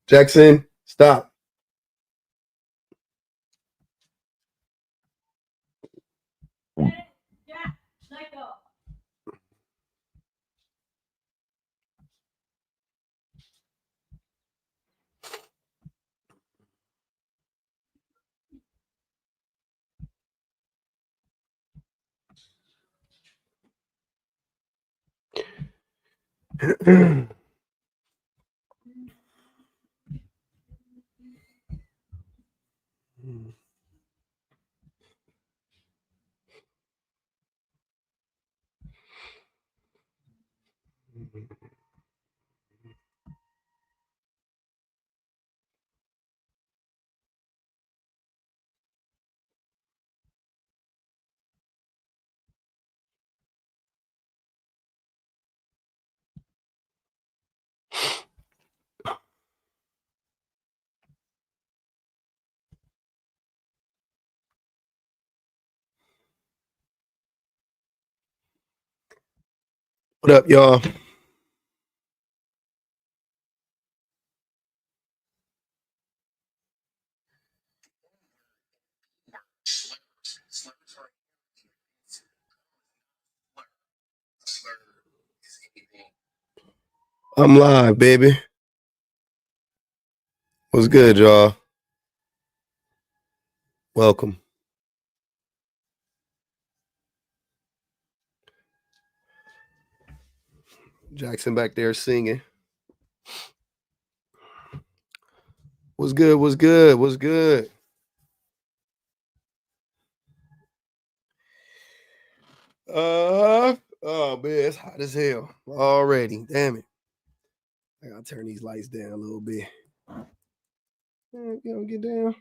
Jackson, stop. What up, y'all? I'm live, baby. What's good, y'all? Welcome. Jackson back there singing. What's good? What's good? What's good? Oh man, it's hot as hell already. Damn it. I gotta turn these lights down a little bit. You don't get down.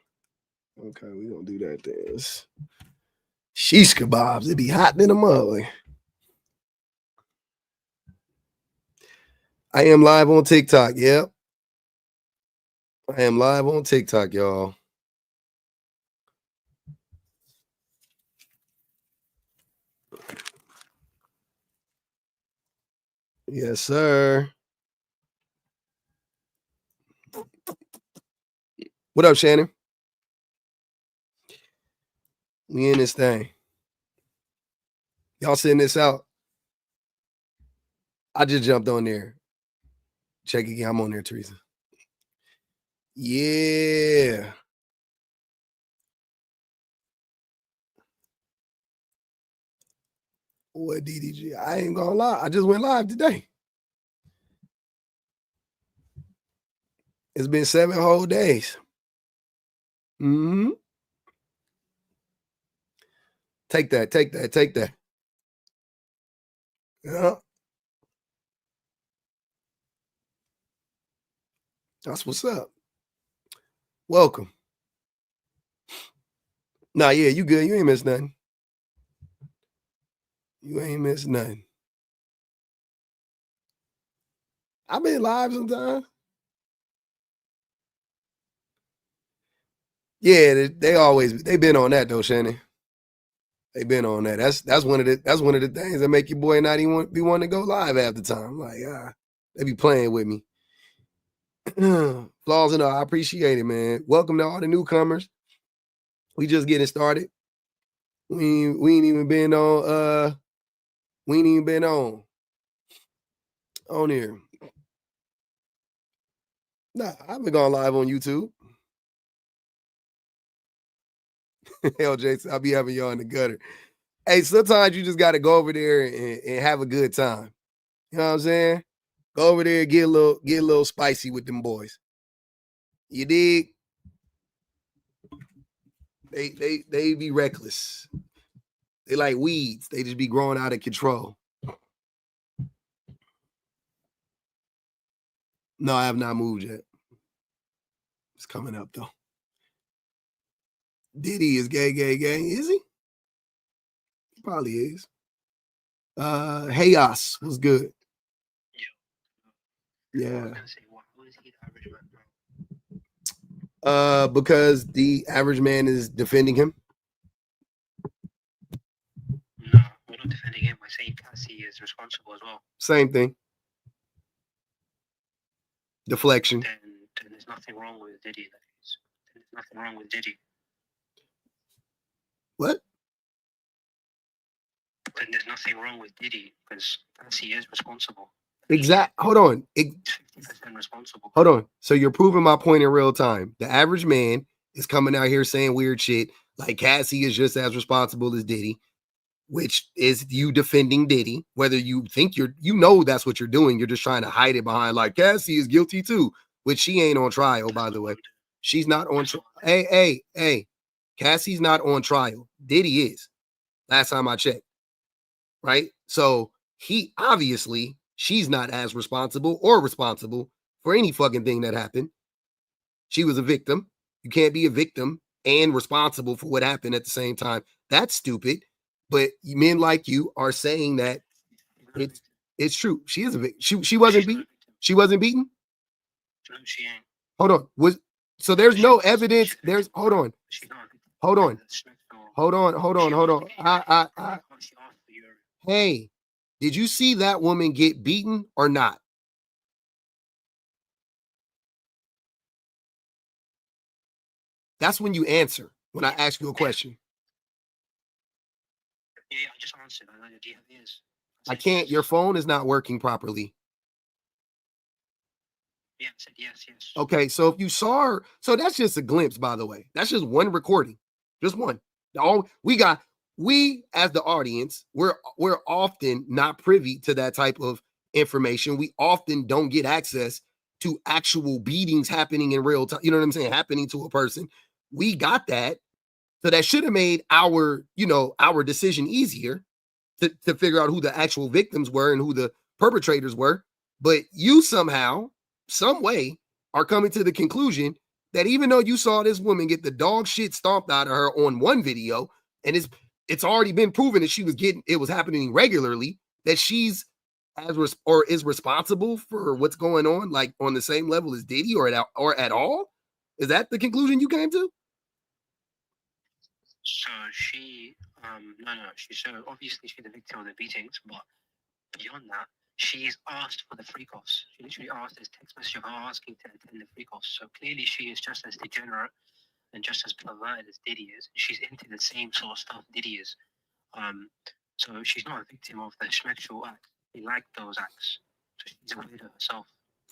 Okay, we gonna do that then. Sheesh kebabs. It be hot in the mud. I am live on TikTok. Yep. I am live on TikTok, y'all. Yes, sir. What up, Shannon? We in this thing. Y'all sending this out? I just jumped on there. Check again. I'm on there, Teresa. Yeah. What DDG? I ain't gonna lie. I just went live today. It's been 7 whole days. Mm-hmm. Take that, take that, take that. Yeah. That's what's up. Welcome. Nah, yeah, you good. You ain't missed nothing. You ain't missed nothing. I've been live sometimes. Yeah, they been on that though, Shannon. They been on that. That's one of the things that make your boy not even be wanting to go live half the time. Like, they be playing with me. Flaws and all, I appreciate it, man. Welcome to all the newcomers. We just getting started. We ain't even been on on here. Nah, I've been going live on YouTube. Hell, Jason, I'll be having y'all in the gutter. Hey, sometimes you just got to go over there and have a good time. You know what I'm saying? Go over there, get a little spicy with them boys. You dig? They be reckless. They like weeds. They just be growing out of control. No, I have not moved yet. It's coming up though. Diddy is gay. Is he? He probably is. Chaos was good. Yeah. Because the average man is defending him. saying Cassie is responsible as well. Same thing. Deflection. Then there's nothing wrong with Diddy. There's nothing wrong with Diddy. What? Then there's nothing wrong with Diddy because Cassie is responsible. Hold on. 50% responsible. Hold on. So you're proving my point in real time. The average man is coming out here saying weird shit like Cassie is just as responsible as Diddy, which is you defending Diddy, whether you think that's what you're doing. You're just trying to hide it behind like Cassie is guilty too, which she ain't on trial, by the way. She's not on trial. Hey. Cassie's not on trial. Diddy is. Last time I checked. Right? So he obviously, she's not as responsible for any fucking thing that happened. She was a victim. You can't be a victim and responsible for what happened at the same time. That's stupid. But men like you are saying that it's true. She is a victim. She wasn't beaten. She wasn't beaten. No, she ain't. Hold on. So there's no evidence. Hold on. Hey, did you see that woman get beaten or not? That's when you answer, when I ask you a question. Yeah, I just answered. I know the DF is. I can't. Your phone is not working properly. Yeah, I said yes. Okay, so if you saw her, so that's just a glimpse, by the way. That's just one recording. Just one. We as the audience, we're often not privy to that type of information. We often don't get access to actual beatings happening in real time. You know what I'm saying? Happening to a person. We got that. So that should have made our decision easier to figure out who the actual victims were and who the perpetrators were. But you somehow, some way, are coming to the conclusion that even though you saw this woman get the dog shit stomped out of her on one video, and it's already been proven that it was happening regularly, that she's is responsible for what's going on, like on the same level as Diddy or at all? Is that the conclusion you came to? So she, so obviously she's the victim of the beatings, but beyond that, she's asked for the free costs. She literally asked this text message of her asking to attend the free costs. So clearly she is just as degenerate and just as perverted as Diddy is. She's into the same sort of stuff Diddy is. So she's not a victim of the sexual act. She liked those acts. So she's a weirdo herself.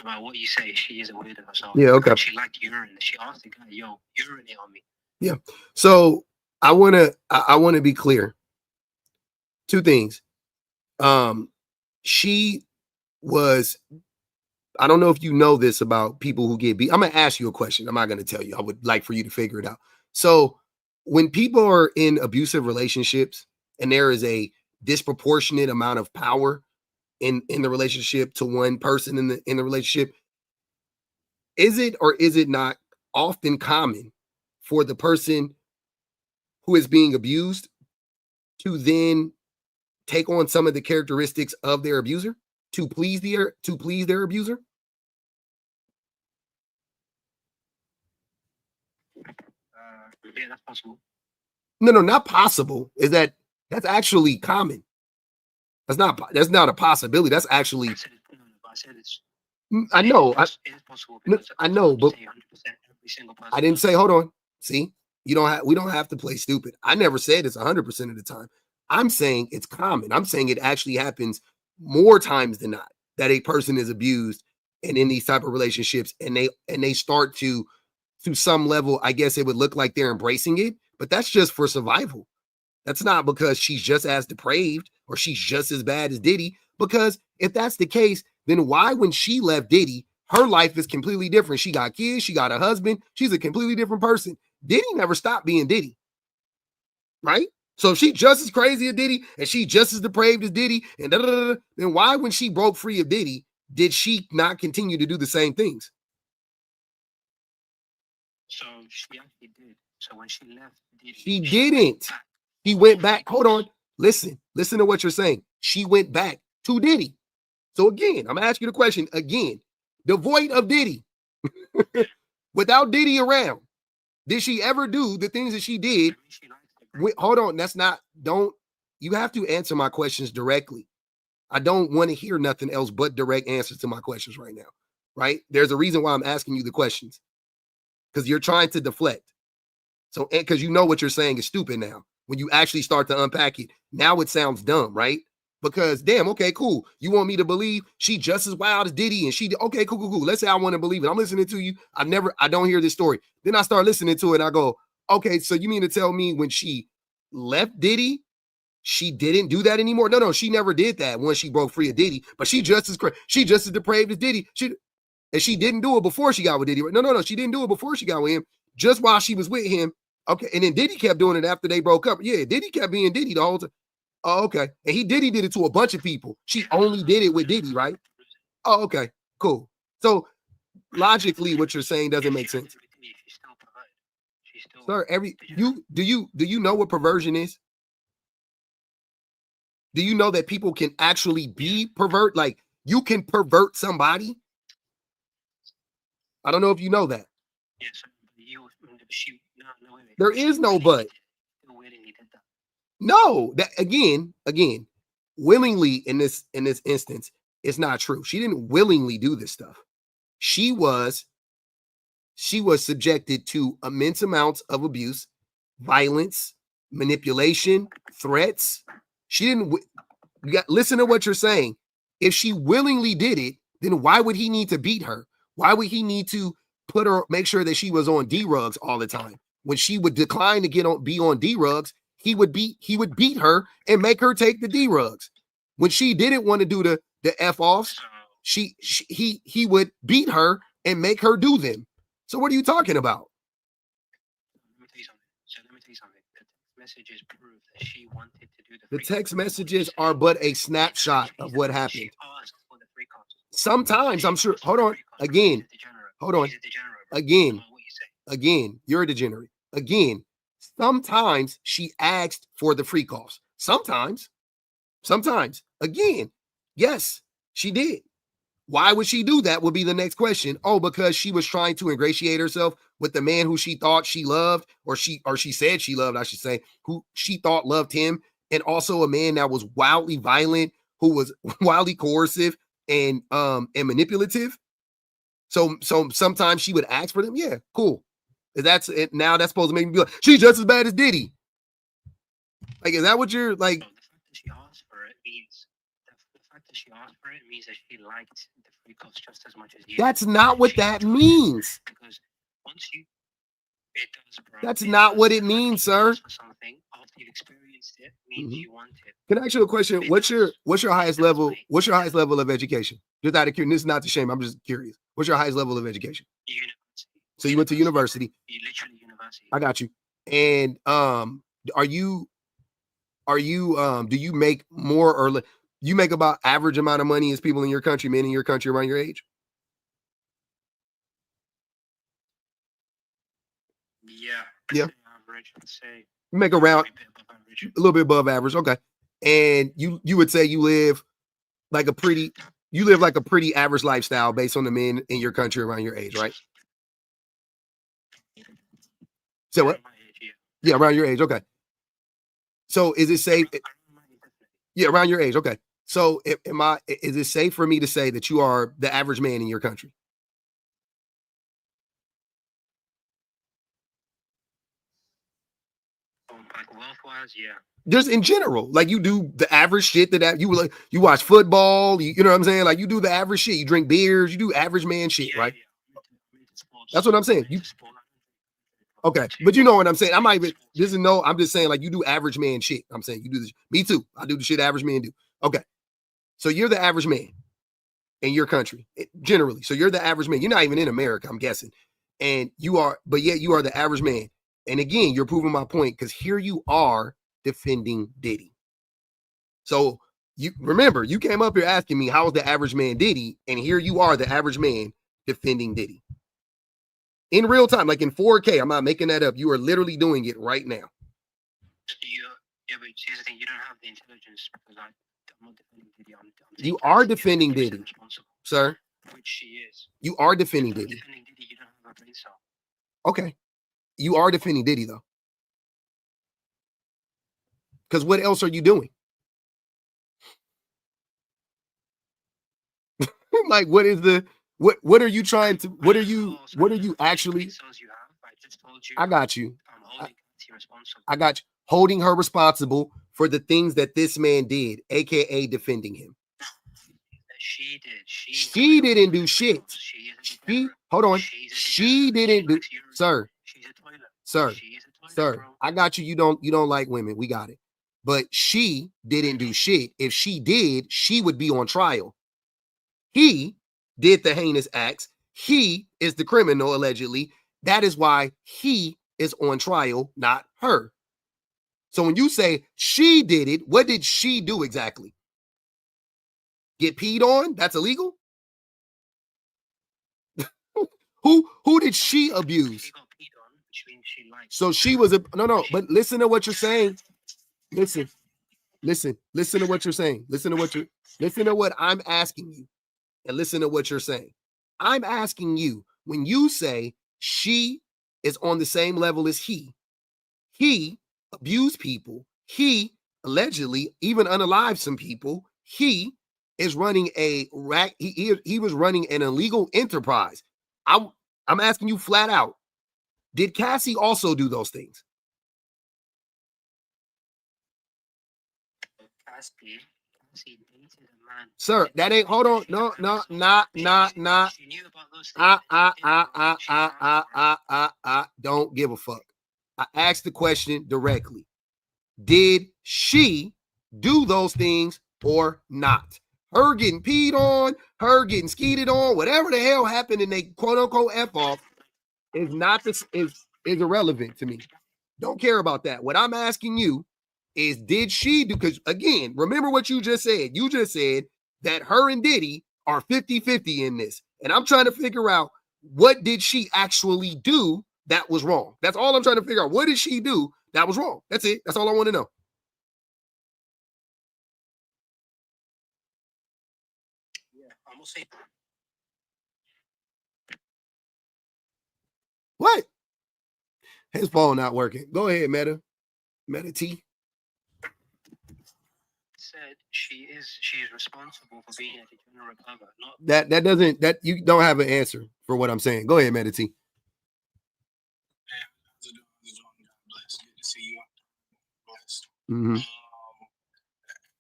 No matter what you say, she is a weirdo herself. Yeah, okay. And she liked urine. She asked the guy, yo, urinate on me. Yeah. So I wanna be clear. Two things. She was, I don't know if you know this about people who get beat. I'm going to ask you a question. I'm not going to tell you. I would like for you to figure it out. So when people are in abusive relationships and there is a disproportionate amount of power in the relationship to one person in the relationship, is it or is it not often common for the person who is being abused to then take on some of the characteristics of their abuser to please their abuser? Yeah, that's possible. No, not possible. That's actually common. That's not a possibility. That's actually. I know. It's possible. I know, but every single person. I didn't say. Hold on. See, we don't have to play stupid. I never said it's 100% of the time. I'm saying it's common. I'm saying it actually happens more times than not that a person is abused and in these type of relationships, and they start to some level, I guess it would look like they're embracing it, but that's just for survival. That's not because she's just as depraved or she's just as bad as Diddy. Because if that's the case, then why, when she left Diddy, her life is completely different. She got kids, she got a husband, she's a completely different person. Diddy never stopped being Diddy, right? So if she just as crazy as Diddy and she just as depraved as Diddy, and then why, when she broke free of Diddy, did she not continue to do the same things? So she actually did. So when she left Diddy, she didn't. She went back. Hold on. Listen to what you're saying. She went back to Diddy. So again, I'm gonna ask you the question again. Devoid of Diddy, without Diddy around, did she ever do the things that she did? Hold on. That's not. Don't. you have to answer my questions directly. I don't want to hear nothing else but direct answers to my questions right now, right? There's a reason why I'm asking you the questions, because you're trying to deflect. So, because you know what you're saying is stupid now. When you actually start to unpack it, now it sounds dumb, right? Because damn, okay, cool. You want me to believe she just as wild as Diddy, and she okay, cool. Let's say I want to believe it. I'm listening to you. I don't hear this story. Then I start listening to it, and I go, okay, so you mean to tell me when she left Diddy, she didn't do that anymore? No, she never did that once she broke free of Diddy. But she just as depraved as Diddy. She didn't do it before she got with Diddy. No, she didn't do it before she got with him. Just while she was with him. Okay, and then Diddy kept doing it after they broke up. Yeah, Diddy kept being Diddy the whole time. Oh, okay. And Diddy did it to a bunch of people. She only did it with Diddy, right? Oh, okay, cool. So logically, what you're saying doesn't make sense. Sir, do you know what perversion is? Do you know that people can actually be pervert? Like, you can pervert somebody? I don't know if you know that. Yes, there is no but. No, that again, willingly in this instance, it's not true. She didn't willingly do this stuff. She was subjected to immense amounts of abuse, violence, manipulation, threats. She didn't. Listen to what you're saying. If she willingly did it, then why would he need to beat her? Why would he need to make sure that she was on D-rugs all the time? When she would decline to be on D-rugs, he would beat her and make her take the D-rugs. When she didn't want to do the F-offs, he would beat her and make her do them. So what are you talking about? Let me tell you something. The messages prove that she wanted to do the text messages are but a snapshot of what happened. Sometimes I'm sure. Hold on. Again. Hold on. Again, you're a degenerate. Again, sometimes she asked for the free calls. Sometimes. Again, yes, she did. Why would she do that would be the next question. Oh, because she was trying to ingratiate herself with the man who she thought she loved, or she said she loved, I should say, who she thought loved him, and also a man that was wildly violent, who was wildly coercive and manipulative. So sometimes she would ask for them. Yeah, cool. That's it. Now that's supposed to make me be like, she's just as bad as Diddy. Like, is that what you're like? The fact that she asked for it means that she liked the free calls just as much as you. That's not what that means. Because once you, it does, bro. That's not what it means, sir. For something after you've experienced it means you want it. Can I ask you a question? What's your highest level? What's your highest level of education? Just out of curiosity, this is not to shame. I'm just curious. What's your highest level of education? University. So you went to university. Literally university. I got you. And do you make more or you make about average amount of money as people in your country, men in your country around your age? Yeah. Average, I'd say. You make around a little bit above average. Okay. And you would say you live like a pretty average lifestyle based on the men in your country around your age, right? So what? Yeah, around your age. Okay. So is it safe? Yeah, around your age. Okay. So is it safe for me to say that you are the average man in your country? Like wealth-wise, yeah. Just in general, like you do the average shit that you watch football, you know what I'm saying? Like you do the average shit. You drink beers, you do average man shit, right? Yeah. That's what I'm saying. Okay, but you know what I'm saying? I'm just saying, like, you do average man shit. I'm saying you do this. Me too. I do the shit average men do. Okay. So you're the average man in your country, generally. So you're the average man. You're not even in America, I'm guessing. And you are, but yet you are the average man. And again, you're proving my point, because here you are defending Diddy. So you remember, you came up here asking me, how's the average man Diddy? And here you are, the average man defending Diddy. In real time, like in 4K. I'm not making that up. You are literally doing it right now. Yeah, but here's the thing. You don't have the intelligence, because I'm not defending Diddy. You are defending Diddy, sir. Which she is. You are defending Diddy. Defending Diddy, you don't have a brain cell. Okay. You are defending Diddy, though. Because what else are you doing? Like, what is the what are you trying to what are you actually? I got you. I got you. Holding her responsible for the things that this man did, aka defending him. She did. She didn't do shit. She hold on. She didn't do, sir. She's a toilet. Sir, She is a toilet, sir, bro. I got you. You don't like women. We got it. But she didn't do shit. If she did, she would be on trial. He did the heinous acts. He is the criminal, allegedly. That is why he is on trial, not her. So when you say she did it, what did she do exactly? Get peed on? That's illegal? Who did she abuse? She got peed on, which means she liked. So she was a no, but listen to what you're saying. Listen to what you're saying. Listen to what I'm asking you, and listen to what you're saying. I'm asking you, when you say she is on the same level as he abused people, he allegedly even unalived some people, he is running a rack, he was running an illegal enterprise. I'm asking you flat out, did Cassie also do those things? Cassie dated a man. Sir, that ain't, hold on. No. She knew about those things. Don't give a fuck. I asked the question directly. Did she do those things or not? Her getting peed on, her getting skeeted on, whatever the hell happened in they quote unquote F off is not this is irrelevant to me. Don't care about that. What I'm asking you is, did she do, because again, remember what you just said. You just said that her and Diddy are 50-50 in this. And I'm trying to figure out, what did she actually do that was wrong? That's all I'm trying to figure out. What did she do that was wrong? That's it. That's all I want to know. Yeah, I'm gonna say What? His phone not working. Go ahead, Meta T. said she is responsible for being a degenerate lover. Not That doesn't, that you don't have an answer for what I'm saying. Go ahead, Meta T. Good to see you. Blessed. Mm-hmm.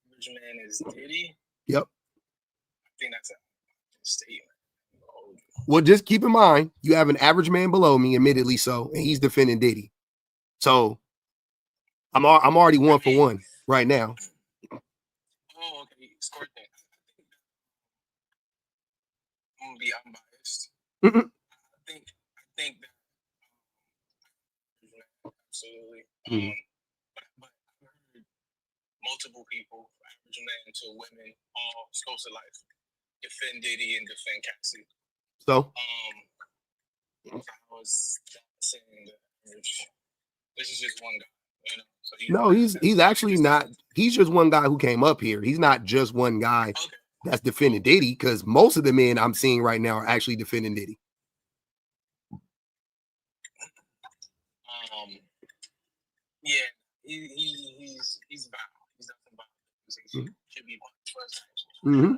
Average man is Diddy. Yep. I think that's a statement. Well, just keep in mind, you have an average man below me, admittedly so, and he's defending Diddy. So I'm already 1 for 1 right now. Oh, okay. Score thing. I'm gonna be unbiased. Mm-mm. I think that absolutely. Mhm. But I've heard multiple people, average men to women, all scopes of life, defend Diddy and defend Cassie. So I was saying that this is just one guy. You know? So no, he's actually not. He's just one guy who came up here. He's not just one guy that's defending Diddy, because most of the men I'm seeing right now are actually defending Diddy. Yeah, he's bad. He's nothing but he should be punished for his actions. Mm-hmm.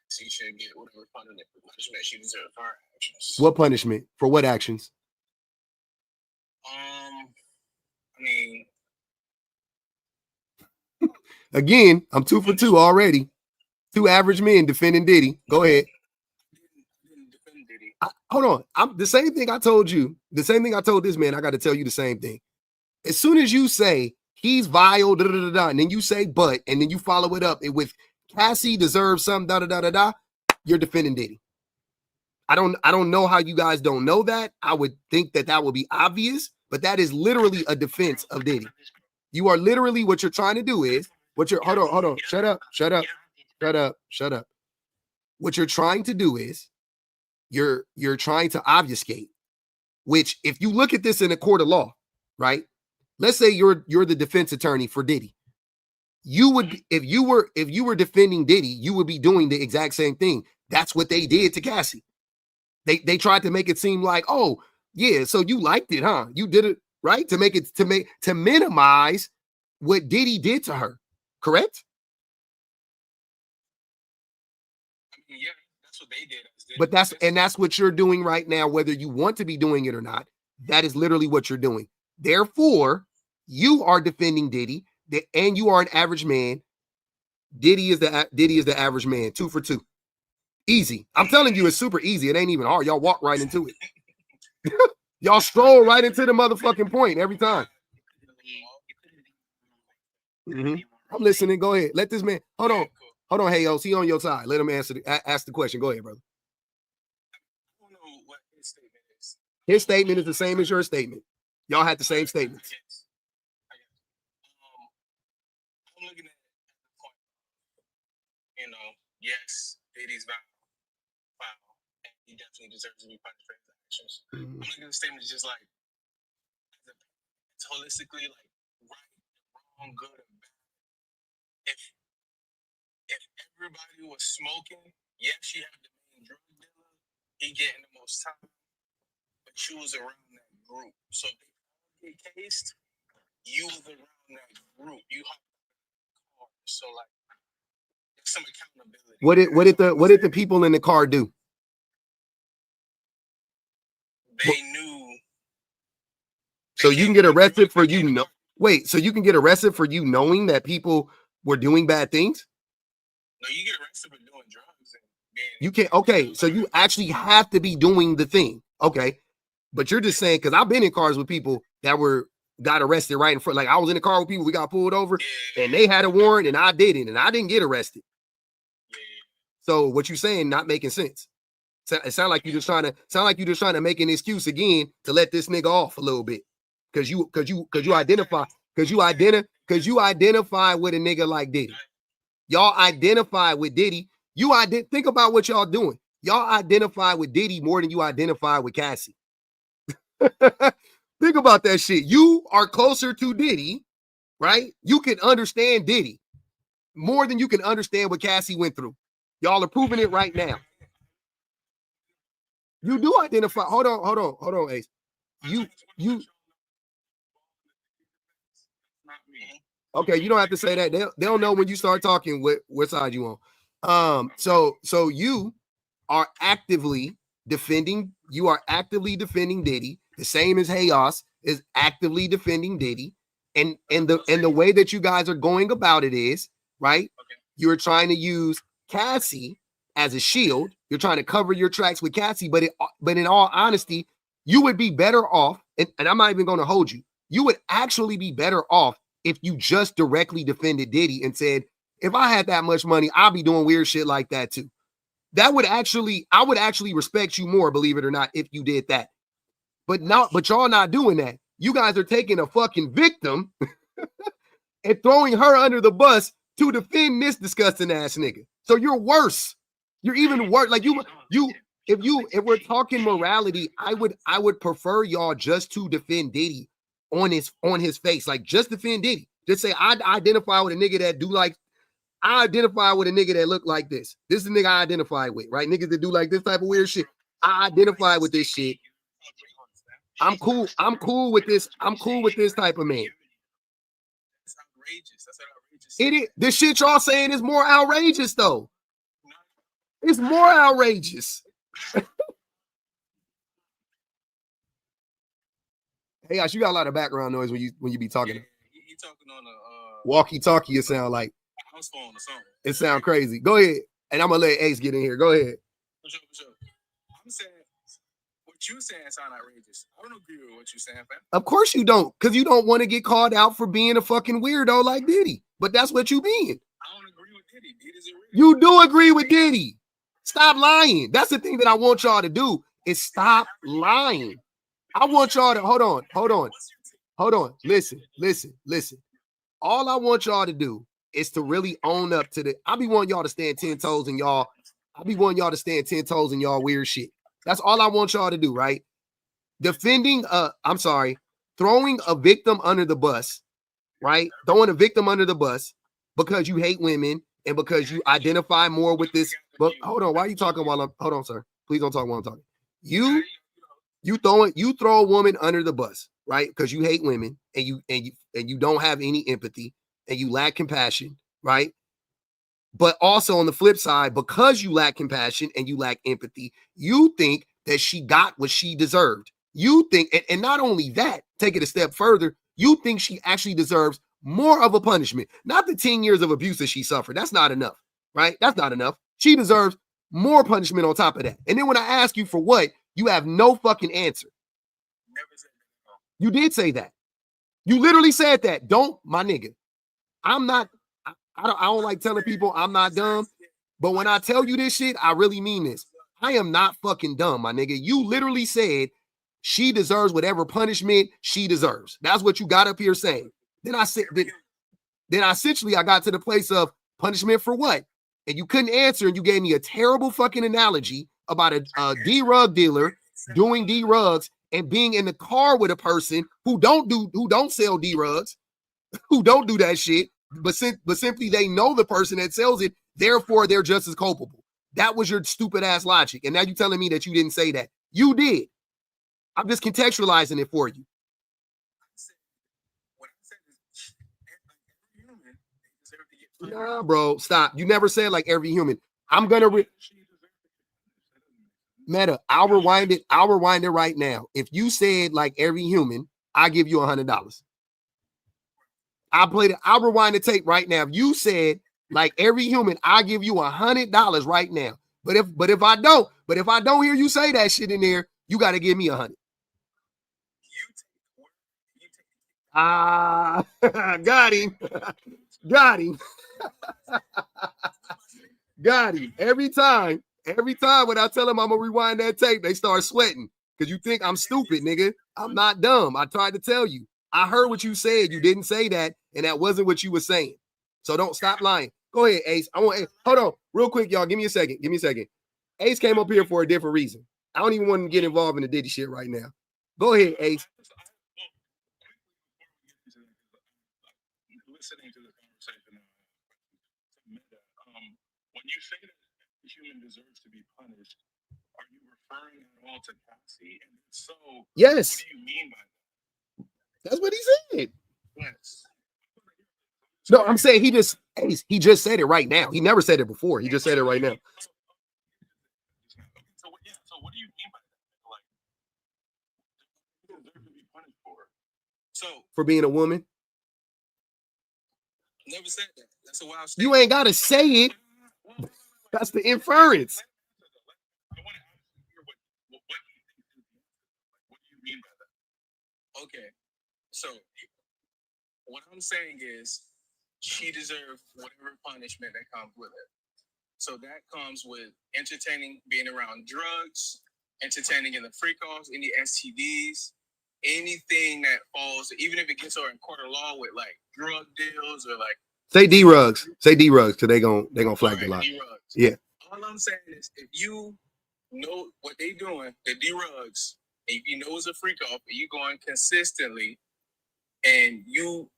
She should get whatever punishment she deserves for her actions. What punishment? For what actions? I mean, again, I'm 2 for 2 already. 2 average men defending Diddy. Go ahead. didn't defend Diddy. Hold on. I'm the same thing I told you. The same thing I told this man. I got to tell you the same thing. As soon as you say he's vile, and then you say but, and then you follow it up with Cassie deserves some, you're defending Diddy. I don't know how you guys don't know that. I would think that would be obvious, but that is literally a defense of Diddy. You are literally, what you're trying to do is, hold on. Shut up. What you're trying to do is, you're trying to obfuscate, which if you look at this in a court of law, right? Let's say you're the defense attorney for Diddy. You would, if you were defending Diddy, you would be doing the exact same thing. That's what they did to Cassie. They tried to make it seem like, oh, yeah, so you liked it, huh? You did it, right? To minimize what Diddy did to her, correct? I mean, yeah, that's what they did. But that's what you're doing right now, whether you want to be doing it or not. That is literally what you're doing. Therefore, you are defending Diddy, and you are an average man. Diddy is the average man. 2 for 2. Easy. I'm telling you, it's super easy. It ain't even hard. Y'all walk right into it. Y'all stroll right into the motherfucking point every time. I'm listening. Go ahead. Let this man. Hold on. Hey, yo, he on your side. Let him ask the question. Go ahead, brother. I don't know what his statement is. His statement is the same as your statement. Y'all had the same statements. I'm looking at the point. Yes, Diddy's foul, and he definitely deserves to be punished for his actions. I'm looking at the statement just like it's holistically like right, wrong, good, and bad. If everybody was smoking, yes, you have the main drug dealer, he getting the most time, but you was around that group. So if they get cased, you was around that group. You hopped in the car. So like there's some accountability. What did the people in the car do? They knew. So you can get arrested for so you can get arrested for you knowing that people were doing bad things? No, you get arrested for doing drugs and being. You can't. Okay, so you actually have to be doing the thing. Okay, but you're just saying because I've been in cars with people that got arrested right in front. Like I was in the car with people, we got pulled over, and they had a warrant, and I didn't, and I didn't get arrested. Yeah. So what you saying not making sense? It sound like you just trying to make an excuse again to let this nigga off a little bit because you identify with a nigga like Diddy. Y'all identify with Diddy. Think about what y'all doing. Y'all identify with Diddy more than you identify with Cassie. Think about that shit. You are closer to Diddy, right? You can understand Diddy more than you can understand what Cassie went through. Y'all are proving it right now. You do identify. Hold on, Ace. You. Okay, you don't have to say that. They'll know when you start talking what side you on. So you are actively defending. You are actively defending Diddy, the same as Hayos is actively defending Diddy, and the way that you guys are going about it is right. You're trying to use Cassie as a shield. You're trying to cover your tracks with Cassie, but in all honesty, you would be better off. And I'm not even going to hold you. You would actually be better off if you just directly defended Diddy and said, if I had that much money, I'll be doing weird shit like that too. I would actually respect you more, believe it or not, if you did that. But y'all not doing that. You guys are taking a fucking victim and throwing her under the bus to defend this disgusting ass nigga. So you're worse. You're even worse. Like if we're talking morality, I would prefer y'all just to defend Diddy on his face. Like just defend Diddy. Just say I identify with a nigga that do like I identify with a nigga that look like this. This is the nigga I identify with, right? Niggas that do like this type of weird shit. I identify with this shit. I'm cool. I'm cool with this. I'm cool with this type of man. That's outrageous. That's outrageous. It is. This shit y'all saying is more outrageous though. It's more outrageous. Hey, gosh, you got a lot of background noise when you be talking. Yeah, he talking on a walkie-talkie. It sound like house phone or something. It sound crazy. Go ahead, and I'm gonna let Ace get in here. Go ahead. For sure. I'm saying what you saying sound outrageous. I don't agree with what you saying, fam. Of course you don't, because you don't want to get called out for being a fucking weirdo like Diddy. But that's what you being. I don't agree with Diddy. Diddy's a weirdo. You do agree with Diddy. Stop lying. That's the thing that I want y'all to do is stop lying. I want y'all to hold on. Listen. All I want y'all to do is to really own up to I be wanting y'all to stand 10 toes in y'all. I be wanting y'all to stand 10 toes in y'all weird shit. That's all I want y'all to do, right? Throwing a victim under the bus, right? Throwing a victim under the bus because you hate women and because you identify more with this. But hold on, why are you talking while I'm hold on, sir? Please don't talk while I'm talking. You throw a woman under the bus, right? Because you hate women and you don't have any empathy and you lack compassion, right? But also on the flip side, because you lack compassion and you lack empathy, you think that she got what she deserved. You think, and not only that, take it a step further, you think she actually deserves more of a punishment. Not the 10 years of abuse that she suffered. That's not enough, right? That's not enough. She deserves more punishment on top of that. And then when I ask you for what, you have no fucking answer. Never said that. You did say that. You literally said that. Don't, my nigga. I'm not, I don't like telling people I'm not dumb, but when I tell you this shit, I really mean this. I am not fucking dumb, my nigga. You literally said she deserves whatever punishment she deserves. That's what you got up here saying. Then I said, then essentially I got to the place of punishment for what? And you couldn't answer, and you gave me a terrible fucking analogy about a D-rug dealer doing D-rugs and being in the car with a person who don't sell D-rugs, who don't do that shit, but simply they know the person that sells it, therefore they're just as culpable. That was your stupid ass logic. And now you're telling me that you didn't say that. You did. I'm just contextualizing it for you. Nah, bro, stop. You never said like every human. I'm gonna Meta, I'll rewind it right now. If you said like every human, I give you $100. I'll rewind the tape right now. If you said like every human, I give you $100 right now. But if I don't hear you say that shit in there, you got to give me 100. Got him. Got him. Got him. Every time when I tell them I'm gonna rewind that tape, they start sweating because you think I'm stupid, nigga. I'm not dumb. I tried to tell you. I heard what you said. You didn't say that, and that wasn't what you were saying. So don't stop lying. Go ahead, Ace. Hold on, real quick, y'all. Give me a second. Ace came up here for a different reason. I don't even want to get involved in the Diddy shit right now. Go ahead, Ace. Listening to the conversation, when you say that the human deserves to be punished, are you referring at all to Cassie? And so, yes. What do you mean by that? That's what he said. Yes. No, I'm saying he just said it right now. He never said it before. He just said it right now. So what do you mean by that? Like, you deserve to be punished for? So for being a woman. Never said that. That's a wild statement. You ain't gotta say it. That's the inference. I want to ask you here what do you mean by that? Okay, so what I'm saying is she deserves whatever punishment that comes with it. So that comes with entertaining, being around drugs, entertaining in the freak offs, any STDs, anything that falls, even if it gets her in court of law with like drug deals or like say D-rugs, because they gonna flag the line. D-rugs. Yeah. All I'm saying is if you know what they doing, the D-rugs, and if you know it's a freak off, and you going consistently, and you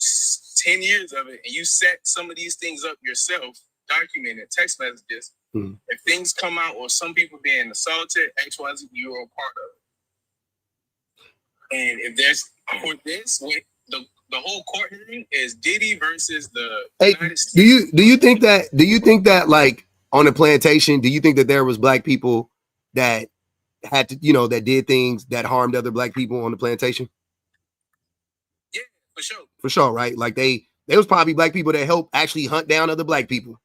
10 years of it, and you set some of these things up yourself, documented text messages. Mm-hmm. If things come out or some people being assaulted, XYZ, you are a part of it. And if there's for this, the whole court hearing is Diddy versus the United States. Do you think that like on the plantation, do you think that there was black people that had to, that did things that harmed other black people on the plantation? Yeah, for sure. For sure, right? Like there was probably black people that helped actually hunt down other black people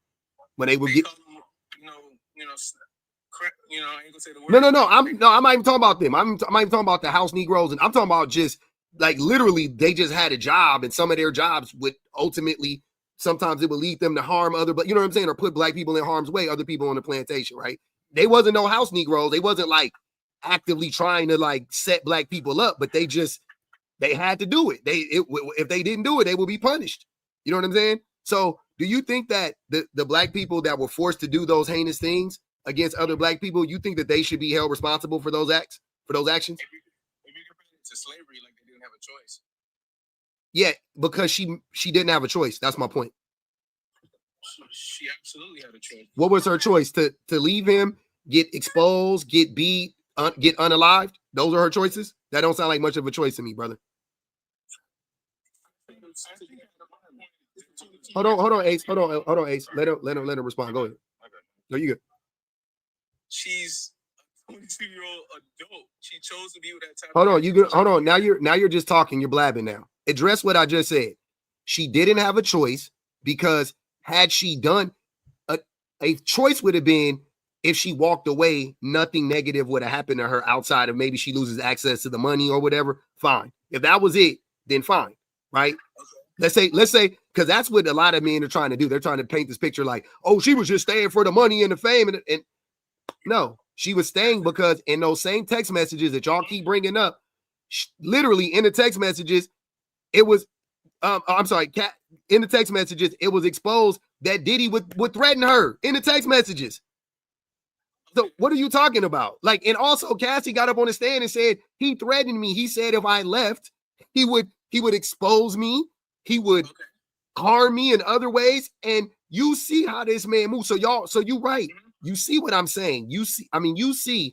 when they would get. I ain't gonna say the word. No. I'm not even talking about them. I'm not even talking about the house Negroes, and I'm talking about just like literally they just had a job, and some of their jobs would ultimately sometimes it would lead them to harm other, but you know what I'm saying, or put black people in harm's way, other people on the plantation, right? They wasn't no house Negroes. They wasn't like actively trying to like set black people up, but they had to do it. If they didn't do it, they would be punished. You know what I'm saying? So do you think that the black people that were forced to do those heinous things against other black people, you think that they should be held responsible for those acts, for those actions? If you compare it to slavery, like they didn't have a choice. Yeah, because she didn't have a choice. That's my point. She absolutely had a choice. What was her choice? To leave him, get exposed, get beat, get unalived? Those are her choices? That don't sound like much of a choice to me, brother. Hold on, Ace. Hold on, Ace. Let him respond. Go ahead. No, you good. She's a 22-year-old adult. She chose to be with that type. Hold on, you good. Hold on. Now you're just talking. You're blabbing now. Address what I just said. She didn't have a choice because had she done a choice would have been if she walked away, nothing negative would have happened to her outside of maybe she loses access to the money or whatever. Fine. If that was it, then fine. Right? Let's say, because that's what a lot of men are trying to do. They're trying to paint this picture like, oh, she was just staying for the money and the fame. And no, she was staying because in those same text messages that y'all keep bringing up, literally in the text messages, it was, I'm sorry, in the text messages, it was exposed that Diddy would threaten her in the text messages. So what are you talking about? Like, and also Cassie got up on the stand and said he threatened me. He said if I left, he would expose me. He would harm me in other ways. And you see how this man moves. So you right. You see what I'm saying. You said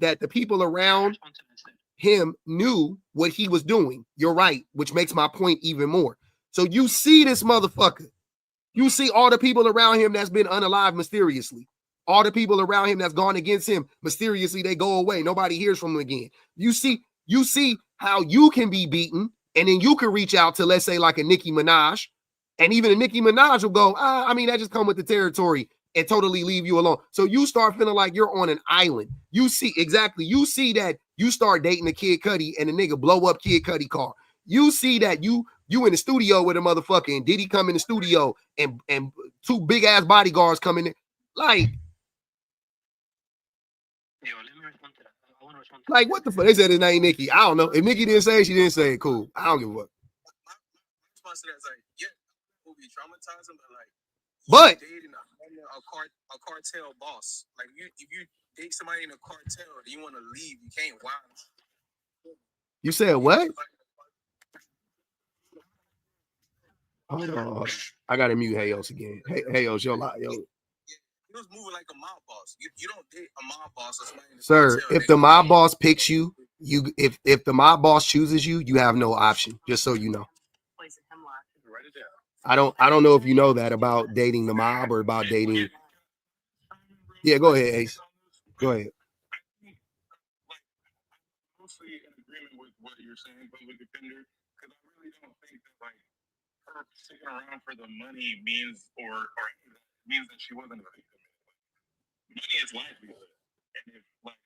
that the people around him knew what he was doing. You're right, which makes my point even more. So you see this motherfucker. You see all the people around him that's been unalived mysteriously. All the people around him that's gone against him mysteriously, they go away. Nobody hears from him again. You see how you can be beaten, and then you can reach out to, let's say, like a Nicki Minaj, and even a Nicki Minaj will go, that just come with the territory and totally leave you alone. So you start feeling like you're on an island. You see that you start dating a Kid Cudi and the nigga blow up Kid Cudi car. You see that you in the studio with a motherfucker and Diddy come in the studio and two big ass bodyguards come in. Like, what the fuck? They said his name Nicki. I don't know. If Nicki didn't say it, she didn't say it. Cool. I don't give a fuck. My response to that is like, yeah, will be traumatizing, but dating a cartel boss. Like, if you date somebody in a cartel and you want to leave, you can't whine. You said what? Hold on. I gotta mute Hayos again. Hayos, yo, yo. He was moving like a mob boss. You don't date a mob boss or somebody in the Sir, cartel. if the mob boss picks you, if the mob boss chooses you, you have no option. Just so you know. I don't know if you know that about dating the mob or about dating. Yeah, go ahead, Ace. Go ahead. Mostly in agreement with what you're saying, public defender, because I really don't think that like her sticking around for the money means that she wasn't a victim. Money is livelihood, and if like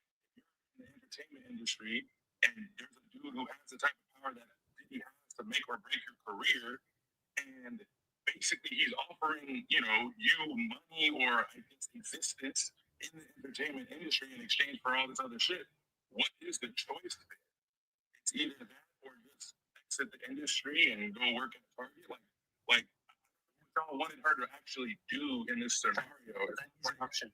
you're in the entertainment industry and there's a dude who has the type of power that he has to make or break your career, and basically he's offering you money or I guess existence in the entertainment industry in exchange for all this other shit. What is the choice there? It's either that or just exit the industry and go work at Target. Like what y'all wanted her to actually do in this scenario. It's an option.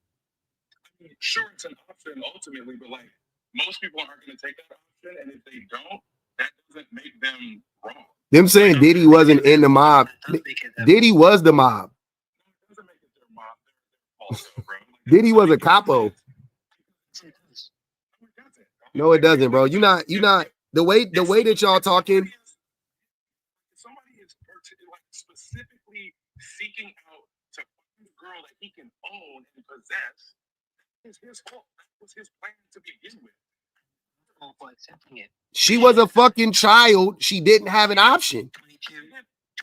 I mean, sure, it's an option ultimately, but like most people aren't going to take that option, and if they don't, that doesn't make them wrong. Them saying Diddy wasn't in the mob. Diddy was the mob. It doesn't make it their mob. They're also, bro. Like, Diddy was a capo. No, it doesn't, bro. You not the way that y'all talking. Somebody is like specifically seeking out to find a girl that he can own and possess. It's his fault. That was his plan to begin with. She was a fucking child. She didn't have an option.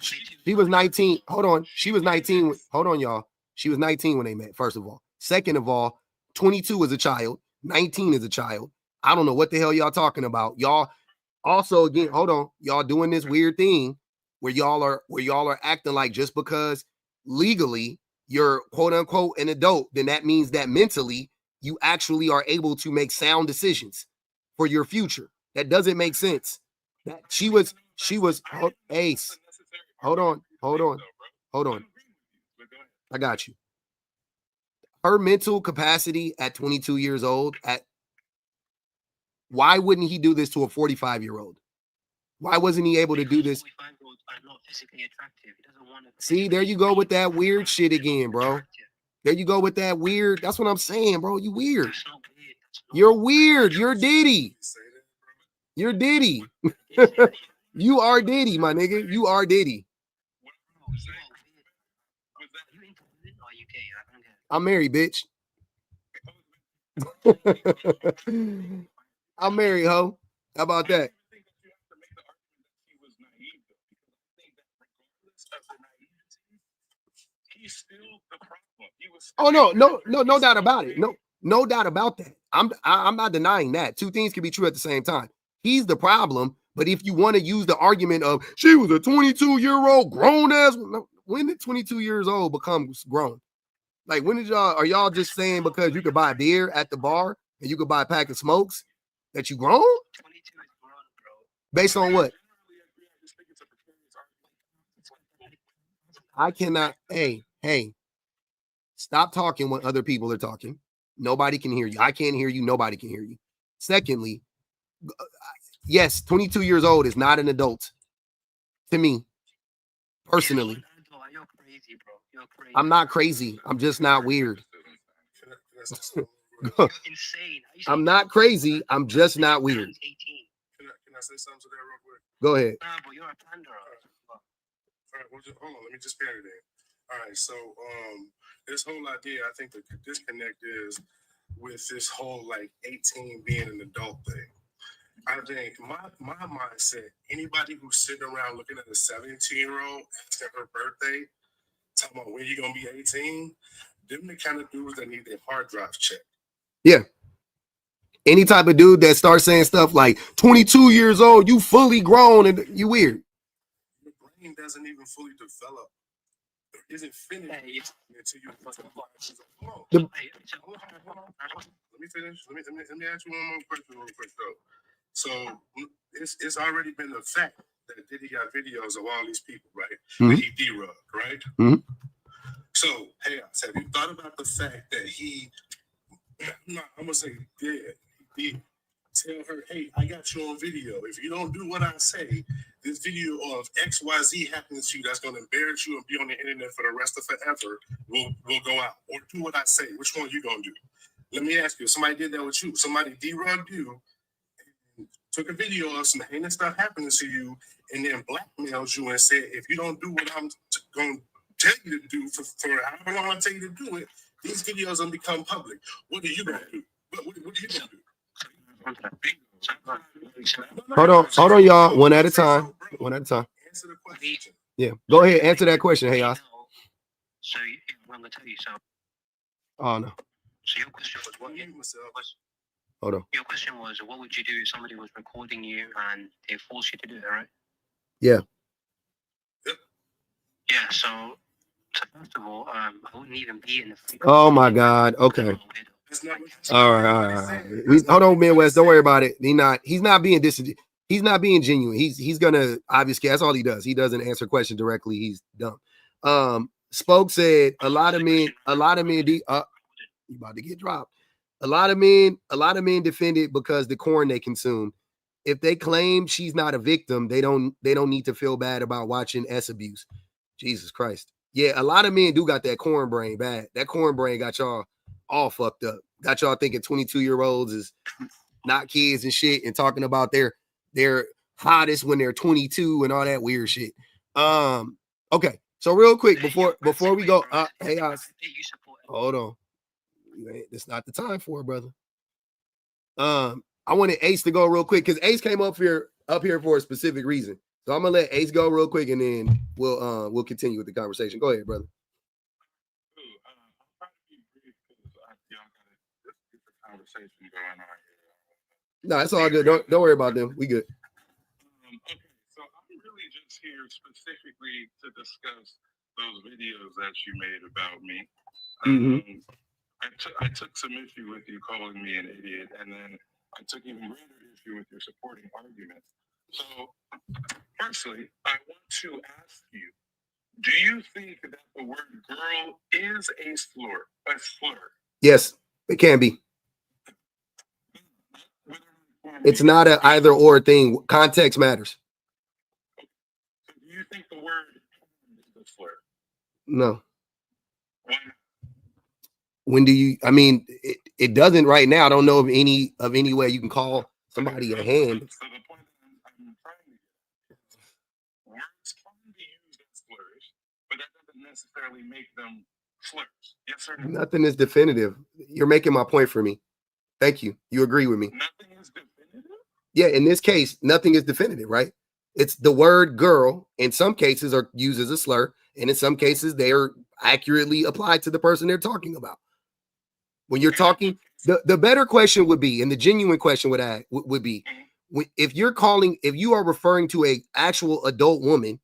She was 19. Hold on. She was 19. Hold on, y'all. She was 19 when they met, first of all. Second of all, 22 is a child. 19 is a child. I don't know what the hell y'all talking about. Y'all also, again, hold on. Y'all doing this weird thing where y'all are acting like just because legally you're quote unquote an adult, then that means that mentally you actually are able to make sound decisions for your future. That doesn't make sense. That she was Ace. Hold on. I got you. Her mental capacity at 22 years old, why wouldn't he do this to a 45-year-old? Why wasn't he able to do this? See, there you go with that weird shit again, bro. There you go with that weird. That's what I'm saying, bro. You weird. You're weird. You're Diddy. You're Diddy. You are Diddy, my nigga. You are Diddy. Bro, you are weird. Are you into women or are you gay? I don't get it. I'm married, bitch. I'm married, ho. How about that? I think that you have to make the argument that he was naive, though, because I think that regardless of the naivety, he's still the problem. He was. Oh no doubt about it. No doubt about that. I'm not denying that. Two things can be true at the same time. He's the problem, but if you want to use the argument of she was a 22-year-old grown ass, when did 22 years old become grown? Like when did are y'all just saying because you could buy beer at the bar and you could buy a pack of smokes that you grown? 22 is grown, bro. Based on what? I cannot. Hey, stop talking when other people are talking. Nobody can hear you. I can't hear you. Nobody can hear you. Secondly, yes, 22 years old is not an adult to me, personally. You're crazy, bro. You're crazy. I'm not crazy. I'm just not weird. You're insane. I'm not crazy. I'm just not weird. 18. Can I say something to that real quick? Go ahead. Nah, but you're a panderer. All right, well, hold on. Let me just parry that. All right, so this whole idea, I think the disconnect is with this whole like 18 being an adult thing. I think my mindset, anybody who's sitting around looking at a 17-year-old asking her birthday, talking about when you gonna be 18, them the kind of dudes that need their hard drives checked. Yeah. Any type of dude that starts saying stuff like 22 years old, you fully grown and you weird. Your brain doesn't even fully develop. It isn't finished until you. Hold on. Let me finish. Let me ask you one more question real quick though. So it's already been a fact that Diddy got videos of all these people, right? Mhm. That he D-rugged, right? Mhm. So, hey, have you thought about the fact that I'm gonna say he did tell her, hey, I got you on video. If you don't do what I say, this video of XYZ happens to you that's gonna embarrass you and be on the internet for the rest of forever will go out. Or do what I say. Which one you gonna do? Let me ask you, somebody did that with you. Somebody D-rugged you, took a video of some heinous stuff happening to you, and then blackmailed you and said, if you don't do what I'm going to tell you to do for however long I tell you to do it, these videos will become public. What are you going to do? What are you going to do? Hold on, y'all. One at a time. Answer the question. Yeah. Go ahead. Answer that question. Hey, y'all. So I'm going to tell you something. Oh, no. So your question was what? Hold on. Your question was, what would you do if somebody was recording you and they forced you to do it, right? Yeah. Yeah, so first of all, I wouldn't even be in the free. Oh, my God. Okay. All right. Hold on, Midwest. Don't worry about it. He's not being genuine. He's gonna obviously that's all he does. He doesn't answer questions directly. He's dumb. Spoke said a lot of men you about to get dropped. A lot of men defend it because the corn they consume. If they claim she's not a victim, they don't need to feel bad about watching S abuse. Jesus Christ. Yeah, a lot of men do got that corn brain bad. That corn brain got y'all all fucked up. Got y'all thinking 22-year-olds is not kids and shit and talking about their hottest when they're 22 and all that weird shit. Okay. So real quick before we go, hey, hold on. It's not the time for it, brother. I wanted Ace to go real quick because Ace came up here for a specific reason. So I'm gonna let Ace go real quick and then we'll continue with the conversation. Go ahead, brother. I'll try to be brief because y'all gotta get the conversation going on here. No, it's all good. Don't worry about them. We good. Okay, so I'm really just here specifically to discuss those videos that you made about me. I took some issue with you calling me an idiot, and then I took even greater issue with your supporting argument. So, firstly, I want to ask you, do you think that the word girl is a slur? Yes, it can be. It's not an either or thing. Context matters. So do you think the word is a slur? No. Why not? When do you? I mean, it doesn't right now. I don't know of any way you can call somebody a hand. So the point that I'm trying to get necessarily make them slurs. Yes or no? Nothing is definitive. You're making my point for me. Thank you. You agree with me. Nothing is definitive? Yeah, in this case, nothing is definitive, right? It's the word girl in some cases are used as a slur, and in some cases they are accurately applied to the person they're talking about. When you're talking, the better question would be, and the genuine question would be, if you are referring to a actual adult woman,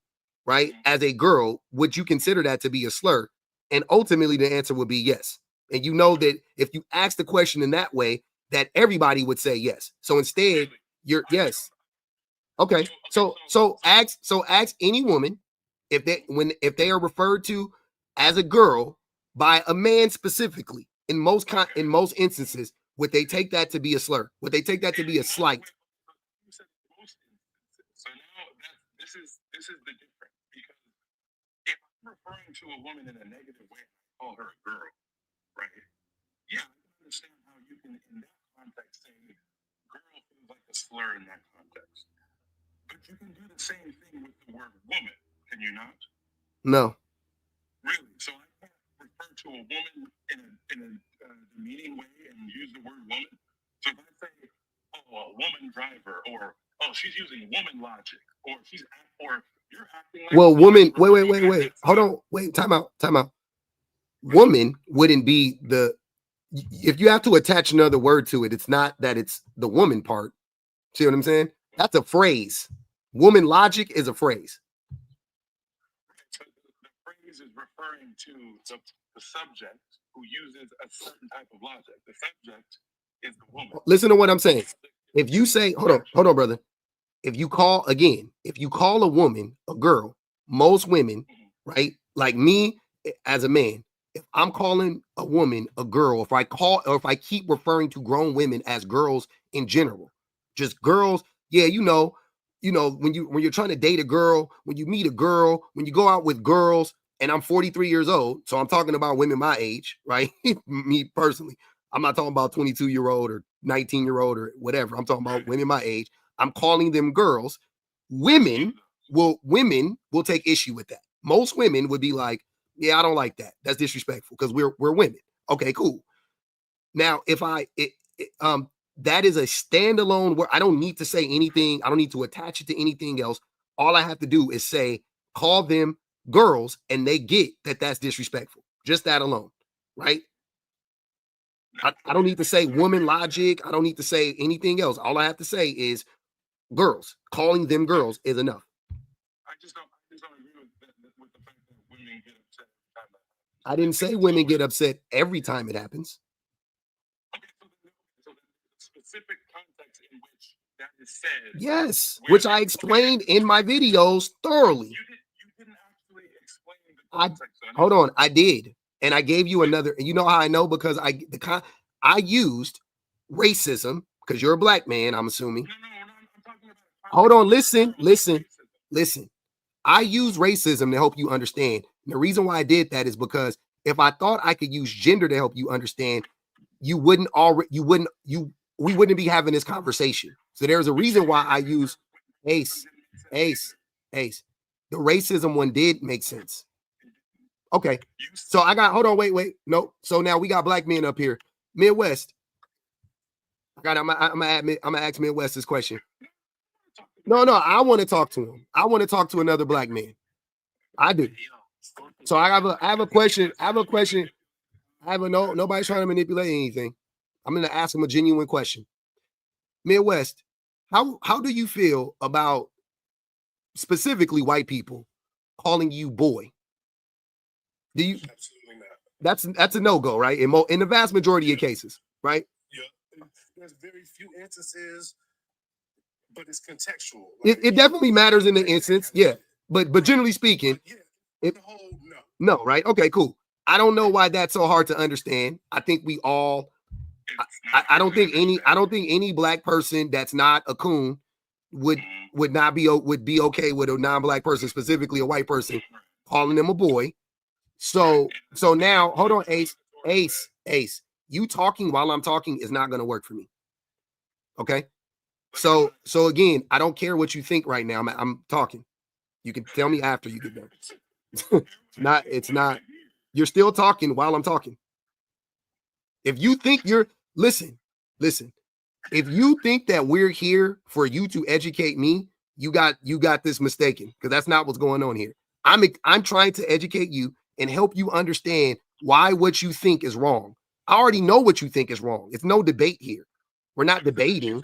right, as a girl, would you consider that to be a slur? And ultimately, the answer would be yes. And you know that if you ask the question in that way, that everybody would say yes. So instead, you're yes. Okay. So ask any woman if they are referred to as a girl by a man specifically. In most instances, would they take that to be a slur? Would they take that to be a slight? You said most instances. So now this is the difference, because if I'm referring to a woman in a negative way, I call her a girl, right? Yeah, I can understand how you can, in that context, say girl feels like a slur in that context. But you can do the same thing with the word woman, can you not? No. Really? So I can't refer to a woman in a demeaning way and use the word woman? So if I say, oh, a woman driver, or oh, she's using woman logic, or you're acting like Well, woman, wait. Hold on. Wait, time out. Woman wouldn't be if you have to attach another word to it, it's not that it's the woman part. See what I'm saying? That's a phrase. Woman logic is a phrase. So the phrase is referring to the subject who uses a certain type of logic. The subject is the woman. Listen to what I'm saying. If you say, hold on, brother. If you call a woman a girl, most women, right? Like me as a man, if I'm calling a woman a girl, if I keep referring to grown women as girls in general, just girls, yeah, when you're trying to date a girl, when you meet a girl, when you go out with girls, and I'm 43 years old, so I'm talking about women my age, right? Me personally, I'm not talking about 22-year-old or 19-year-old or whatever. I'm talking about women my age. I'm calling them girls. Women will take issue with that. Most women would be like, yeah, I don't like that. That's disrespectful because we're women. Okay, cool. Now, if that is a standalone word, I don't need to say anything. I don't need to attach it to anything else. All I have to do is say, call them girls, and they get that that's disrespectful. Just that alone, right? I don't need to say woman logic. I don't need to say anything else. All I have to say is girls. Calling them girls is enough. I just don't agree with the fact that women get upset every time that happens. I didn't say women get upset every time it happens. Okay, so the specific context in which that is said. Yes, which I explained in my videos thoroughly. You didn't actually explain the context. Hold on, I did. And I gave you another, and you know how I know? Because I used racism, because you're a black man, I'm assuming. No, I'm talking about. Hold on, listen. I use racism to help you understand. And the reason why I did that is because if I thought I could use gender to help you understand, we wouldn't be having this conversation. So there's a reason why I use Ace. The racism one did make sense. Okay. So I got, hold on, wait. No. So now we got black men up here. Midwest. I'm gonna ask Midwest this question. No, I want to talk to him. I want to talk to another black man. I do. So I have a question. Nobody's trying to manipulate anything. I'm gonna ask him a genuine question. Midwest, how do you feel about specifically white people calling you boy? Do you? Absolutely not. That's a no-go, right? In the vast majority of cases, right? Yeah. There's very few instances, but it's contextual. It definitely matters in the instance, yeah. But generally speaking, no, right? Okay, cool. I don't know why that's so hard to understand. I think we all. I don't think any black person that's not a coon would be okay with a non-black person, specifically a white person, calling them a boy. So now, hold on, Ace. You talking while I'm talking is not going to work for me. Okay. So again, I don't care what you think right now. I'm talking. You can tell me after you get done. It's not. You're still talking while I'm talking. If you think listen. If you think that we're here for you to educate me, you got this mistaken, because that's not what's going on here. I'm trying to educate you and help you understand why what you think is wrong. I already know what you think is wrong. It's no debate here. We're not debating.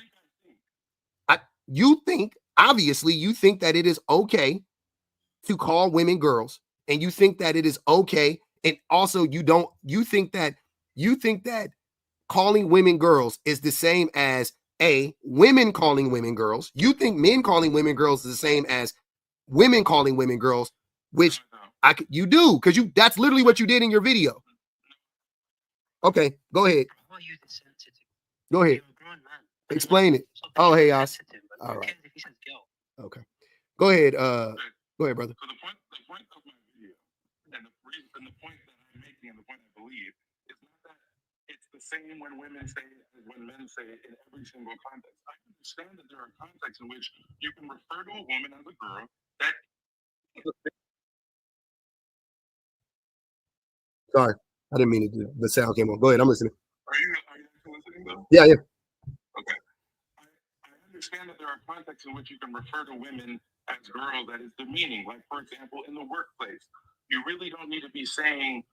Obviously, you think that it is okay to call women girls, and you think that it is okay, and also you think that calling women girls is the same as women calling women girls. You think men calling women girls is the same as women calling women girls, which you do, because that's literally what you did in your video. Okay, go ahead. Why are you this sensitive? Go ahead. You're a grown man. Explain it. Oh, hey, Os. All All right. If he says girl. Okay. Go ahead. Go ahead, brother. So the point of my video, and the point that I'm making, and the point I believe, is not that it's the same when women say it as when men say it in every single context. I understand that there are contexts in which you can refer to a woman as a girl. That. Sorry, I didn't mean to do that. The sound came on. Go ahead. I'm listening. Are you listening though? Yeah. Okay. I understand that there are contexts in which you can refer to women as girls that is demeaning. Like, for example, in the workplace, you really don't need to be saying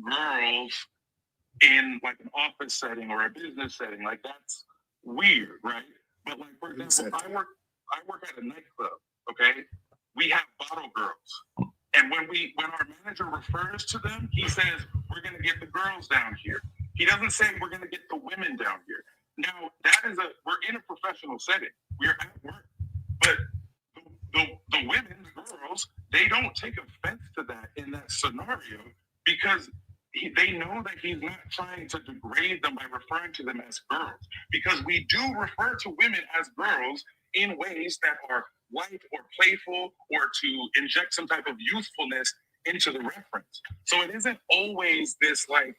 girls in like an office setting or a business setting. Like, that's weird, right? But like, for example, I work at a nightclub. Okay, we have bottle girls, and when our manager refers to them, he says we're gonna get the girls down here. He doesn't say we're gonna get the women down here. Now we're in a professional setting. We're at work, but the women, the girls, they don't take offense to that in that scenario, because they know that he's not trying to degrade them by referring to them as girls, because we do refer to women as girls in ways that are light or playful, or to inject some type of youthfulness into the reference. So it isn't always this like.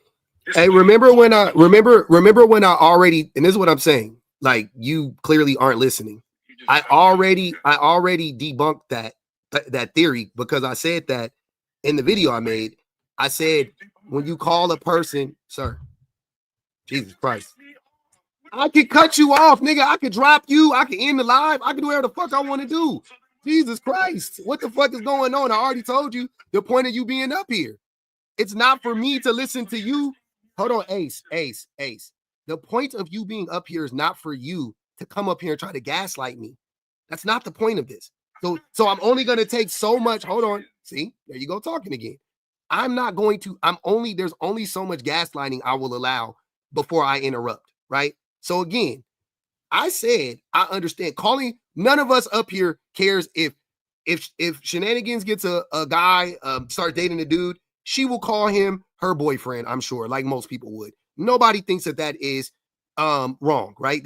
Hey, remember when I already, and this is what I'm saying, like, you clearly aren't listening. I already debunked that theory, because I said that in the video I made. I said, when you call a person, sir, Jesus Christ, I could cut you off, nigga. I could drop you. I could end the live. I could do whatever the fuck I want to do. Jesus Christ, what the fuck is going on? I already told you the point of you being up here. It's not for me to listen to you. Hold on, Ace. The point of you being up here is not for you to come up here and try to gaslight me. That's not the point of this. So I'm only going to take so much. Hold on. See, there you go, talking again. There's only so much gaslighting I will allow before I interrupt, right? So again, I said, I understand calling. None of us up here cares if Shenanigans gets a guy, start dating a dude, she will call him her boyfriend, I'm sure, like most people would. Nobody thinks that is wrong, right?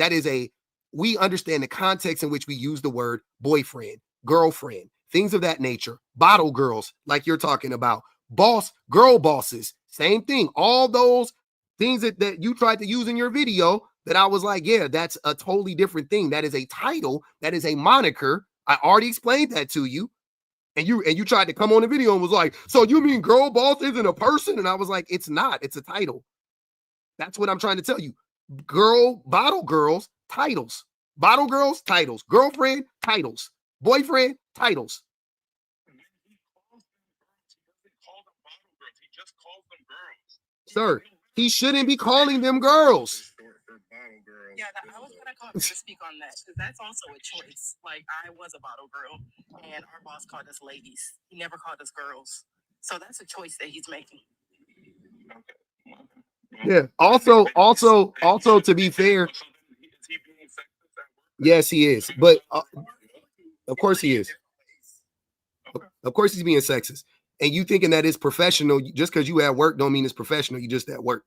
We understand the context in which we use the word boyfriend, girlfriend, things of that nature. Bottle girls, like you're talking about. Boss, girl bosses, same thing. All those things that you tried to use in your video, that I was like, yeah, that's a totally different thing. That is a title. That is a moniker. I already explained that to you. And you tried to come on the video and was like, so you mean girl boss isn't a person? And I was like, it's not. It's a title. That's what I'm trying to tell you. Bottle girls, titles. Bottle girls, titles. Girlfriend, titles. Boyfriend, titles. Sir, he shouldn't be calling them girls. Yeah, I was gonna call to speak on that, because that's also a choice. Like, I was a bottle girl, and our boss called us ladies. He never called us girls. So that's a choice that he's making. Yeah. Also, to be fair, yes, he is. But of course he is. Of course he's being sexist. And you thinking that it's professional, just because you at work don't mean it's professional. You just at work.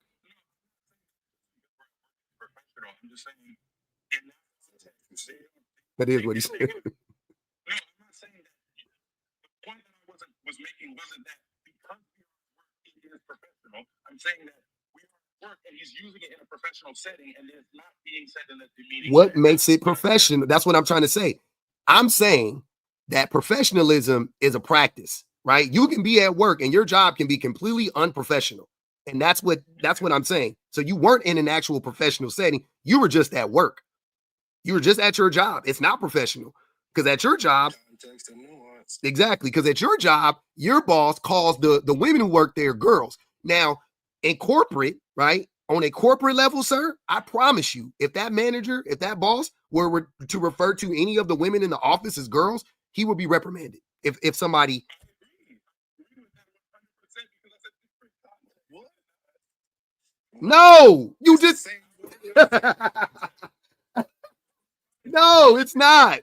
That is what he said. No, I'm not saying that. The point that I was making wasn't that because he is professional. I'm saying that we are at work and he's using it in a professional setting, and it's not being said in a demeaning. What makes it professional? That's what I'm trying to say. I'm saying that professionalism is a practice, right? You can be at work and your job can be completely unprofessional. And that's what I'm saying. So you weren't in an actual professional setting. You were just at work. You were just at your job. It's not professional. Because at your job, exactly, because at your job, your boss calls the women who work there girls. Now, in corporate, right, on a corporate level, sir, I promise you, if that manager, if that boss were to refer to any of the women in the office as girls, he would be reprimanded. If somebody... No, you just... No, it's not.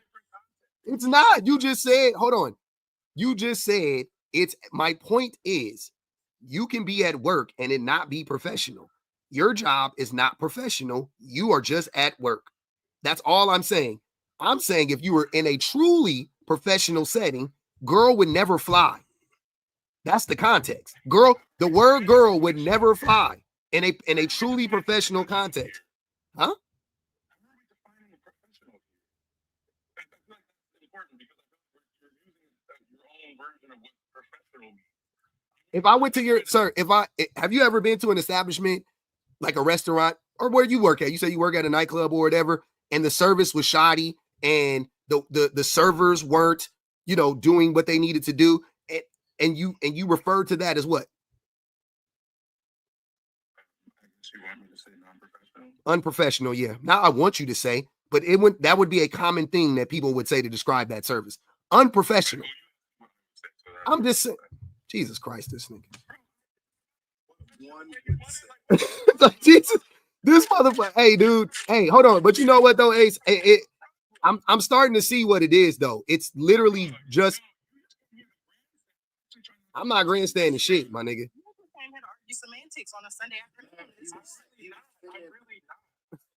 It's not. You just said, hold on. You just said it's... My point is, you can be at work and it not be professional. Your job is not professional. You are just at work. That's all I'm saying. I'm saying if you were in a truly professional setting, girl would never fly. That's the context. Girl, the word girl would never fly in a truly professional context. Huh? If I went to your... Sir, have you ever been to an establishment like a restaurant or where you work at? You say you work at a nightclub or whatever, and the service was shoddy and the servers weren't, doing what they needed to do, and you refer to that as what? Unprofessional, yeah. Now I want you to say, but that would be a common thing that people would say to describe that service. Unprofessional. I'm just saying, Jesus Christ, this nigga. Jesus, this motherfucker. Hey, dude. Hey, hold on. But you know what though, Ace? I'm starting to see what it is though. It's literally just... I'm not grandstanding shit, my nigga. Semantics on a Sunday afternoon.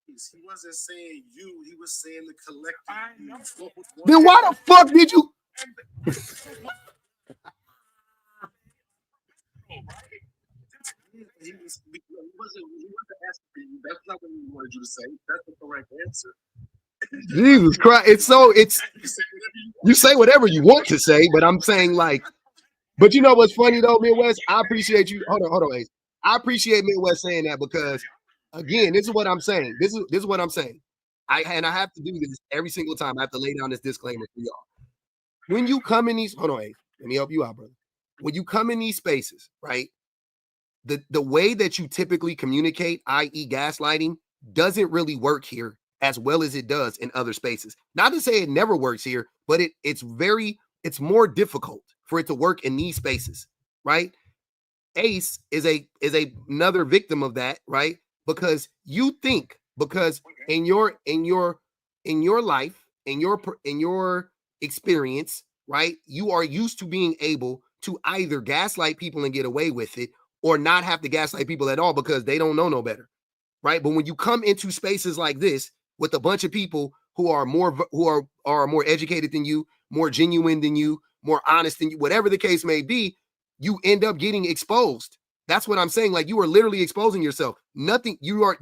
He wasn't saying you. He was saying the collective. Then why the fuck did you? He wasn't asking you. That's not what he wanted you to say. That's the correct answer. Jesus Christ. You say whatever you want to say, but I'm saying like, but you know what's funny though, Midwest? I appreciate you. Hold on, Ace. I appreciate Midwest saying that because, again, this is what I'm saying. This is what I'm saying. I have to do this every single time. I have to lay down this disclaimer for y'all. When you come in these... Hold on, Ace. Let me help you out, brother. When you come in these spaces, right? The way that you typically communicate, i.e. gaslighting, doesn't really work here as well as it does in other spaces. Not to say it never works here, but it's more difficult for it to work in these spaces, right? Ace is another victim of that, right? Because you think, because in your life, in your experience, right, you are used to being able to either gaslight people and get away with it, or not have to gaslight people at all because they don't know no better, right? But when you come into spaces like this with a bunch of people who are more educated than you, more genuine than you, more honest than you, whatever the case may be, you end up getting exposed. That's what I'm saying. Like, you are literally exposing yourself. Nothing. You are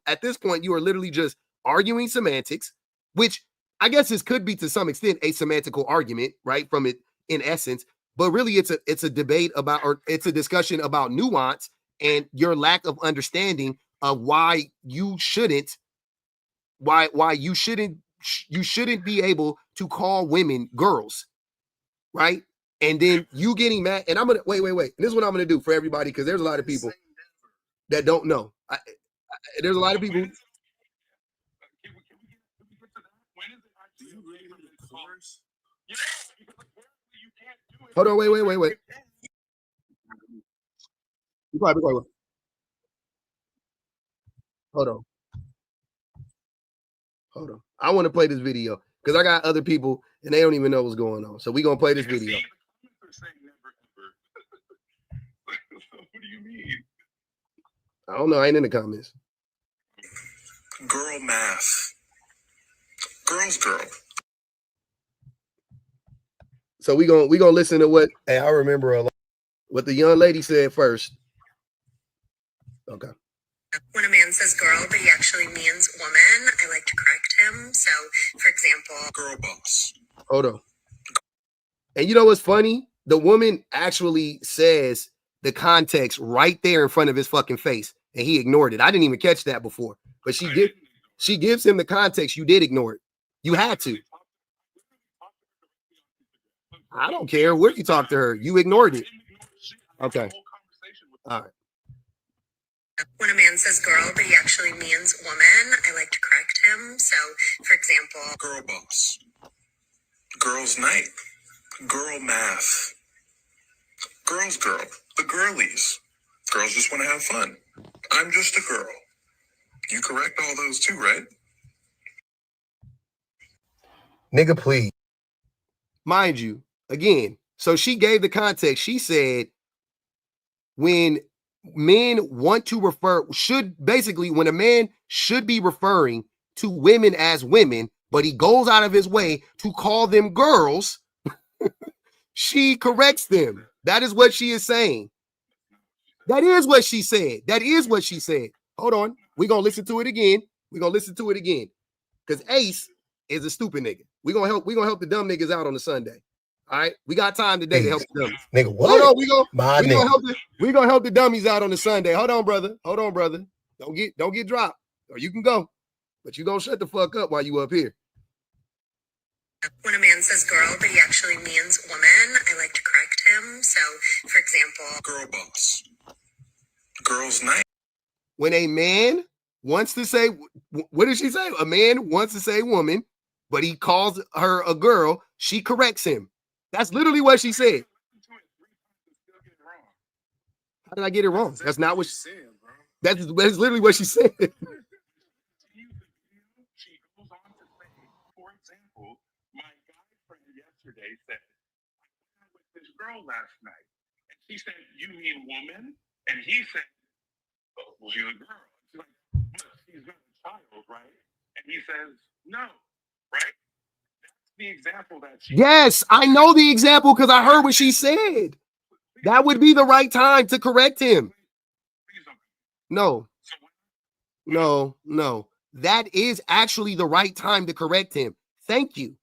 at this point, you are literally just arguing semantics, which I guess this could be to some extent a semantical argument, right? From it in essence. But really, it's a debate about, or it's a discussion about nuance and your lack of understanding of why you shouldn't be able to call women girls, right? And then you getting mad. And I'm gonna wait. This is what I'm gonna do for everybody, because there's a lot of people that don't know. There's a lot of people. Hold on, wait. Be quiet. Hold on. I want to play this video because I got other people and they don't even know what's going on. So we're gonna play this video. What do you mean? I don't know. I ain't in the comments. Girl math. Girl. So we gonna listen to what... Hey, I remember a lot what the young lady said first. Okay. When a man says girl, but he actually means woman, I like to correct him. So, for example, Girl boss. Hold on. And you know what's funny? the woman actually says the context right there in front of his fucking face, and he ignored it. I didn't even catch that before, but she gives him the context. You did ignore it. You had to. I don't care where you talk to her. You ignored it. Okay. All right. When a man says girl, but he actually means woman, I like to correct him. So, for example, Girl boss. Girls night. Girl math. Girls girl. The girlies. Girls just want to have fun. I'm just a girl. You correct all those too, right? Nigga, please. Mind you, again, so she gave the context. She said when men want to when a man should be referring to women as women, but he goes out of his way to call them girls, she corrects them. That is what she is saying. That is what she said. That is what she said. Hold on. We're going to listen to it again. Because Ace is a stupid nigga. We're gonna help the dumb niggas out on the Sunday. All right, we got time today to help the dummies. Nigga, what? Hold on, we gonna help the dummies out on the Sunday. Hold on, brother. Don't get dropped, or you can go, but you gonna shut the fuck up while you up here. when a man says girl, but he actually means woman, I like to correct him. So, for example, Girl boss. Girls night. When a man wants to say, what did she say? A man wants to say woman, but he calls her a girl. She corrects him. That's literally what she said. How did I get it wrong? That's not what she said, bro. That's literally what she said. She goes on to say, for example, my guy friend yesterday said, I went out with this girl last night. And she said, you mean woman? And he said, oh, well, she's a girl. She's like, but she's not a child, right? And he says, no, right? That's the example that she... Yes, I know the example because I heard what she said. That would be the right time to correct him. No. That is actually the right time to correct him. Thank you.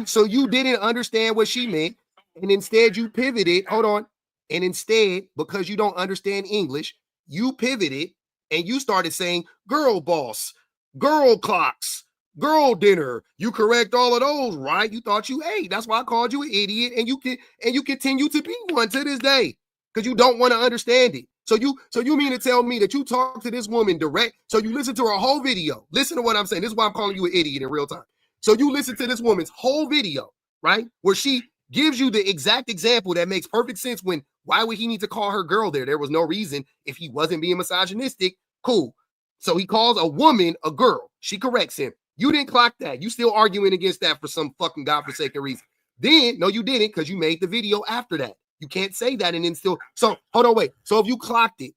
So you didn't understand what she meant, and instead you pivoted. Hold on. And instead, because you don't understand English, you pivoted and you started saying girl boss, girl clocks, girl dinner. You correct all of those, right? You thought you ate. That's why I called you an idiot, and you continue to be one to this day because you don't want to understand it. So you mean to tell me that you talk to this woman direct? So you listen to her whole video. Listen to what I'm saying. This is why I'm calling you an idiot in real time. So you listen to this woman's whole video, right? Where she gives you the exact example that makes perfect sense. Why would he need to call her girl there? There was no reason if he wasn't being misogynistic. Cool. So he calls a woman a girl. She corrects him. You didn't clock that. You still arguing against that for some fucking godforsaken reason. Then, no, you didn't, because you made the video after that. You can't say that and then still. So hold on, wait. So if you clocked it,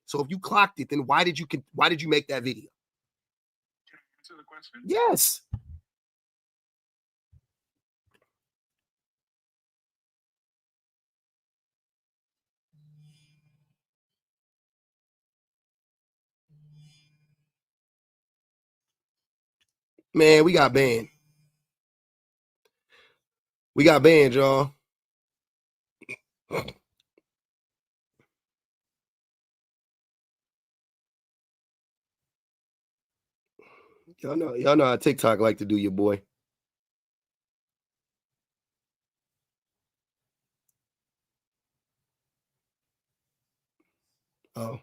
then why did you make that video? Can I answer the question? Yes. Man, we got banned. Y'all. Y'all know how TikTok like to do your boy. Oh.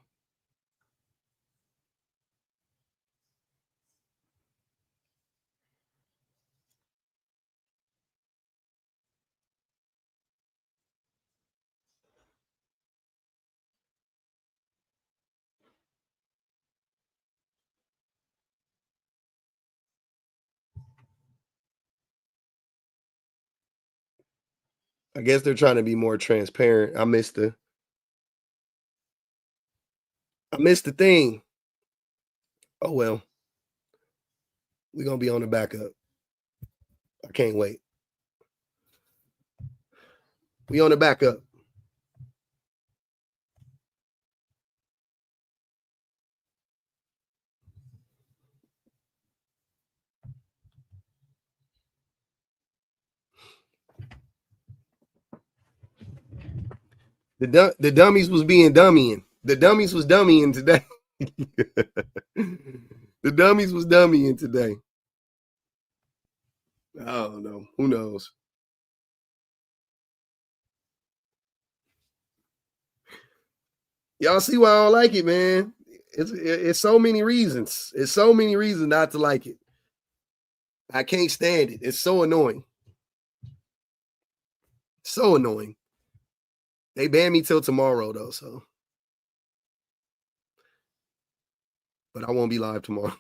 I guess they're trying to be more transparent. I missed the thing. Oh well. We're gonna be on the backup. I can't wait. We on the backup. The dummies was being dummying. The dummies was dummying today. The dummies was dummying today. I don't know. Who knows? Y'all see why I don't like it, man. It's so many reasons. It's so many reasons not to like it. I can't stand it. It's so annoying. So annoying. They ban me till tomorrow, though, so. But I won't be live tomorrow.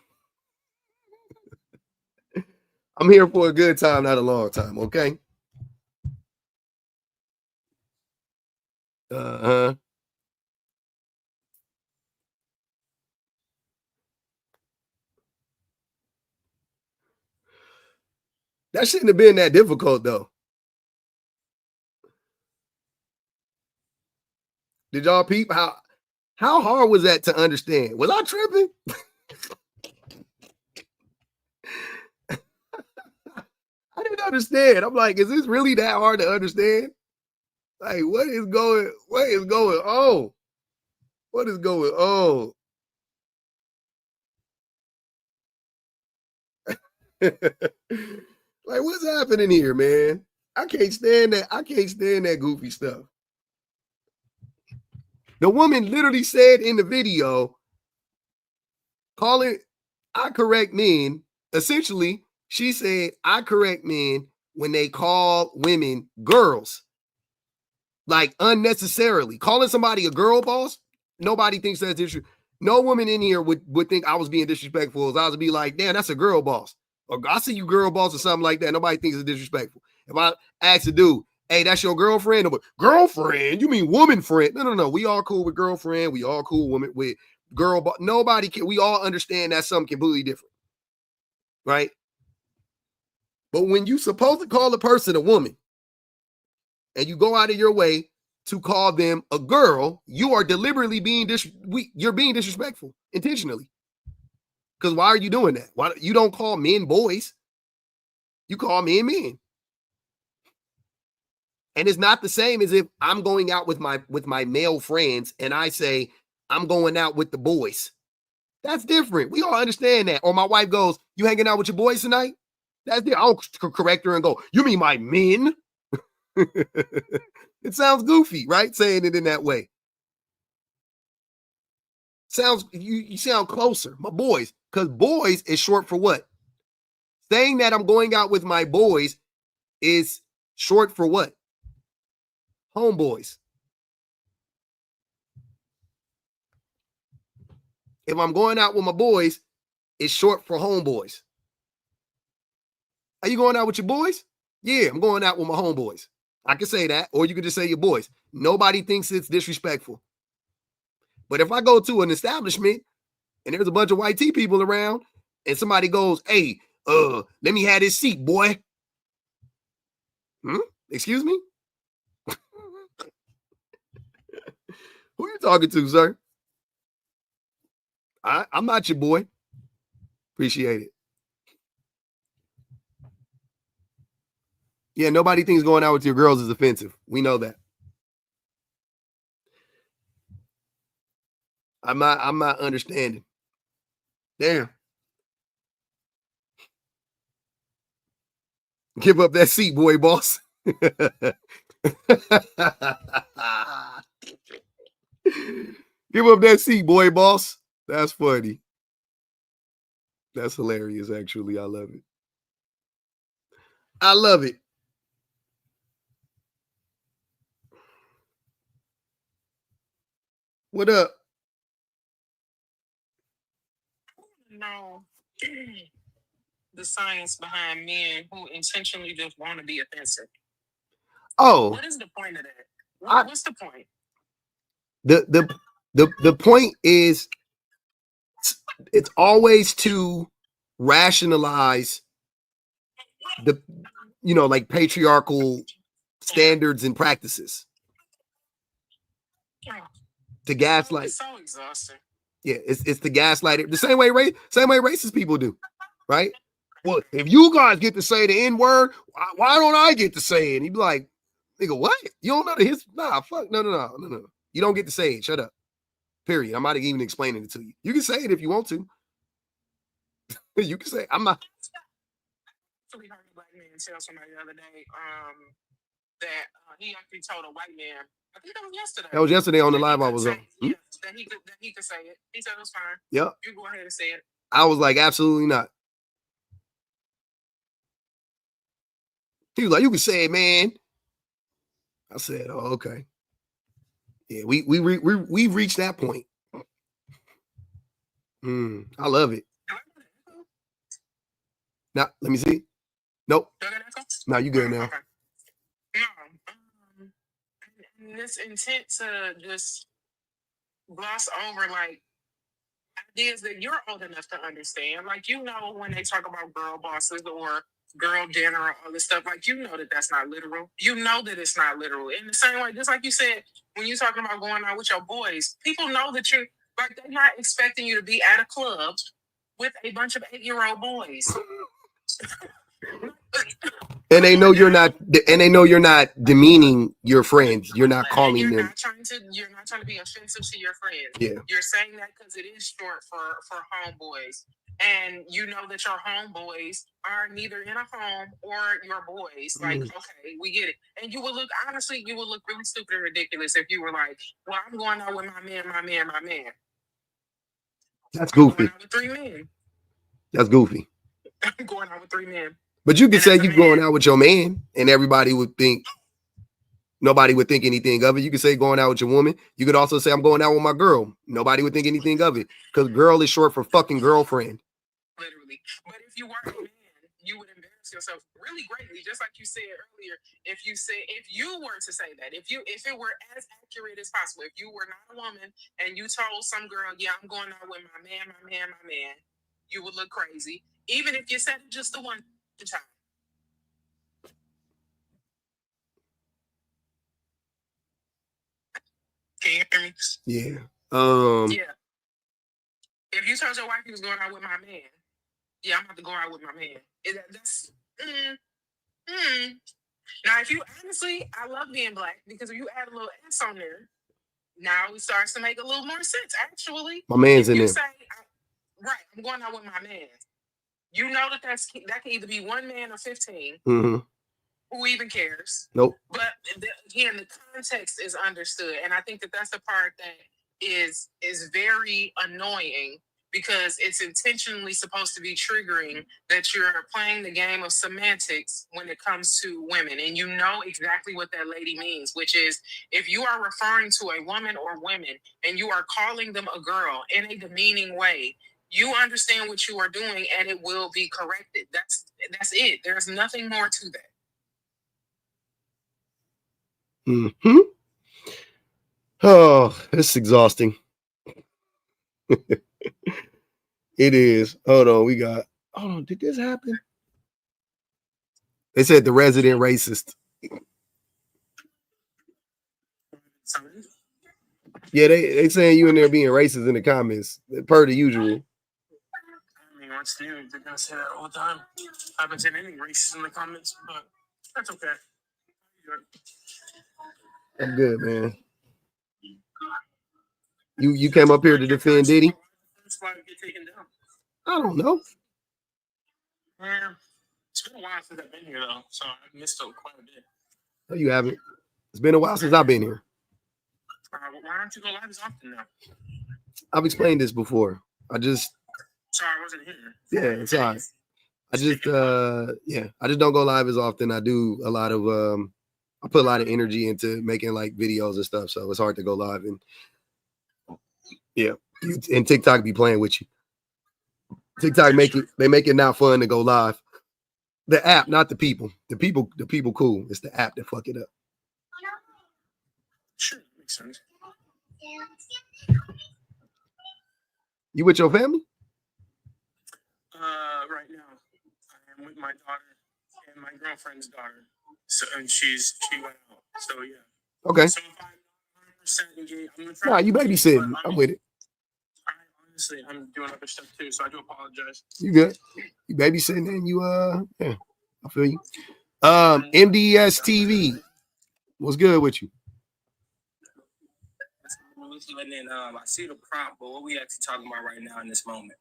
I'm here for a good time, not a long time, okay? Uh-huh. That shouldn't have been that difficult, though. Did y'all peep? How hard was that to understand? Was I tripping? I didn't understand. I'm like, is this really that hard to understand? Like, what is going on? What is going on? Like, what's happening here, man? I can't stand that. I can't stand that goofy stuff. The woman literally said in the video, calling, I correct men. Essentially, she said, I correct men when they call women girls. Like, unnecessarily. Calling somebody a girl boss, nobody thinks that's disrespectful. No woman in here would think I was being disrespectful. I would be like, damn, that's a girl boss. Or I see you girl boss or something like that. Nobody thinks it's disrespectful. If I ask a dude, hey, that's your girlfriend? Or, girlfriend? You mean woman friend? No. We all cool with girlfriend. We all cool with girl boss. Nobody can. We all understand that's something completely different. Right? But when you supposed to call a person a woman and you go out of your way to call them a girl, you are deliberately being you're being disrespectful intentionally. Because why are you doing that? Why you don't call men boys? You call men men. And it's not the same as if I'm going out with my male friends and I say I'm going out with the boys. That's different. We all understand that. Or my wife goes, "You hanging out with your boys tonight?" That's different. I'll correct her and go, "You mean my men?" It sounds goofy, right? Saying it in that way. Sounds you sound closer. My boys. Because boys is short for what? Saying that I'm going out with my boys is short for what? Homeboys. If I'm going out with my boys, it's short for homeboys. Are you going out with your boys? Yeah, I'm going out with my homeboys. I can say that, or you could just say your boys. Nobody thinks it's disrespectful. But if I go to an establishment and there's a bunch of white tea people around and somebody goes, "Hey, let me have this seat, boy." Excuse me? Who are you talking to, sir? I'm not your boy. Appreciate it. Yeah, nobody thinks going out with your girls is offensive. We know that. I'm not understanding. Damn. Give up that seat, boy, boss. Give up that seat, boy, boss. That's funny. That's hilarious, actually. I love it. I love it. What up? No. The science behind men who intentionally just want to be offensive. Oh. What is the point of that? What's the point? The point is it's always to rationalize the like patriarchal standards and practices. To gaslight. It's so exhausting. Yeah, it's the gaslighter. The same way racist people do, right? Well, if you guys get to say the N-word, why don't I get to say it? And he'd be like, Nigga, what? You don't know the history? Nah, fuck. No. You don't get to say it. Shut up. Period. I'm not even explaining it to you. You can say it if you want to. You can say, I'm not. I heard a black man tell somebody the other day that he actually told a white man, I think that was yesterday. That was yesterday on the live I was on. Yeah, that he could say it. He said it was fine. Yep. You go ahead and say it. I was like, absolutely not. He was like, you can say it, man. I said, oh, okay. Yeah, we reached that point. I love it. Now, let me see. Nope. No, you good now. Okay. No, this intent to just gloss over like ideas that you're old enough to understand. Like, you know, when they talk about girl bosses or girl dinner or all this stuff, like, you know that that's not literal. You know that it's not literal. In the same way, just like you said, when you're talking about going out with your boys, people know that you're, like, they're not expecting you to be at a club with a bunch of 8-year-old boys. And they know you're not. And they know you're not demeaning your friends. You're not calling them. You're not trying to be offensive to your friends. Yeah. You're saying that because it is short for homeboys, and you know that your homeboys are neither in a home or your boys. Like, okay, we get it. And you would look really stupid and ridiculous if you were like, "Well, I'm going out with my man." That's goofy. I'm going out with 3 men. That's goofy. I'm going out with 3 men. But you could say you're going out with your man, and everybody would think, nobody would think anything of it. You could say going out with your woman. You could also say I'm going out with my girl. Nobody would think anything of it because girl is short for fucking girlfriend. Literally. But if you were a man, you would embarrass yourself really greatly, just like you said earlier. If you were to say that, if it were as accurate as possible, if you were not a woman and you told some girl, yeah, I'm going out with my man, you would look crazy. Even if you said it just the one time. Can you hear me? Yeah. Yeah. If you told your wife you was going out with my man, yeah, I'm about to go out with my man. Now, if you honestly, I love being black because if you add a little S on there, now it starts to make a little more sense. Actually, my man's in there. Right, I'm going out with my man. You know that that can either be 1 man or 15. Mm-hmm. Who even cares? Nope. But again, the context is understood, and I think that that's the part that is very annoying because it's intentionally supposed to be triggering that you're playing the game of semantics when it comes to women, and you know exactly what that lady means, which is if you are referring to a woman or women and you are calling them a girl in a demeaning way, you understand what you are doing, and it will be corrected. That's it. There's nothing more to that. Mm-hmm. Oh, it's exhausting. It is. Hold on. Did this happen? They said the resident racist. Yeah, they saying you in there being racist in the comments, per the usual. I mean, what's new? They're gonna say that all the time. I haven't seen any racist in the comments, but that's okay. I'm good, man. You came up here to defend Diddy? I don't know. Yeah, it's been a while since I've been here though, so I've missed out quite a bit. No, you haven't. It's been a while since I've been here. Why don't you go live as often now? I've explained this before. Sorry, I wasn't here. Yeah, it's all right. I just don't go live as often. I do a lot of I put a lot of energy into making like videos and stuff, so it's hard to go live. And yeah, and TikTok be playing with you. TikTok make it not fun to go live. The app, not the people. The people cool. It's the app that fuck it up. Sure, makes sense. You with your family? Right now, I am with my daughter and my girlfriend's daughter. So, and she went out. So yeah. Okay. So if I'm 100% engaged, I'm gonna try. Nah, you babysitting. I'm with it. Honestly, I'm doing other stuff too, so I do apologize. You good? You babysitting and you yeah, I feel you. MDS TV. What's good with you? And then I see the prompt, but what we actually talking about right now in this moment?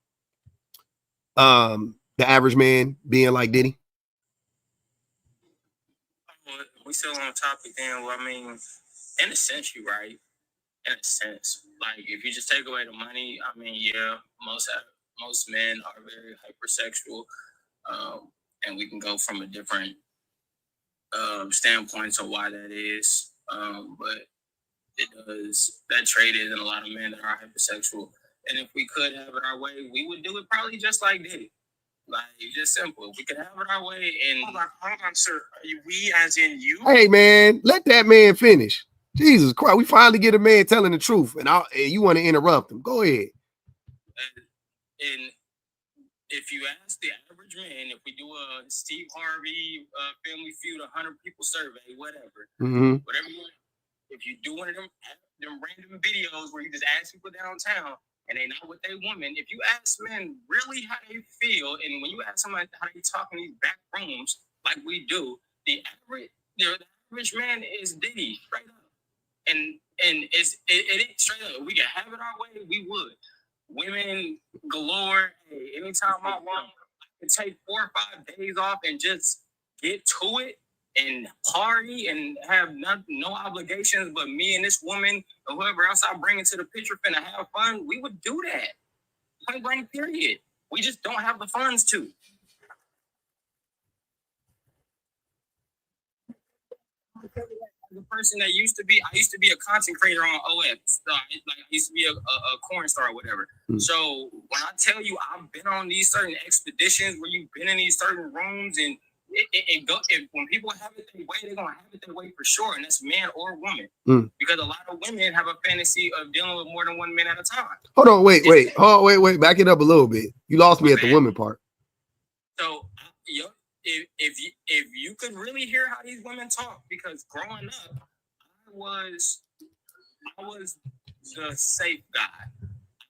The average man being like Diddy. We still on topic then. Well, I mean, in a sense, you're right. In a sense, like if you just take away the money, I mean, yeah, most men are very hypersexual, and we can go from a different standpoints of why that is. But that trait is in a lot of men that are hypersexual. And if we could have it our way, we would do it probably just like Diddy. Like, just simple. We could have it our way. And hold on, sir. We as in you? Hey, man, let that man finish. Jesus Christ, we finally get a man telling the truth, and you want to interrupt him. Go ahead. And if you ask the average man, if we do a Steve Harvey Family Feud 100 people survey, whatever, whatever you want, if you do one of them random videos where you just ask people downtown and they know what they woman, if you ask men really how they feel, and when you ask somebody how they talk in these back rooms like we do, the average man is Diddy, straight up. And it ain't straight up. We could have it our way, we would. Women galore. Hey, anytime I want, I can take 4 or 5 days off and just get to it and party and have no obligations but me and this woman or whoever else I bring into the picture finna have fun. We would do that. Point blank, period. We just don't have the funds to. The person that I used to be a content creator on OF. I used to be a corn star or whatever. So when I tell you I've been on these certain expeditions where you've been in these certain rooms, and when people have it their way, they're gonna have it their way for sure, and that's man or woman. Because a lot of women have a fantasy of dealing with more than one man at a time. Hold on, wait. Back it up a little bit. You lost me at the women part. So, if you could really hear how these women talk, because growing up, I was the safe guy. I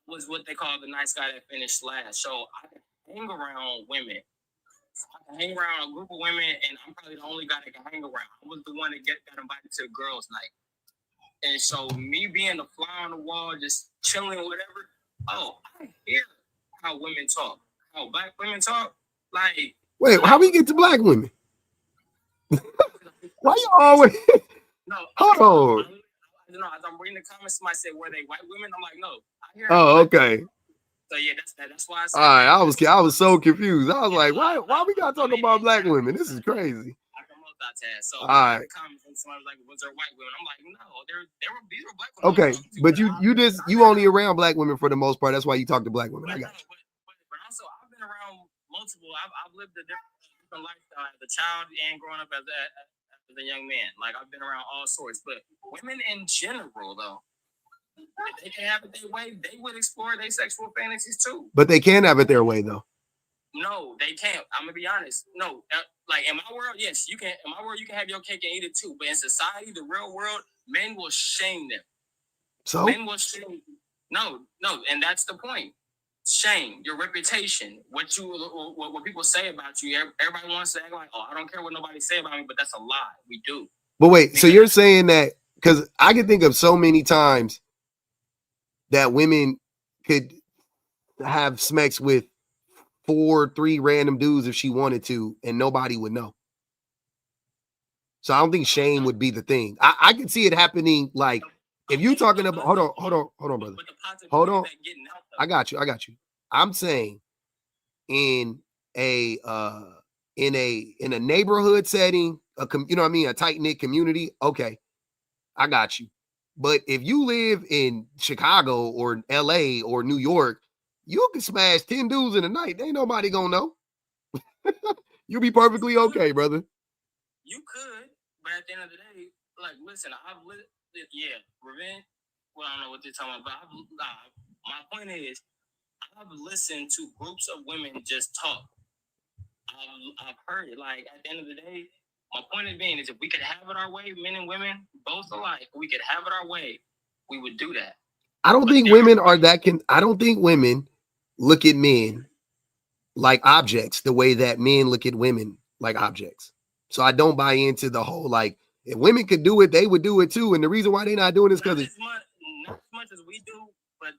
was what they call the nice guy that finished last. So I can hang around women. I can hang around a group of women, and I'm probably the only guy that can hang around. I was the one that got invited to the girls' night. And so me being the fly on the wall, just chilling, whatever. Oh, I hear how women talk, how black women talk. Like, wait, how we get to black women? Why you always? No, hold on. As I'm reading the comments, somebody said, "Were they white women?" I'm like, no. I hear. Oh, okay. So yeah, that's why I said. All right, I was so confused. I was like, why we gotta talk about black women? This is crazy. I can multitask. So all right. The comments, and somebody was like, "Was there white women?" I'm like, no, these were black women. Okay, but you only around black women for the most part. That's why you talk to black women. I got you. But also, I've been around multiple. I've lived a different lifestyle as a child and growing up as a young man. Like, I've been around all sorts, but women in general, though, if they can have it their way, they would explore their sexual fantasies too. But they can have it their way, though. No, they can't. I'm gonna be honest. No, like in my world, yes, you can. In my world, you can have your cake and eat it too. But in society, the real world, men will shame them. So men will shame. No, and that's the point. Shame, your reputation, what people say about you. Everybody wants to act like, oh, I don't care what nobody say about me, but that's a lie. We do. But wait, so you're saying that, because I can think of so many times that women could have sex with 3 random dudes if she wanted to, and nobody would know. So I don't think shame would be the thing. I can see it happening. Like, if you're talking about, hold on, brother. Hold on. I got you. I'm saying in a neighborhood setting, you know what I mean, a tight-knit community. Okay, I got you. But if you live in Chicago or LA or New York, you can smash 10 dudes in a night. Ain't nobody gonna know. You'll be perfectly okay, brother. You could, but at the end of the day, like, listen, I've lived, revenge. Well, I don't know what they're talking about, but my point is, I've listened to groups of women just talk. I've heard it. Like, at the end of the day, my point of being is, if we could have it our way, men and women, both alike, we could have it our way, we would do that. I don't think women are that I don't think women look at men like objects the way that men look at women like objects. So I don't buy into the whole, like, If women could do it, they would do it too. And the reason why they're not doing it is because not as much as we do, but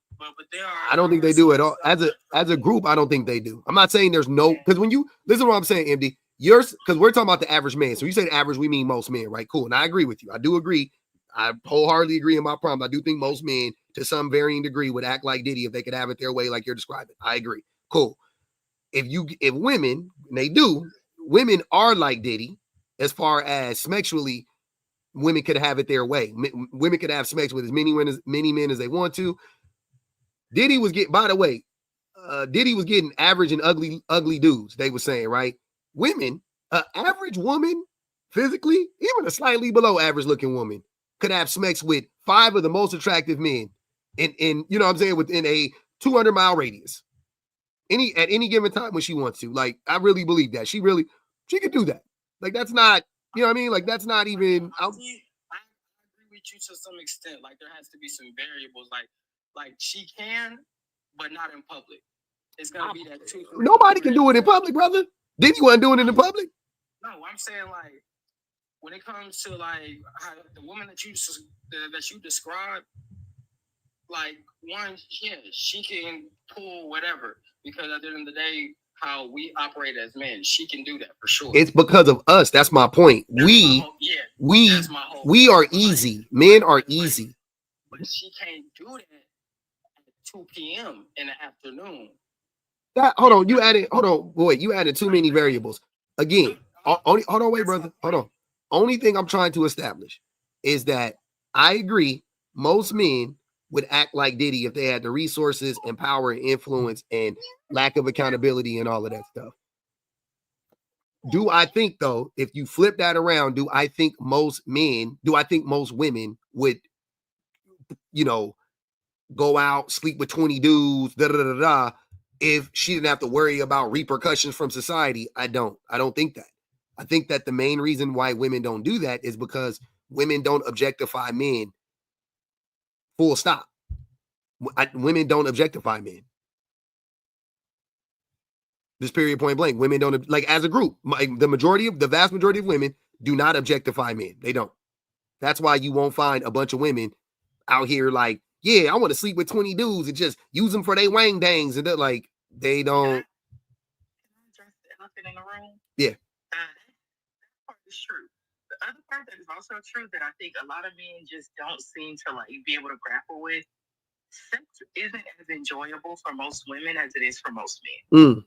they are. I don't think they do at all. As a group, I don't think they do. I'm not saying there's no, because when you listen to what I'm saying, MD, yours, because we're talking about the average man. So you say the average, we mean most men, right? Cool. And I agree with you. I do agree. I wholeheartedly agree in my problem. I do think most men, to some varying degree, would act like Diddy if they could have it their way, like you're describing. I agree. Cool. If women, and they do, women are like Diddy as far as sexually, women could have it their way. Women could have sex with as many men as they want to. Diddy was getting, by the way, Diddy was getting average and ugly dudes, they were saying, right? Women, average woman, physically, even a slightly below average looking woman, could have sex with 5 of the most attractive men in you know what I'm saying, within a 200-mile radius. At any given time when she wants to. Like, I really believe that. She could do that. Like, that's not, you know what I mean? Like, that's not even. I agree with you to some extent. Like, there has to be some variables. Like she can, but not in public. It's gonna be that too. Nobody can do it in public, brother. Diddy wasn't doing it in public. No, I'm saying, like, when it comes to like how the woman that you described, like, one, yeah, she can pull whatever, because at the end of the day, how we operate as men, she can do that for sure. It's because of us. That's my point. We are easy. Men are easy. But she can't do that at 2 p.m. in the afternoon. You added too many variables. Again, hold on, wait, brother. Hold on. Only thing I'm trying to establish is that I agree most men would act like Diddy if they had the resources and power and influence and lack of accountability and all of that stuff. Do I think, though, if you flip that around, do I think most women would, you know, go out, sleep with 20 dudes, if she didn't have to worry about repercussions from society? I don't think that. I think that the main reason why women don't do that is because women don't objectify men. Full stop. Women don't objectify men. Just period, point blank. Women don't, like, as a group, the vast majority of women do not objectify men. They don't. That's why you won't find a bunch of women out here like, yeah, I want to sleep with 20 dudes and just use them for their wang dangs. And they're like, they don't. Can I address the elephant in the room? Yeah. That part is true. The other part that is also true that I think a lot of men just don't seem to like be able to grapple with. Sex isn't as enjoyable for most women as it is for most men.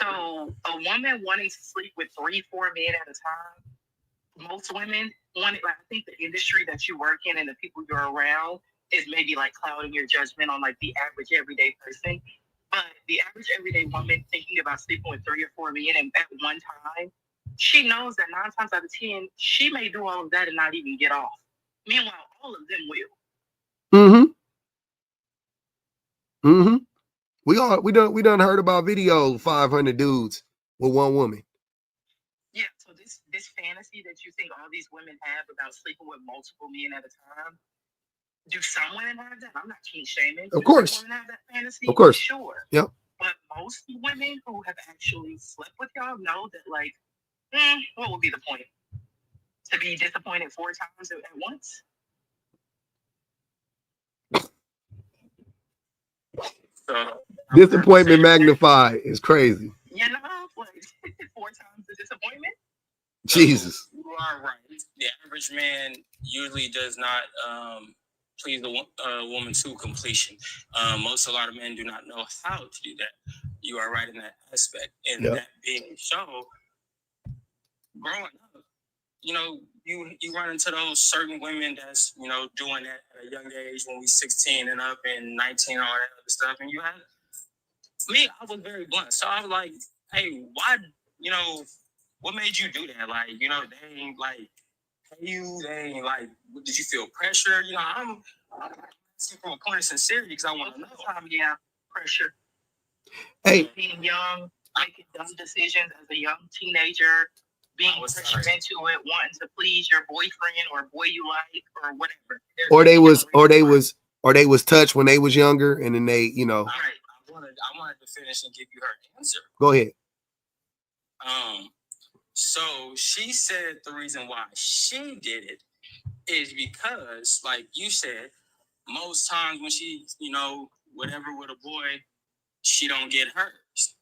So a woman wanting to sleep with 3-4 men at a time, most women want it. Like, I think the industry that you work in and the people you're around is maybe like clouding your judgment on like the average everyday person. But the average everyday woman thinking about sleeping with 3 or 4 men and at one time, she knows that 9 times out of 10, she may do all of that and not even get off. Meanwhile, all of them will. We done heard about video 500 dudes with one woman. Yeah, so this fantasy that you think all these women have about sleeping with multiple men at a time, do some women have that? I'm not kink shaming. Of course. Some women have that fantasy? Of course. Sure. Yep. But most women who have actually slept with y'all know that, like, what would be the point? To be disappointed 4 times at once? Disappointment magnified is crazy. You know, like 4 times the disappointment? Jesus. You are right. The average man usually does not please the woman to completion. A lot of men do not know how to do that. You are right in that aspect. And that being so, growing up, you know, you run into those certain women that's, you know, doing that at a young age when we 16 and up and 19 and all that other stuff. And you have me, I was very blunt. So I was like, hey, why, you know, what made you do that? Like, you know, they ain't like pay you, they ain't like, did you feel pressure? You know, I'm asking from a point of sincerity because I want to know. Yeah, pressure. Hey. Being young, making dumb decisions as a young teenager, being pressured into it, wanting to please your boyfriend or boy you like or whatever. Or they was touched when they was younger, and then they, you know. All right. I wanted to finish and give you her answer. Go ahead. So she said the reason why she did it is because, like you said, most times when she, whatever with a boy, she don't get hers.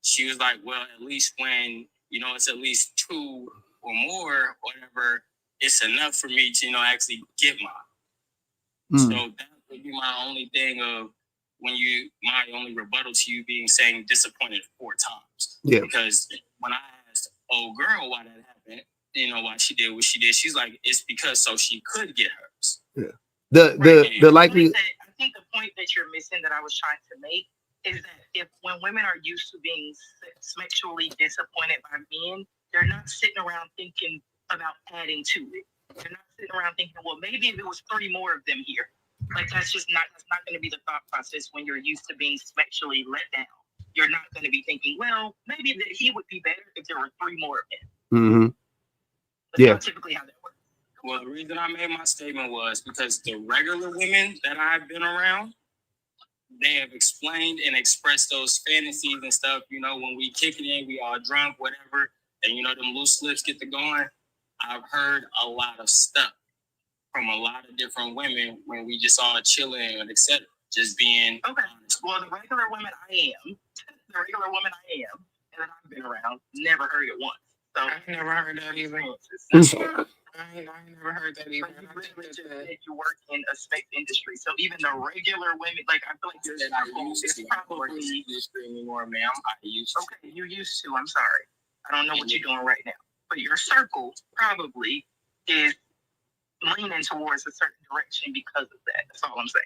She was like, well, at least when, it's at least 2 or more, whatever, it's enough for me to, actually get mine. So that would be my only thing of my only rebuttal to you being saying disappointed 4 times. Yeah. Because when I asked old girl why that happened, why she did what she did, she's like, it's because so she could get hers. Yeah. The likely. I think the point that you're missing that I was trying to make is that when women are used to being sexually disappointed by men, they're not sitting around thinking about adding to it. They're not sitting around thinking, well, maybe if it was 3 more of them here. Like that's not going to be the thought process when you're used to being sexually let down. You're not going to be thinking, well, maybe that he would be better if there were 3 more of him. Mm-hmm. That's not typically how that works. Well, the reason I made my statement was because the regular women that I've been around, they have explained and expressed those fantasies and stuff. When we kick it in, we all drunk, whatever, and them loose lips get to going. I've heard a lot of stuff from a lot of different women when we just all chilling and etc. Just being okay. Honest. Well, the regular woman I am, and that I've been around, never heard it once. So I never heard that either. I never heard that either. You work in a sex industry, so even the regular women, like I feel like your circle is probably anymore, ma'am. Okay, you used to. I'm sorry, I don't know what you're doing right now, but your circle probably is leaning towards a certain direction because of that. That's all I'm saying.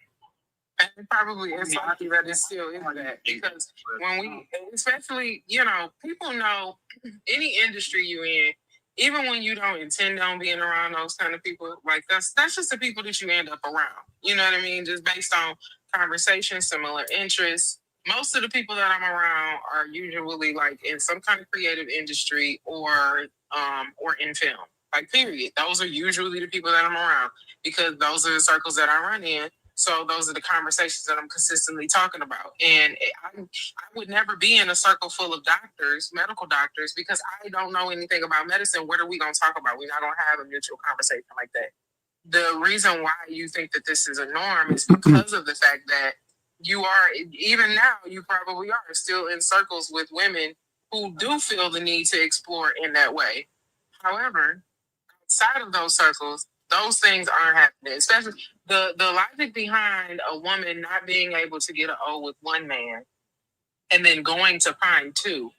And it probably is lucky that it still is that because when we, especially, people know any industry you're in, even when you don't intend on being around those kind of people, like that's just the people that you end up around. You know what I mean? Just based on conversation, similar interests. Most of the people that I'm around are usually like in some kind of creative industry or in film. Like period. Those are usually the people that I'm around because those are the circles that I run in. So those are the conversations that I'm consistently talking about. And I would never be in a circle full of doctors, medical doctors, because I don't know anything about medicine. What are we going to talk about? We're not going to have a mutual conversation like that. The reason why you think that this is a norm is because of the fact that you are, even now, you probably are still in circles with women who do feel the need to explore in that way. However, outside of those circles, those things aren't happening, especially the logic behind a woman not being able to get an O with one man and then going to find 2.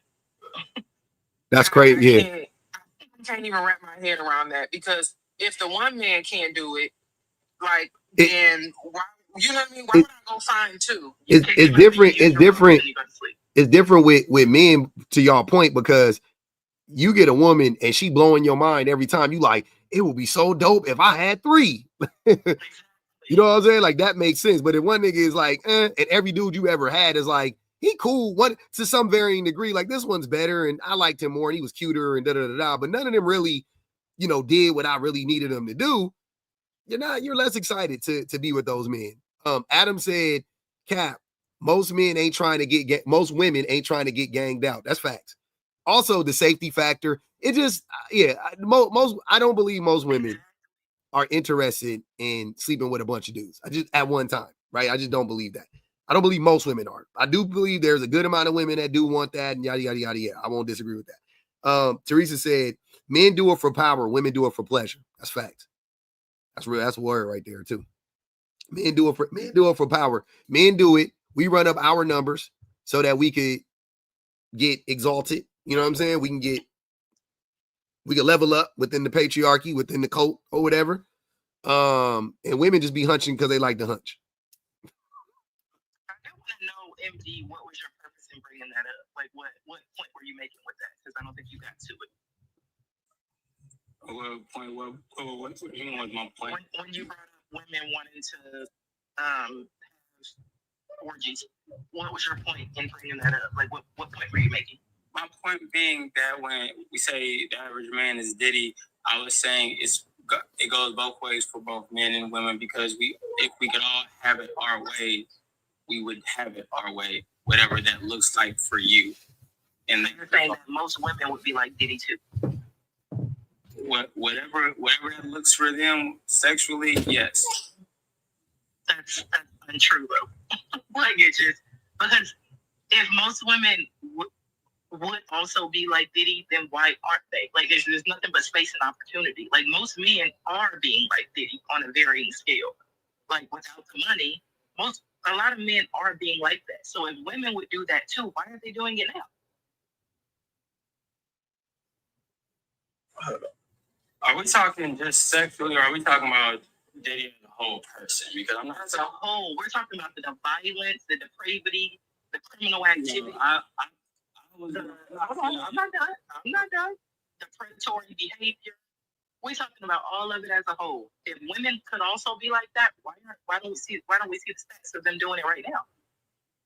That's crazy. I can't even wrap my head around that because if the one man can't do it, then why? You know what I mean? Why would I go find 2? It's different. It's different. It's different with men, to y'all point, because you get a woman and she blowing your mind every time. You like, it would be so dope if I had 3. You know what I'm saying? Like that makes sense. But if one nigga is like, and every dude you ever had is like, he cool, one to some varying degree. Like this one's better, and I liked him more, and he was cuter, and da da da da. But none of them really, did what I really needed them to do. You're less excited to be with those men. Adam said, Cap, most women ain't trying to get ganged out. That's facts. Also, the safety factor. It just, most I don't believe most women are interested in sleeping with a bunch of dudes. At one time, right? I just don't believe that. I don't believe most women are. I do believe there's a good amount of women that do want that and yada, yada, yada, yada. I won't disagree with that. Teresa said, men do it for power, women do it for pleasure. That's facts. That's real. That's a word right there too. Men do it for power. Men do it. We run up our numbers so that we could get exalted. You know what I'm saying? We can level up within the patriarchy, within the cult or whatever. And women just be hunching because they like to hunch. I do want to know, MD, what was your purpose in bringing that up? Like, what point were you making with that? Because I don't think you got to it. What was my point? When you brought up women wanting to have orgies, what was your point in bringing that up? Like, what point were you making? My point being that when we say the average man is Diddy, I was saying it goes both ways for both men and women because if we could all have it our way, we would have it our way, whatever that looks like for you. And you're saying that most women would be like Diddy too. whatever that looks for them sexually, yes. That's untrue though. Like it's just because if most women would also be like Diddy, then why aren't they? Like there's nothing but space and opportunity. Like most men are being like Diddy on a varying scale. Like without the money, a lot of men are being like that. So if women would do that too, why aren't they doing it now? Are we talking just sexually, or are we talking about Diddy as a whole person? Because I'm not as a whole. We're talking about the violence, the depravity, the criminal activity. I'm not done. I'm not done. The predatory behavior. We're talking about all of it as a whole. If women could also be like that, why don't we see the stats of them doing it right now?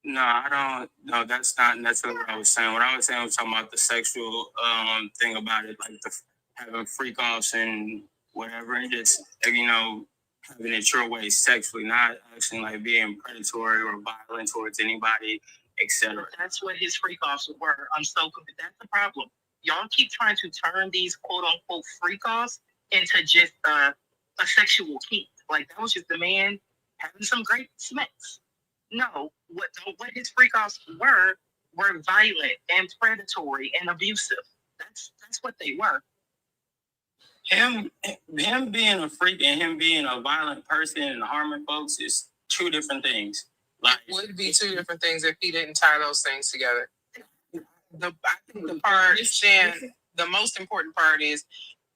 No, I don't. No, that's not necessarily what I was saying. What I was saying was talking about the sexual thing about it, like having freak offs and whatever, and just having it your way sexually, not actually like being predatory or violent towards anybody, etc. That's what his freak offs were. I'm so confused. That's the problem. Y'all keep trying to turn these quote unquote freak offs into just a sexual kink. Like that was just the man having some great smacks. No, what his freak offs were violent and predatory and abusive. That's what they were. Him being a freak and him being a violent person and harming folks is two different things. Like it would be two different things if he didn't tie those things together. I think the most important part is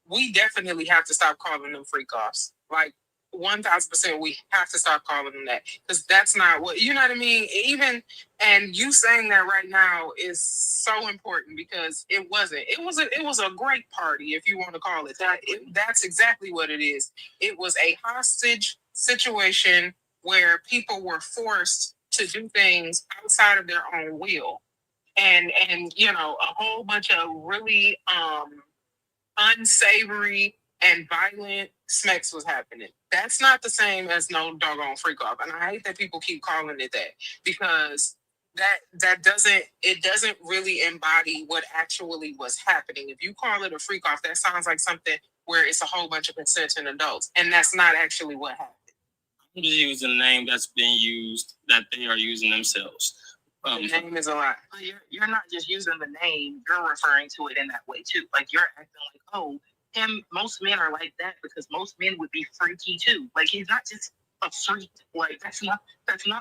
we definitely have to stop calling them freak offs. Like 1,000%, we have to stop calling them that because that's not what you know what I mean. And you saying that right now is so important because it wasn't. It was a great party if you want to call it that. That's exactly what it is. It was a hostage situation where people were forced to do things outside of their own will, and a whole bunch of really unsavory and violent smacks was happening. That's not the same as no doggone freak off. And I hate that people keep calling it that because that doesn't really embody what actually was happening. If you call it a freak off, that sounds like something where it's a whole bunch of consenting adults. And that's not actually what happened. I'm just using a name that's been used that they are using themselves. The name is a lot. You're not just using the name, you're referring to it in that way too. Like you're acting like, oh, most men are like that because most men would be freaky too. Like he's not just a freak. Like that's not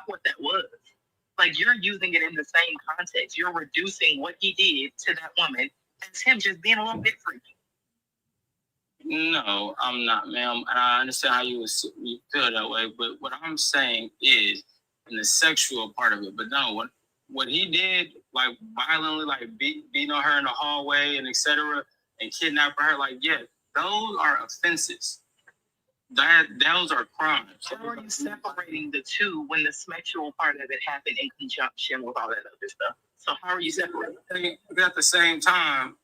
what that was. Like you're using it in the same context. You're reducing what he did to that woman as him just being a little bit freaky. No, I'm not, ma'am. And I understand how you feel that way. But what I'm saying is in the sexual part of it. But no, what he did, like violently, like beating on her in the hallway and etc. and kidnapping her, like, yeah, those are offenses. Those are crimes. How are you separating the two when the sexual part of it happened in conjunction with all that other stuff? So how are you separating? At the same time,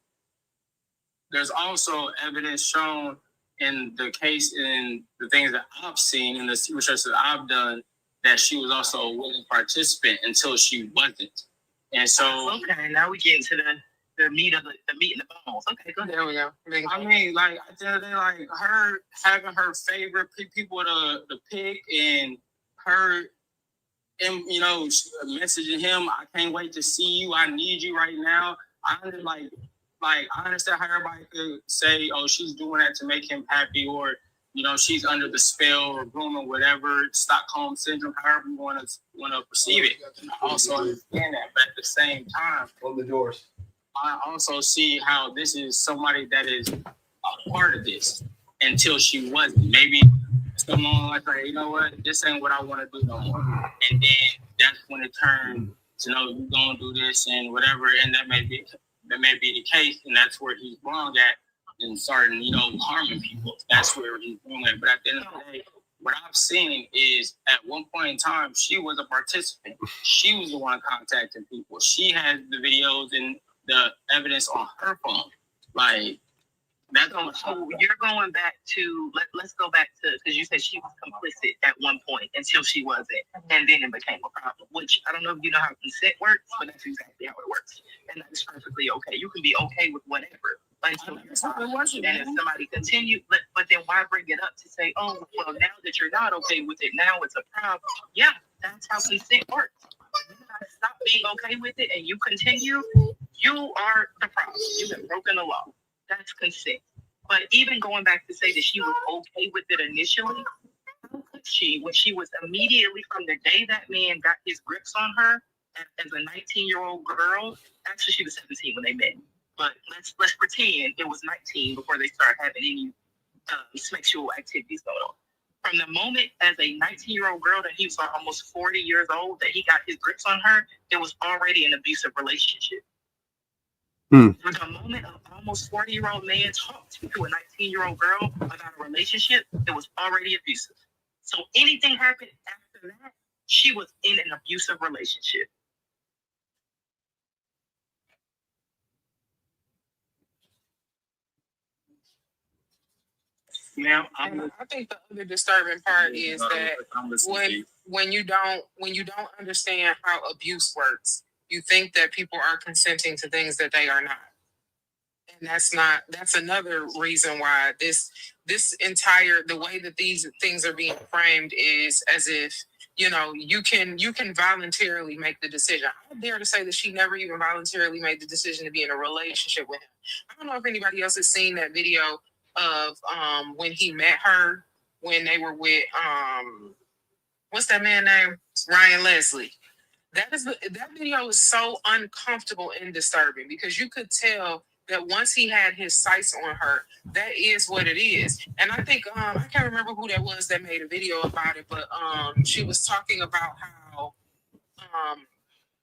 there's also evidence shown in the case in the things that I've seen in the research that I've done that she was also a willing participant until she wasn't. And so okay, now we get into the meat of the meat and the bones. Okay, go ahead. There we go. I mean, like at the end of the day, like her having her favorite people to pick and her and messaging him, I can't wait to see you. I need you right now. I understand how everybody could say, oh, she's doing that to make him happy, or she's under the spell or grooming, whatever, Stockholm syndrome, however you want to perceive it. I also understand that, but at the same time, on the doors, I also see how this is somebody that is a part of this until she wasn't. Maybe someone like her, you know what, this ain't what I want to do no more. And then that's when it turned to know you're gonna do this and whatever, and that may be the case, and that's where he's wrong at and starting, harming people. That's where he's wrong at. But at the end of the day, what I've seen is at one point in time, she was a participant. She was the one contacting people. She had the videos and the evidence on her phone. Like, that's so you're going back to, let's go back to, because you said she was complicit at one point until she wasn't, and then it became a problem, which I don't know if you know how consent works, but that's exactly how it works. And that's perfectly okay. You can be okay with whatever, until you're not. And if somebody continues, but then why bring it up to say, oh, well, now that you're not okay with it, now it's a problem. Yeah, that's how consent works. You gotta stop being okay with it and you continue, you are the problem. You have broken the law. That's consent. But even going back to say that she was okay with it initially, when she was immediately from the day that man got his grips on her as a 19-year-old girl, actually she was 17 when they met. But let's pretend it was 19 before they started having any sexual activities going on. From the moment as a 19-year-old girl that he was almost 40 years old that he got his grips on her, it was already an abusive relationship. From the moment an almost 40-year-old man talked to a 19-year-old girl about a relationship, it was already abusive. So anything happened after that, she was in an abusive relationship. Now, I think the other disturbing part is that when you don't understand how abuse works, you think that people are consenting to things that they are not. And that's another reason why the way that these things are being framed is as if, you know, you can voluntarily make the decision. I dare to say that she never even voluntarily made the decision to be in a relationship with him. I don't know if anybody else has seen that video of when he met her, when they were with what's that man name? Ryan Leslie. That video is so uncomfortable and disturbing because you could tell that once he had his sights on her, that is what it is. And I think I can't remember who that was that made a video about it, but she was talking about how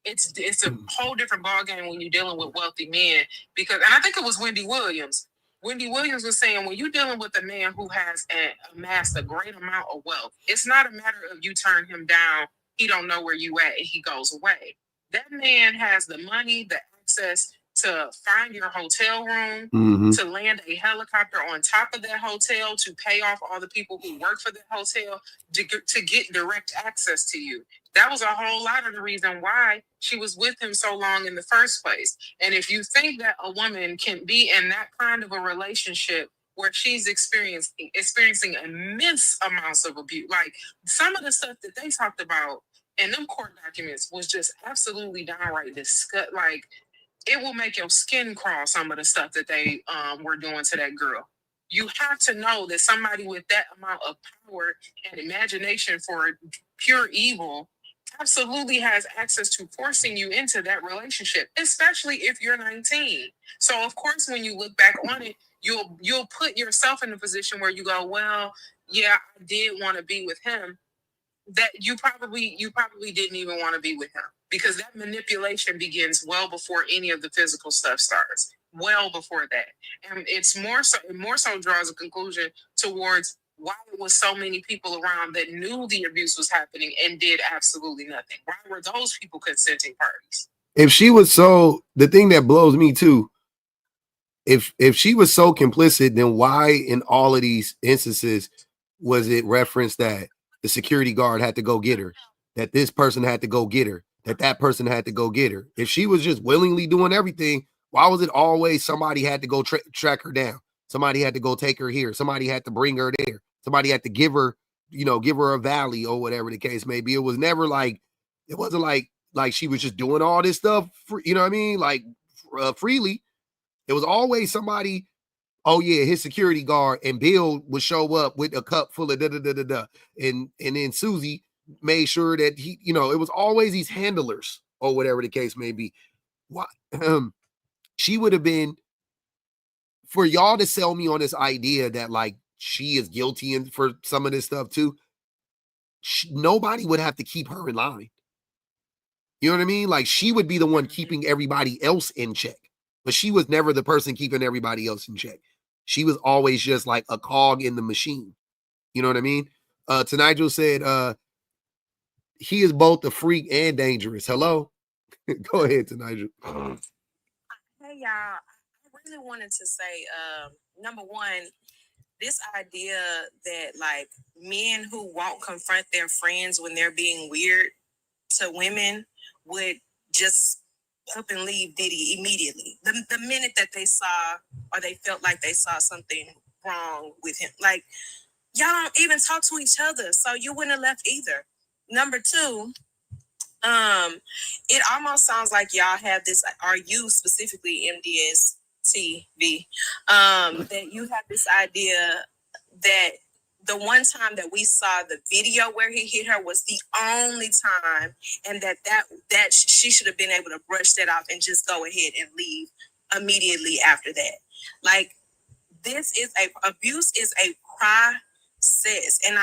it's a whole different ballgame when you're dealing with wealthy men and I think it was Wendy Williams. Wendy Williams was saying when you're dealing with a man who has amassed a great amount of wealth, it's not a matter of you turn him down, he don't know where you at, and he goes away. That man has the money, the access to find your hotel room, to land a helicopter on top of that hotel, to pay off all the people who work for that hotel, to get direct access to you. That was a whole lot of the reason why she was with him so long in the first place. And if you think that a woman can be in that kind of a relationship where she's experiencing immense amounts of abuse, like some of the stuff that they talked about in them court documents was just absolutely downright disgusting. Like, it will make your skin crawl, some of the stuff that they were doing to that girl. You have to know that somebody with that amount of power and imagination for pure evil absolutely has access to forcing you into that relationship, especially if you're 19. So of course, when you look back on it, you'll put yourself in a position where you go, well, yeah, I did want to be with him. That you probably didn't even want to be with him, because that manipulation begins well before any of the physical stuff starts, well before that. And it's more so draws a conclusion towards why it was so many people around that knew the abuse was happening and did absolutely nothing. Why were those people consenting parties? If she was so, the thing that blows me too, if she was so complicit, then why in all of these instances was it referenced that the security guard had to go get her, that this person had to go get her, that person had to go get her? If she was just willingly doing everything, why was it always somebody had to go track her down? Somebody had to go take her here. Somebody had to bring her there. Somebody had to give her a valley or whatever the case may be. It was never like, it wasn't like she was just doing all this stuff, you know what I mean? Like freely. It was always somebody, oh yeah, his security guard, and Bill would show up with a cup full of da-da-da-da-da. And then Susie made sure that he, it was always these handlers or whatever the case may be. Why? She would have been, for y'all to sell me on this idea that like she is guilty and for some of this stuff too, nobody would have to keep her in line. You know what I mean? Like she would be the one keeping everybody else in check, but she was never the person keeping everybody else in check. She was always just like a cog in the machine. You know what I mean? Nigel said, he is both a freak and dangerous. Hello? Go ahead, Nigel. Hey, y'all. I really wanted to say, number one, this idea that like men who won't confront their friends when they're being weird to women would just up and leave Diddy immediately. The minute that they saw or they felt like they saw something wrong with him. Like, y'all don't even talk to each other, so you wouldn't have left either. Number two, it almost sounds like y'all have this, or you specifically, MDSTV, that you have this idea that the one time that we saw the video where he hit her was the only time, and that she should have been able to brush that off and just go ahead and leave immediately after that. Like, abuse is a process, and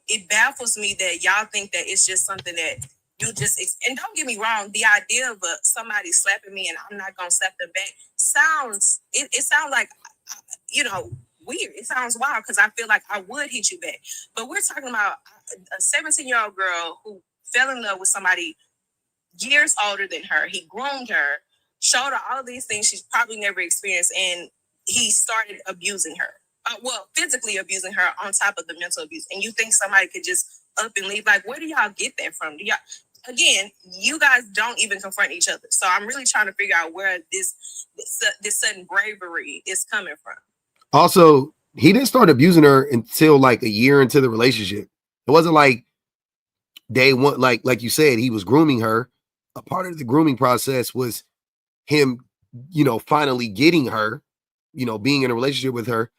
it baffles me that y'all think that it's just something that you just, and don't get me wrong, the idea of somebody slapping me and I'm not gonna slap them back sounds like, weird. It sounds wild because I feel like I would hit you back. But we're talking about a 17-year-old girl who fell in love with somebody years older than her. He groomed her, showed her all of these things she's probably never experienced, and he started abusing her. Physically abusing her on top of the mental abuse. And you think somebody could just up and leave? Like, where do y'all get that from? Again, you guys don't even confront each other. So I'm really trying to figure out where this sudden bravery is coming from. Also, he didn't start abusing her until like a year into the relationship. It wasn't like day one, like you said, he was grooming her. A part of the grooming process was him, finally getting her, being in a relationship with her,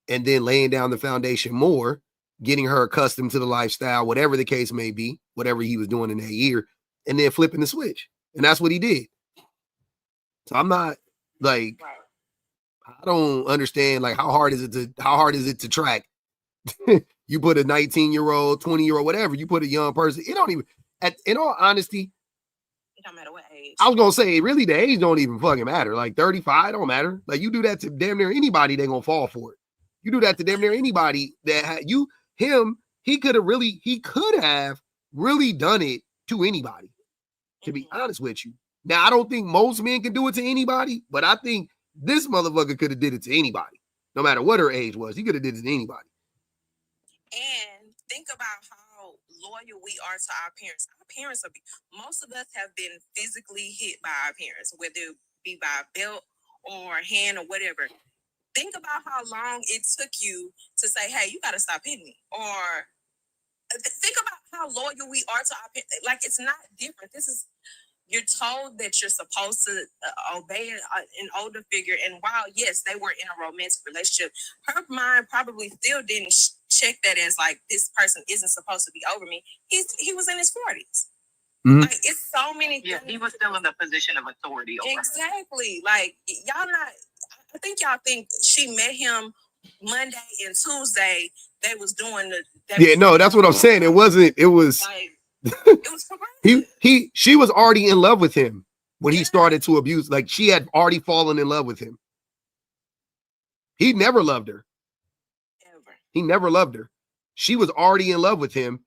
and then laying down the foundation more, getting her accustomed to the lifestyle, whatever the case may be, whatever he was doing in that year, and then flipping the switch. And that's what he did. So I'm not like, I don't understand, like, how hard is it to track? You put a 19-year-old, 20-year-old, whatever, you put a young person, it don't even, in all honesty, it don't matter what age. I was going to say, really, the age don't even fucking matter. Like 35 don't matter. Like, you do that to damn near anybody, they're going to fall for it. You do that to damn near anybody that he could have really done it to anybody, to be honest with you. Now, I don't think most men can do it to anybody, but I think this motherfucker could have did it to anybody, no matter what her age was. He could have did it to anybody. And think about how loyal we are to our parents. Our parents most of us have been physically hit by our parents, whether it be by a belt or a hand or whatever. Think about how long it took you to say, hey, you got to stop hitting me. Or think about how loyal we are to our parents. Like, it's not different. You're told that you're supposed to obey an older figure. And while, yes, they were in a romantic relationship, her mind probably still didn't check that as like, this person isn't supposed to be over me. He was in his 40s. Mm-hmm. Like, it's so many things. He was still in the position of authority over exactly. Her. Like, I think y'all think she met him Monday and Tuesday. They was doing that's what I'm saying. It was like, it was progressive. She was already in love with him when he started to abuse. Like, she had already fallen in love with him. He never loved her. Ever. He never loved her. She was already in love with him.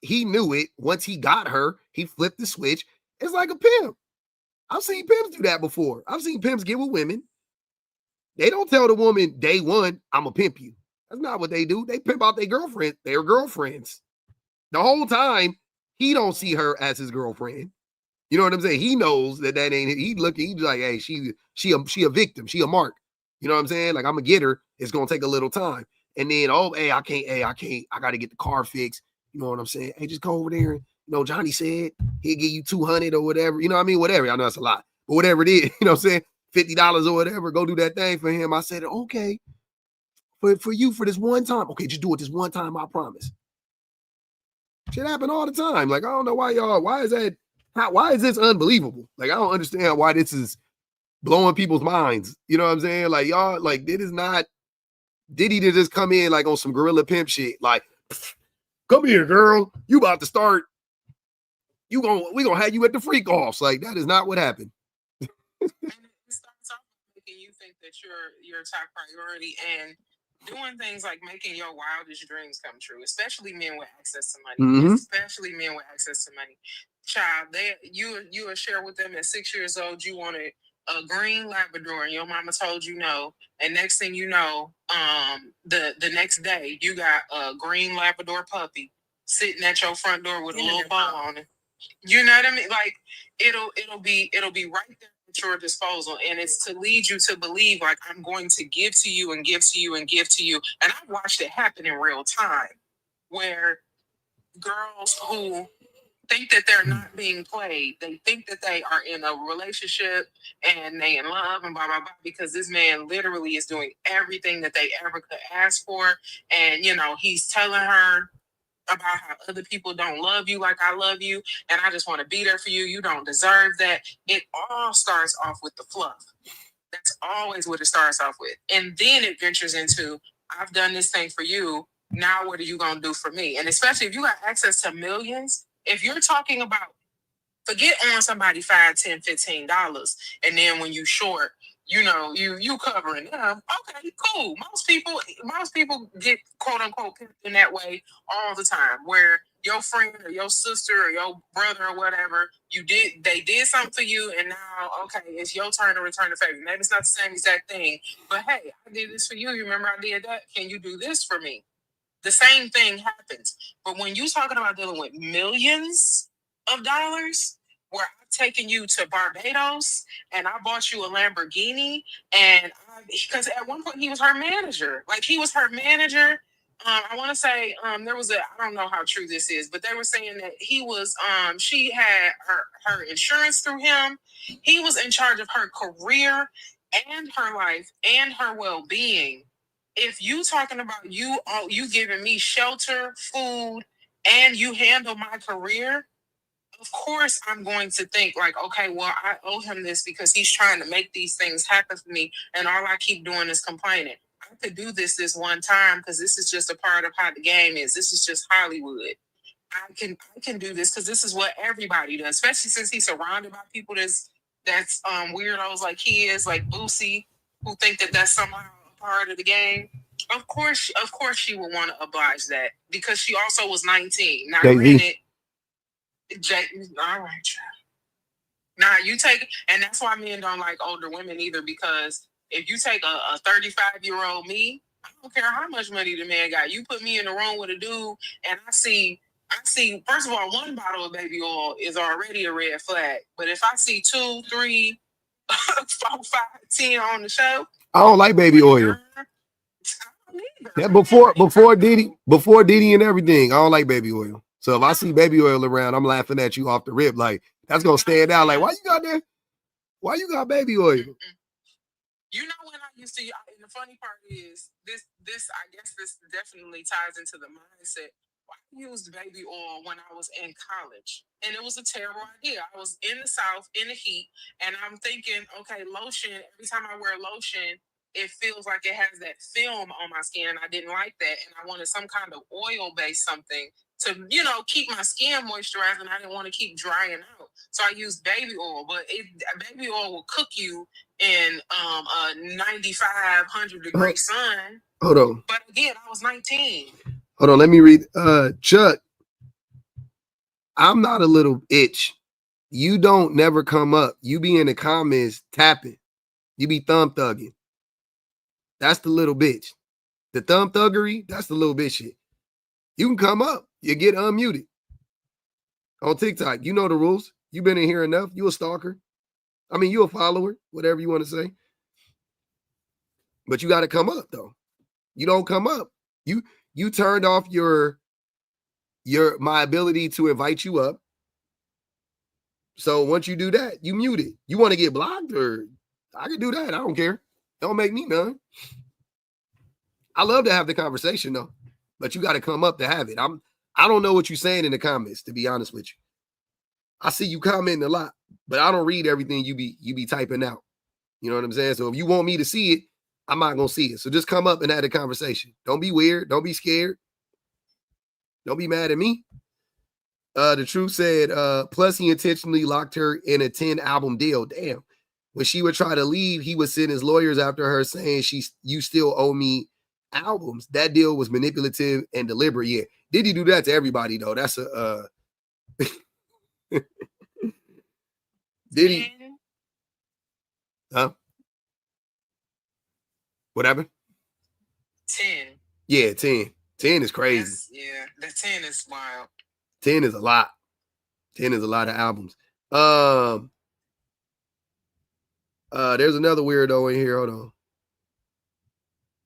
He knew it. Once he got her, he flipped the switch. It's like a pimp. I've seen pimps do that before. I've seen pimps get with women. They don't tell the woman day one, I'm a pimp you. That's not what they do. They pimp out their girlfriends. The whole time, he don't see her as his girlfriend. You know what I'm saying? He knows that ain't it. He's like, hey, she a victim. She a mark. You know what I'm saying? Like, I'm gonna get her. It's gonna take a little time. And then, I can't. I gotta get the car fixed. You know what I'm saying? Hey, just go over there. Johnny said he'll give you $200 or whatever. You know what I mean? Whatever. I know that's a lot, but whatever it is, you know what I'm saying? $50 or whatever. Go do that thing for him. I said, okay, for you for this one time. Okay, just do it this one time. I promise. Shit happen all the time. Like, I don't know why is this unbelievable? Like, I don't understand why this is blowing people's minds. You know what I'm saying? Like, y'all, like, it is not Diddy to just come in like on some gorilla pimp shit. Like, come here, girl. You about to start. We gonna have you at the freak offs. Like, that is not what happened. And it starts off making you think that you're your top priority and doing things like making your wildest dreams come true, especially men with access to money. Mm-hmm. Especially men with access to money. Child, you will share with them at 6 years old you wanted a green Labrador and your mama told you no. And next thing you know, the next day you got a green Labrador puppy sitting at your front door with a little bow on it. You know what I mean? Like it'll be right there at your disposal, and it's to lead you to believe like I'm going to give to you and give to you and give to you. And I've watched it happen in real time, where girls who think that they're not being played, they think that they are in a relationship and they in love and blah blah blah, because this man literally is doing everything that they ever could ask for, and he's telling her about how other people don't love you like I love you, and I just want to be there for you. You don't deserve that. It all starts off with the fluff. That's always what it starts off with. And then it ventures into, I've done this thing for you. Now what are you going to do for me? And especially if you got access to millions, if you're talking about, forget on somebody $5, $10, $15, and then when you short, you covering them. Okay, cool. Most people get quote unquote pimped in that way all the time, where your friend or your sister or your brother or whatever, they did something for you, and now okay, it's your turn to return the favor. Maybe it's not the same exact thing, but hey, I did this for you. You remember I did that? Can you do this for me? The same thing happens. But when you're talking about dealing with millions of dollars, where I've taken you to Barbados and I bought you a Lamborghini, and because at one point he was her manager. Like, he was her manager. I want to say there was I don't know how true this is, but they were saying that he was, she had her insurance through him. He was in charge of her career and her life and her well-being. If you talking about you giving me shelter, food, and you handle my career, of course I'm going to think like, okay, well, I owe him this because he's trying to make these things happen for me, and all I keep doing is complaining. I could do this one time because this is just a part of how the game is. This is just Hollywood. I can do this because this is what everybody does, especially since he's surrounded by people that's weirdos like he is, like Boosie, who think that that's somehow a part of the game. Of course she would want to oblige that, because she also was 19. Now, granted, all right. Nah, you take, and that's why men don't like older women either, because if you take a 35-year-old me, I don't care how much money the man got. You put me in the room with a dude, and I see, first of all, one bottle of baby oil is already a red flag. But if I see 2, 3, 4, 5, 10 on the show, I don't like baby oil. Yeah, before Diddy and everything, I don't like baby oil. So if I see baby oil around, I'm laughing at you off the rip. Like, that's gonna stand out. Like, why you got that? Why you got baby oil? You know, when I used to, and the funny part is this. I guess this definitely ties into the mindset. I used baby oil when I was in college, and it was a terrible idea. I was in the South in the heat, and I'm thinking, okay, lotion. Every time I wear lotion, it feels like it has that film on my skin. I didn't like that, and I wanted some kind of oil-based something to, keep my skin moisturized, and I didn't want to keep drying out. So I used baby oil, but baby oil will cook you in a 95, 100-degree sun. Hold on. But again, I was 19. Hold on, let me read. Chuck, I'm not a little itch. You don't never come up. You be in the comments tapping. You be thumb thugging. That's the little bitch. The thumb thuggery, that's the little bitch shit. You can come up. You get unmuted. On TikTok, you know the rules. You been in here enough. You a stalker. I mean, you a follower, whatever you want to say. But you got to come up, though. You don't come up. You turned off my ability to invite you up. So once you do that, you mute it. You want to get blocked, or I can do that. I don't care. Don't make me none. I love to have the conversation, though. But you got to come up to have it. I don't know what you're saying in the comments, to be honest with you. I see you commenting a lot, but I don't read everything you be typing out. You know what I'm saying? So if you want me to see it, I'm not going to see it. So just come up and have a conversation. Don't be weird. Don't be scared. Don't be mad at me. The Truth said, plus he intentionally locked her in a 10-album deal. Damn. When she would try to leave, he would send his lawyers after her saying, you still owe me albums. That deal was manipulative and deliberate. Yeah. Diddy do that to everybody, though? That's a... Diddy... Huh? What happened? 10. Yeah, 10. 10 is crazy. The 10 is wild. 10 is a lot. 10 is a lot of albums. There's another weirdo in here. Hold on.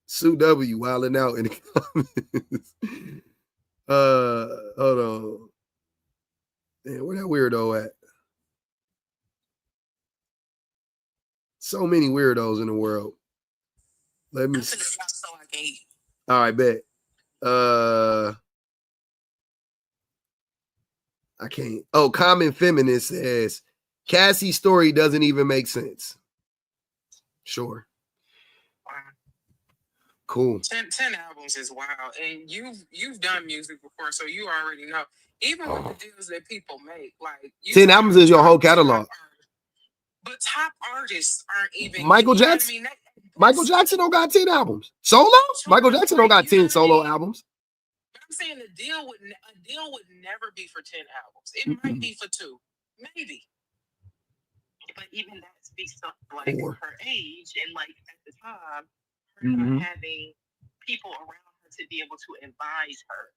Sue W wilding out in the comments. Hold on. Man, where that weirdo at? So many weirdos in the world. Let me see. So I can eat. All right, bet. I can't. Oh, Common Feminist says Cassie's story doesn't even make sense. Sure. Cool. 10 albums is wild, and you've done music before, so you already know. Even with the deals that people make, like 10 albums is your whole catalog. But top artists aren't even. Michael Jackson. You know what I mean? Michael Jackson don't got 10 albums. Solo? Michael Jackson don't got 10 solo albums. I'm saying a deal would never be for 10 albums. It might be for 2, maybe. But even that speaks to like her age and like at the time, her not having people around her to be able to advise her.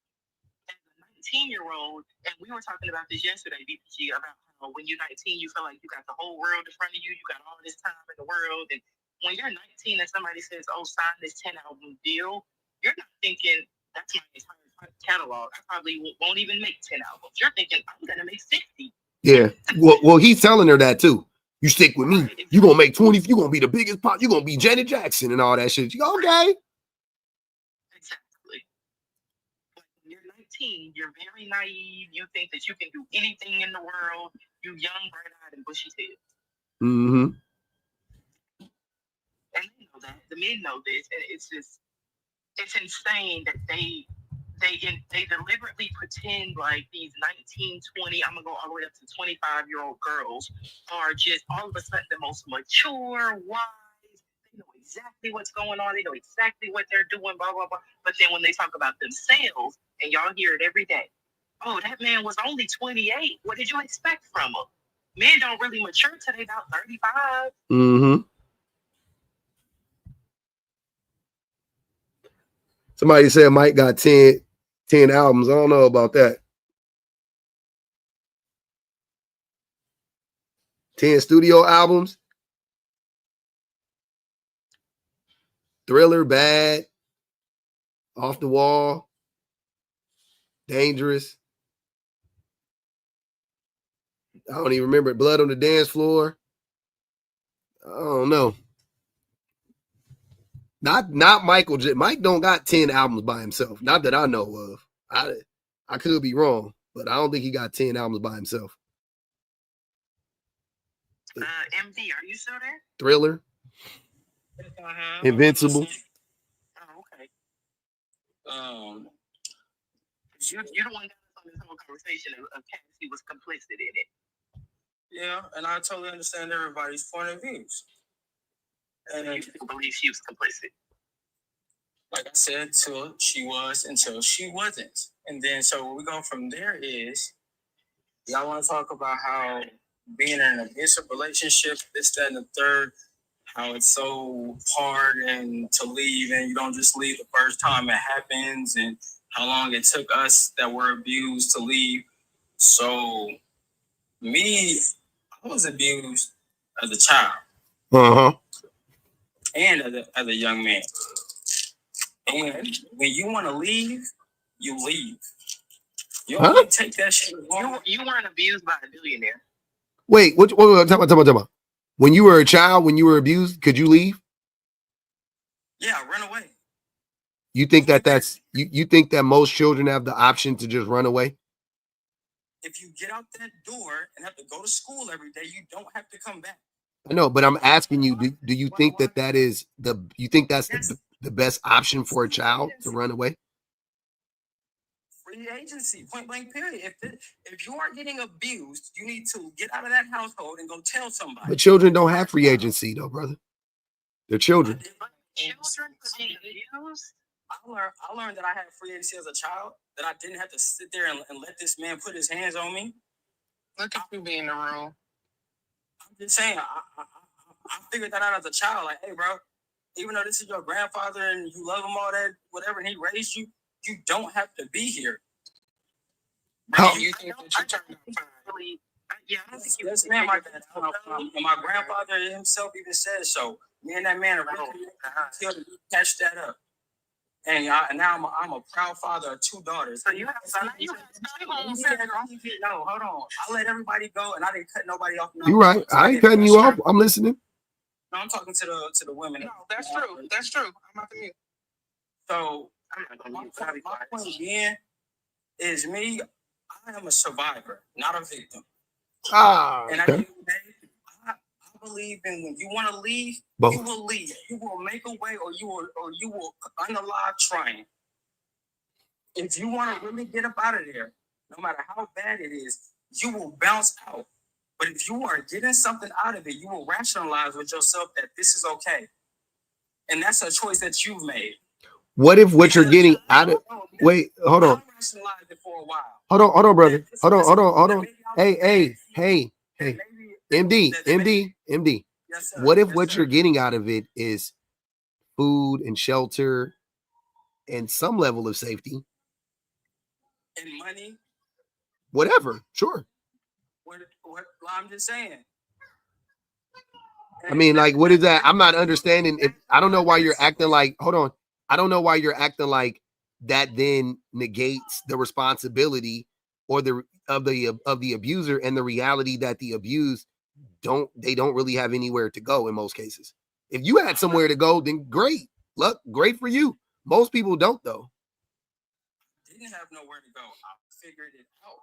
As a 19-year-old, and we were talking about this yesterday, BPG, about how when you're 19, you feel like you got the whole world in front of you, you got all this time in the world, and when you're 19 and somebody says, "Oh, sign this 10-album deal," you're not thinking that's my entire catalog. I probably won't even make 10 albums. You're thinking I'm gonna make 60. Yeah. Well, he's telling her that too. You stick with me. You're gonna make 20. You're gonna be the biggest pop. You're gonna be Janet Jackson and all that shit. You go, okay. Exactly. But when you're 19, you're very naive. You think that you can do anything in the world. You young, bright-eyed, and bushy-tailed. Mm-hmm. And they know that. The men know this, and it's insane that they deliberately pretend like these 19, 20, I'm gonna go all the way up to 25-year-old girls are just all of a sudden the most mature, wise. They know exactly what's going on. They know exactly what they're doing, blah, blah, blah. But then when they talk about themselves, and y'all hear it every day, oh, that man was only 28. What did you expect from him? Men don't really mature till they about 35. Mm-hmm. Somebody said Mike got 10 albums. I don't know about that. 10 studio albums. Thriller, Bad, Off the Wall, Dangerous. I don't even remember it. Blood on the Dance Floor. I don't know. Not Michael J. Mike don't got 10 albums by himself. Not that I know of. I could be wrong, but I don't think he got 10 albums by himself. MD, are you still there? Thriller. Invincible. Oh, okay. You're the one that was on this whole conversation of Cassie was complicit in it. Yeah, and I totally understand everybody's point of views. And you believe she was complicit? Like I said, till she was until she wasn't. And then so where we go from there is y'all want to talk about how being in an abusive relationship, this, that, and the third, how it's so hard and to leave, and you don't just leave the first time it happens, and how long it took us that were abused to leave. So me, I was abused as a child. Uh-huh. And as a young man. And when you want to leave, you leave. You don't take that shit. You weren't abused by a billionaire. Wait, what talk about. When you were a child, when you were abused, could you leave? Yeah, run away. You think that's you think that most children have the option to just run away? If you get out that door and have to go to school every day, you don't have to come back. I know, but I'm asking you, do you think that is the best option for a child to run away? Free agency, point blank, period. If you are getting abused, you need to get out of that household and go tell somebody. But children don't have free agency, though, brother. They're children. Children being abused? I learned that I had free agency as a child, that I didn't have to sit there and let this man put his hands on me. Look at you being in the room. I'm just saying, I figured that out as a child. Like, hey, bro, even though this is your grandfather and you love him all that, whatever, and he raised you, you don't have to be here. How you think that you turned out fine? really. Yeah, I don't think Yes, ma'am. My grandfather himself even said so. Me and that man are really until we catch that up. And now I'm a proud father of 2 daughters. So you have No, hold on. I let everybody go, and I didn't cut nobody off. You're right. I ain't cutting you off. I'm listening. No, I'm talking to the women. No, that's true. That's true. I'm not the mute. So my point again is me. I am a survivor, not a victim. And at the end of the day, I believe in when you want to leave, you will leave. You will make a way, or you will unalive trying. If you want to really get up out of there, no matter how bad it is, you will bounce out. But if you are getting something out of it, you will rationalize with yourself that this is okay. And that's a choice that you've made. What if what you're getting out of... Wait, hold on. I rationalized it for a while. Hold on, brother. Hold on. Hey. MD. Yes, sir. What if what you're getting out of it is food and shelter and some level of safety? And money? Whatever, sure. What I'm just saying. I mean, like, what is that? I'm not understanding. I don't know why you're acting like, hold on. I don't know why you're acting like that then negates the responsibility or of the abuser and the reality that the abused don't really have anywhere to go in most cases. If you had somewhere to go, then great. Look, great for you. Most people don't, though. Didn't have nowhere to go. I figured it out.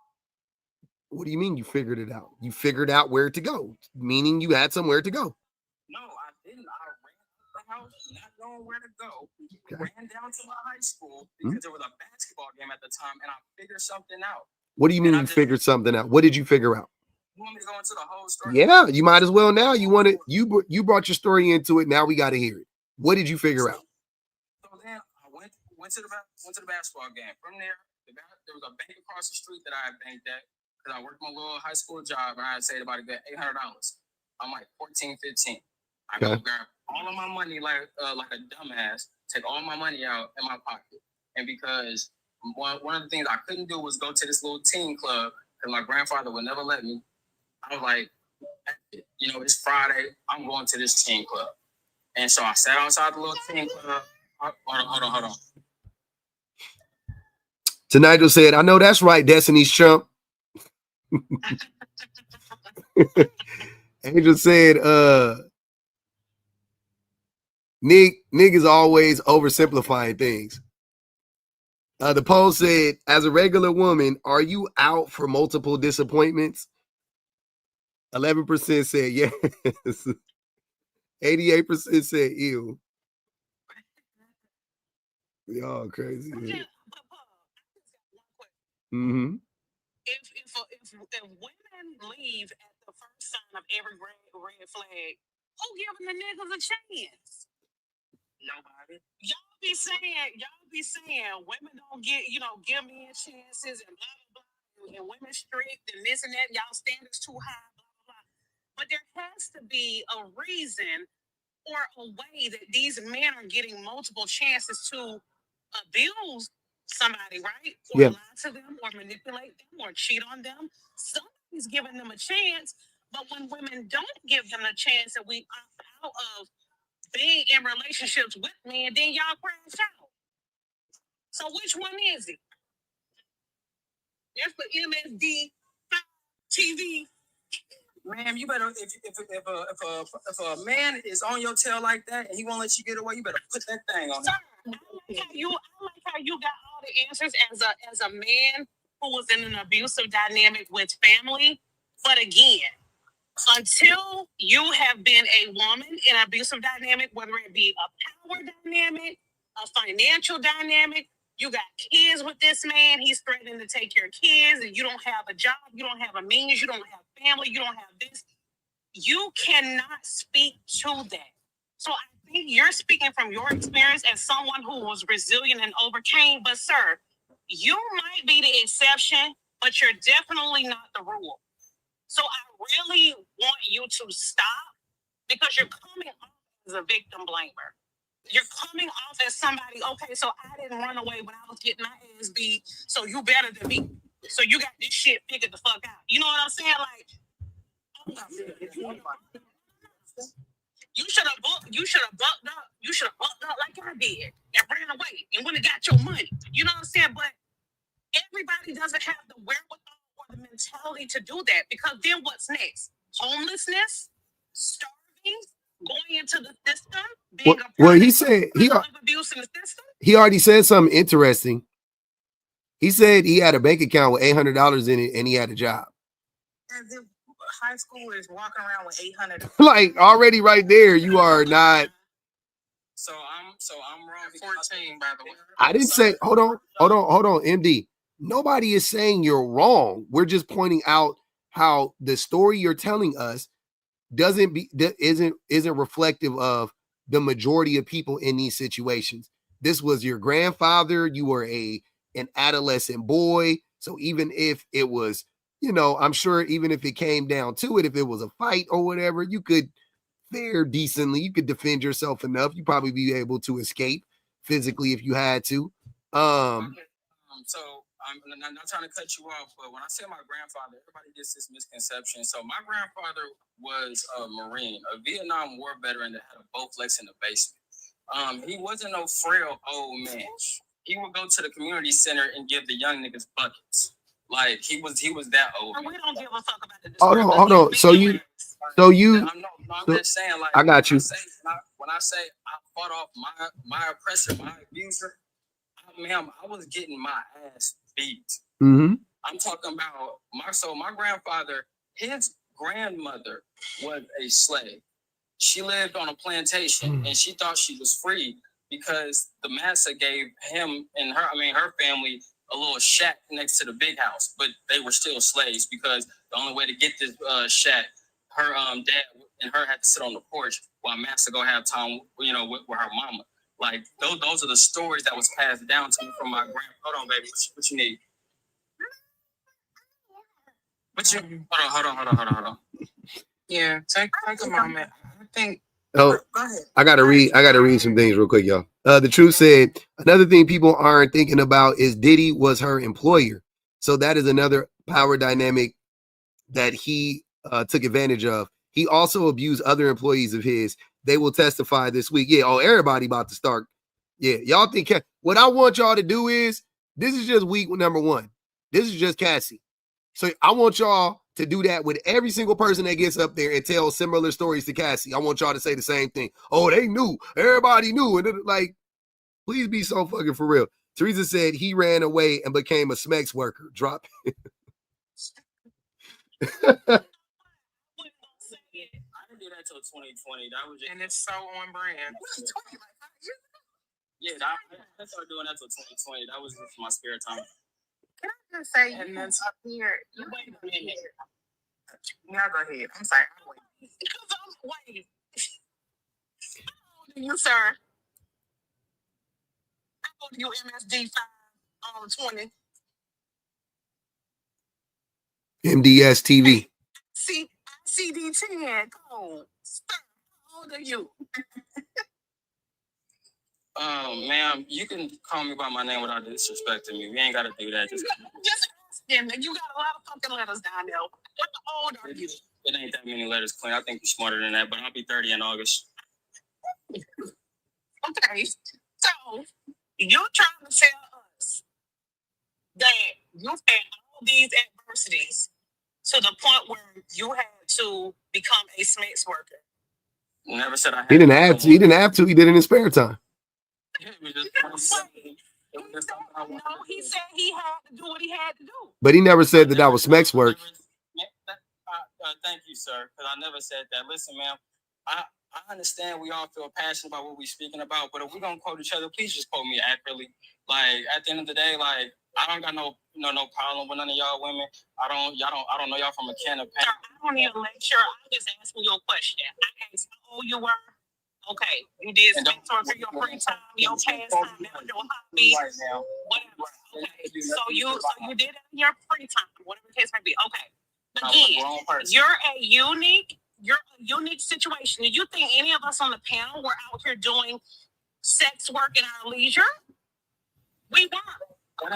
What do you mean you figured it out? You figured out where to go, meaning you had somewhere to go. No, I didn't. I ran out the house, not knowing where to go. Okay. Ran down to my high school because there was a basketball game at the time, and I figured something out. What do you mean you figured something out? What did you figure out? You want me to go into the whole story? Yeah, you might as well now. You brought your story into it. Now we got to hear it. What did you figure out? So then I went to the basketball game. From there, there was a bank across the street that I had banked at because I worked my little high school job, and I had saved about a good $800. I'm like 14, 15. I go grab all of my money like a dumbass, take all my money out in my pocket. And because one of the things I couldn't do was go to this little teen club because my grandfather would never let me. I was like, it's Friday. I'm going to this teen club. And so I sat outside the little teen club. Hold on. Nigel said, I know that's right, Destiny's Chump. Angel said, niggas always oversimplifying things. The poll said, as a regular woman, are you out for multiple disappointments? 11% said yes. 88% said ew. Y'all crazy. Mm-hmm. If women leave at the first sign of every red flag, who giving the niggas a chance? Nobody. Y'all be saying women don't give men chances and blah blah blah, and women strict and this and that. Y'all standards too high, blah blah blah. But there has to be a reason or a way that these men are getting multiple chances to abuse somebody, right? Or lie to them, or manipulate them, or cheat on them. Somebody's giving them a chance, but when women don't give them a chance and we opt out of being in relationships with men, then y'all crash out. So which one is it? That's the MSD TV. Man, you better if a man is on your tail like that and he won't let you get away, you better put that thing on. Sir, I like how you got all the answers as a man who was in an abusive dynamic with family. But again, until you have been a woman in an abusive dynamic, whether it be a power dynamic, a financial dynamic, you got kids with this man, he's threatening to take your kids, and you don't have a job, you don't have a means, you don't have family, you don't have this. You cannot speak to that. So I think you're speaking from your experience as someone who was resilient and overcame. But sir, you might be the exception, but you're definitely not the rule. So I really want you to stop because you're coming off as a victim blamer. You're coming off as somebody, okay, so I didn't run away when I was getting my ass beat, so you better than me. So you got this shit figured the fuck out. You know what I'm saying? Like, you should have bucked up. You should have bucked up like I did and ran away and went and got your money. You know what I'm saying? But everybody doesn't have the wherewithal or the mentality to do that, because then what's next? Homelessness, starving, going into the system, being well, he said of abuse in the system. He already said something interesting. He said he had a bank account with $800 in it and he had a job. As if high schoolers walking around with $800. Like already right there, you are not. So I'm wrong. 14, by the way. I didn't say. Hold on, MD. Nobody is saying you're wrong. We're just pointing out how the story you're telling us isn't reflective of the majority of people in these situations. This was your grandfather. You were an adolescent boy. So even if it was, I'm sure even if it came down to it, if it was a fight or whatever, you could fare decently. You could defend yourself enough. You'd probably be able to escape physically if you had to. So I'm not trying to cut you off, but when I say my grandfather, everybody gets this misconception. So my grandfather was a Marine, a Vietnam War veteran that had a Bowflex in the basement. He wasn't no frail old man. He would go to the community center and give the young niggas buckets. Like he was that old. We don't give a fuck about the Hold on. So you. I'm just saying, like, I got you. When I say I fought off my oppressor, my abuser, I was getting my ass beat. Mm-hmm. I'm talking about my grandfather, his grandmother was a slave. She lived on a plantation and she thought she was free because the massa gave him and her family a little shack next to the big house, but they were still slaves because the only way to get this shack, her dad and her had to sit on the porch while massa go have time, with her mama. Like those are the stories that was passed down to me from my grand. Hold on, baby. What you need? Hold on. Yeah, take a moment. I think. Oh, go ahead. I gotta read some things real quick, y'all. The truth said another thing people aren't thinking about is Diddy was her employer, so that is another power dynamic that he took advantage of. He also abused other employees of his. They will testify this week. Yeah, everybody about to start. Yeah, y'all think what I want y'all to do is this is just week number 1. This is just Cassie. So I want y'all to do that with every single person that gets up there and tell similar stories to Cassie. I want y'all to say the same thing. Oh, they knew. Everybody knew. And like, please be so fucking for real. Teresa said he ran away and became a Smex worker. Drop. I didn't do that till 2020. That was just, and it's so on brand. Yeah, I started doing that till 2020. That was just my spare time. Can I just say, and then up here, you wait a minute. Y'all go ahead. I'm sorry. I'm waiting. Because I'm waiting. How old are you, sir? How old are you, MSD 5 on 20? MDS TV. CD10 code. Sir, how old are you? Ma'am, you can call me by my name without disrespecting me. We ain't got to do that. Just ask him. You got a lot of fucking letters down there. How old are you? It ain't that many letters, Clint. I think you're smarter than that, but I'll be 30 in August. Okay. So, you're trying to tell us that you've had all these adversities to the point where you had to become a Smex worker. Never said I had. He didn't have to. He didn't have to. He did it in his spare time. No, he said he had to do what he had to do. But he never said that was Smex work. Thank you, sir, because I never said that. Listen, ma'am, I understand we all feel passionate about what we're speaking about, but if we're gonna quote each other, please just quote me accurately. Like at the end of the day, like I don't got no problem with none of y'all women. I don't know y'all from a can of paint. I don't need a lecture. I'm just asking you a question. I asked how old you were. Okay, you did Smex work for your free time, your pastime, that was your hobby, whatever. Okay, so you did it in your free time, whatever the case may be. Okay. Again, you're a unique situation. Do you think any of us on the panel were out here doing sex work in our leisure? We weren't.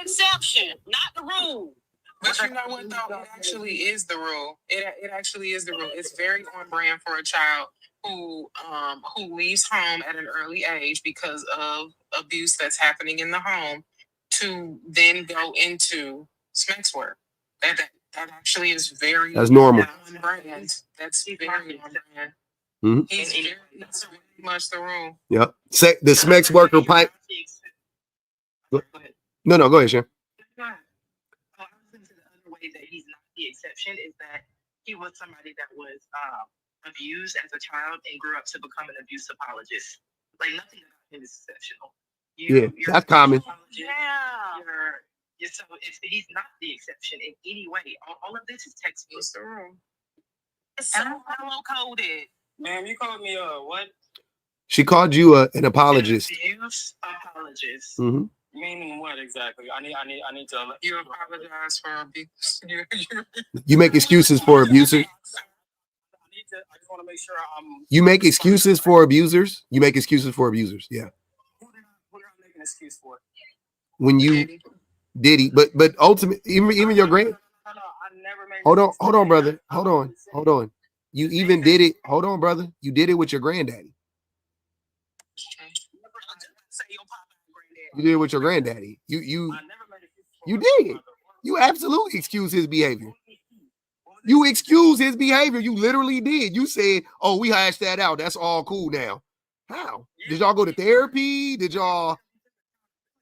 exception, not the rule. But you know what though? It actually is the rule. It actually is the rule. It's very on brand for a child who leaves home at an early age because of abuse that's happening in the home to then go into sex work. That actually is very That's normal. on brand. That's very on brand. Mm-hmm. That's very much the rule. Yep. The sex worker pipe. No, go ahead, Sharon. I was going to say the other way that he's not the exception is that he was somebody that was abused as a child and grew up to become an abuse apologist. Like nothing about him is exceptional. Yeah, that's common. So he's not the exception in any way. All of this is textbook. It's the rule. It's so hello coded. Ma'am, you called me what? She called you an apologist. Abuse apologist. Mm-hmm. Meaning what exactly? I need to. You apologize for abuse. You make excuses for abusers. I just want to make sure I'm. You make excuses for abusers. You make excuses for abusers. Yeah. Who did I make an excuse for? When you Diddy, but ultimately, even your grand. I never made. Hold on, brother. Hold on. You even did it. Hold on, brother. You did it with your granddaddy. You did it with your granddaddy. You did. You absolutely excuse his behavior. You excuse his behavior. You literally did. You said, "Oh, we hashed that out. That's all cool now." How? Did y'all go to therapy? Did y'all?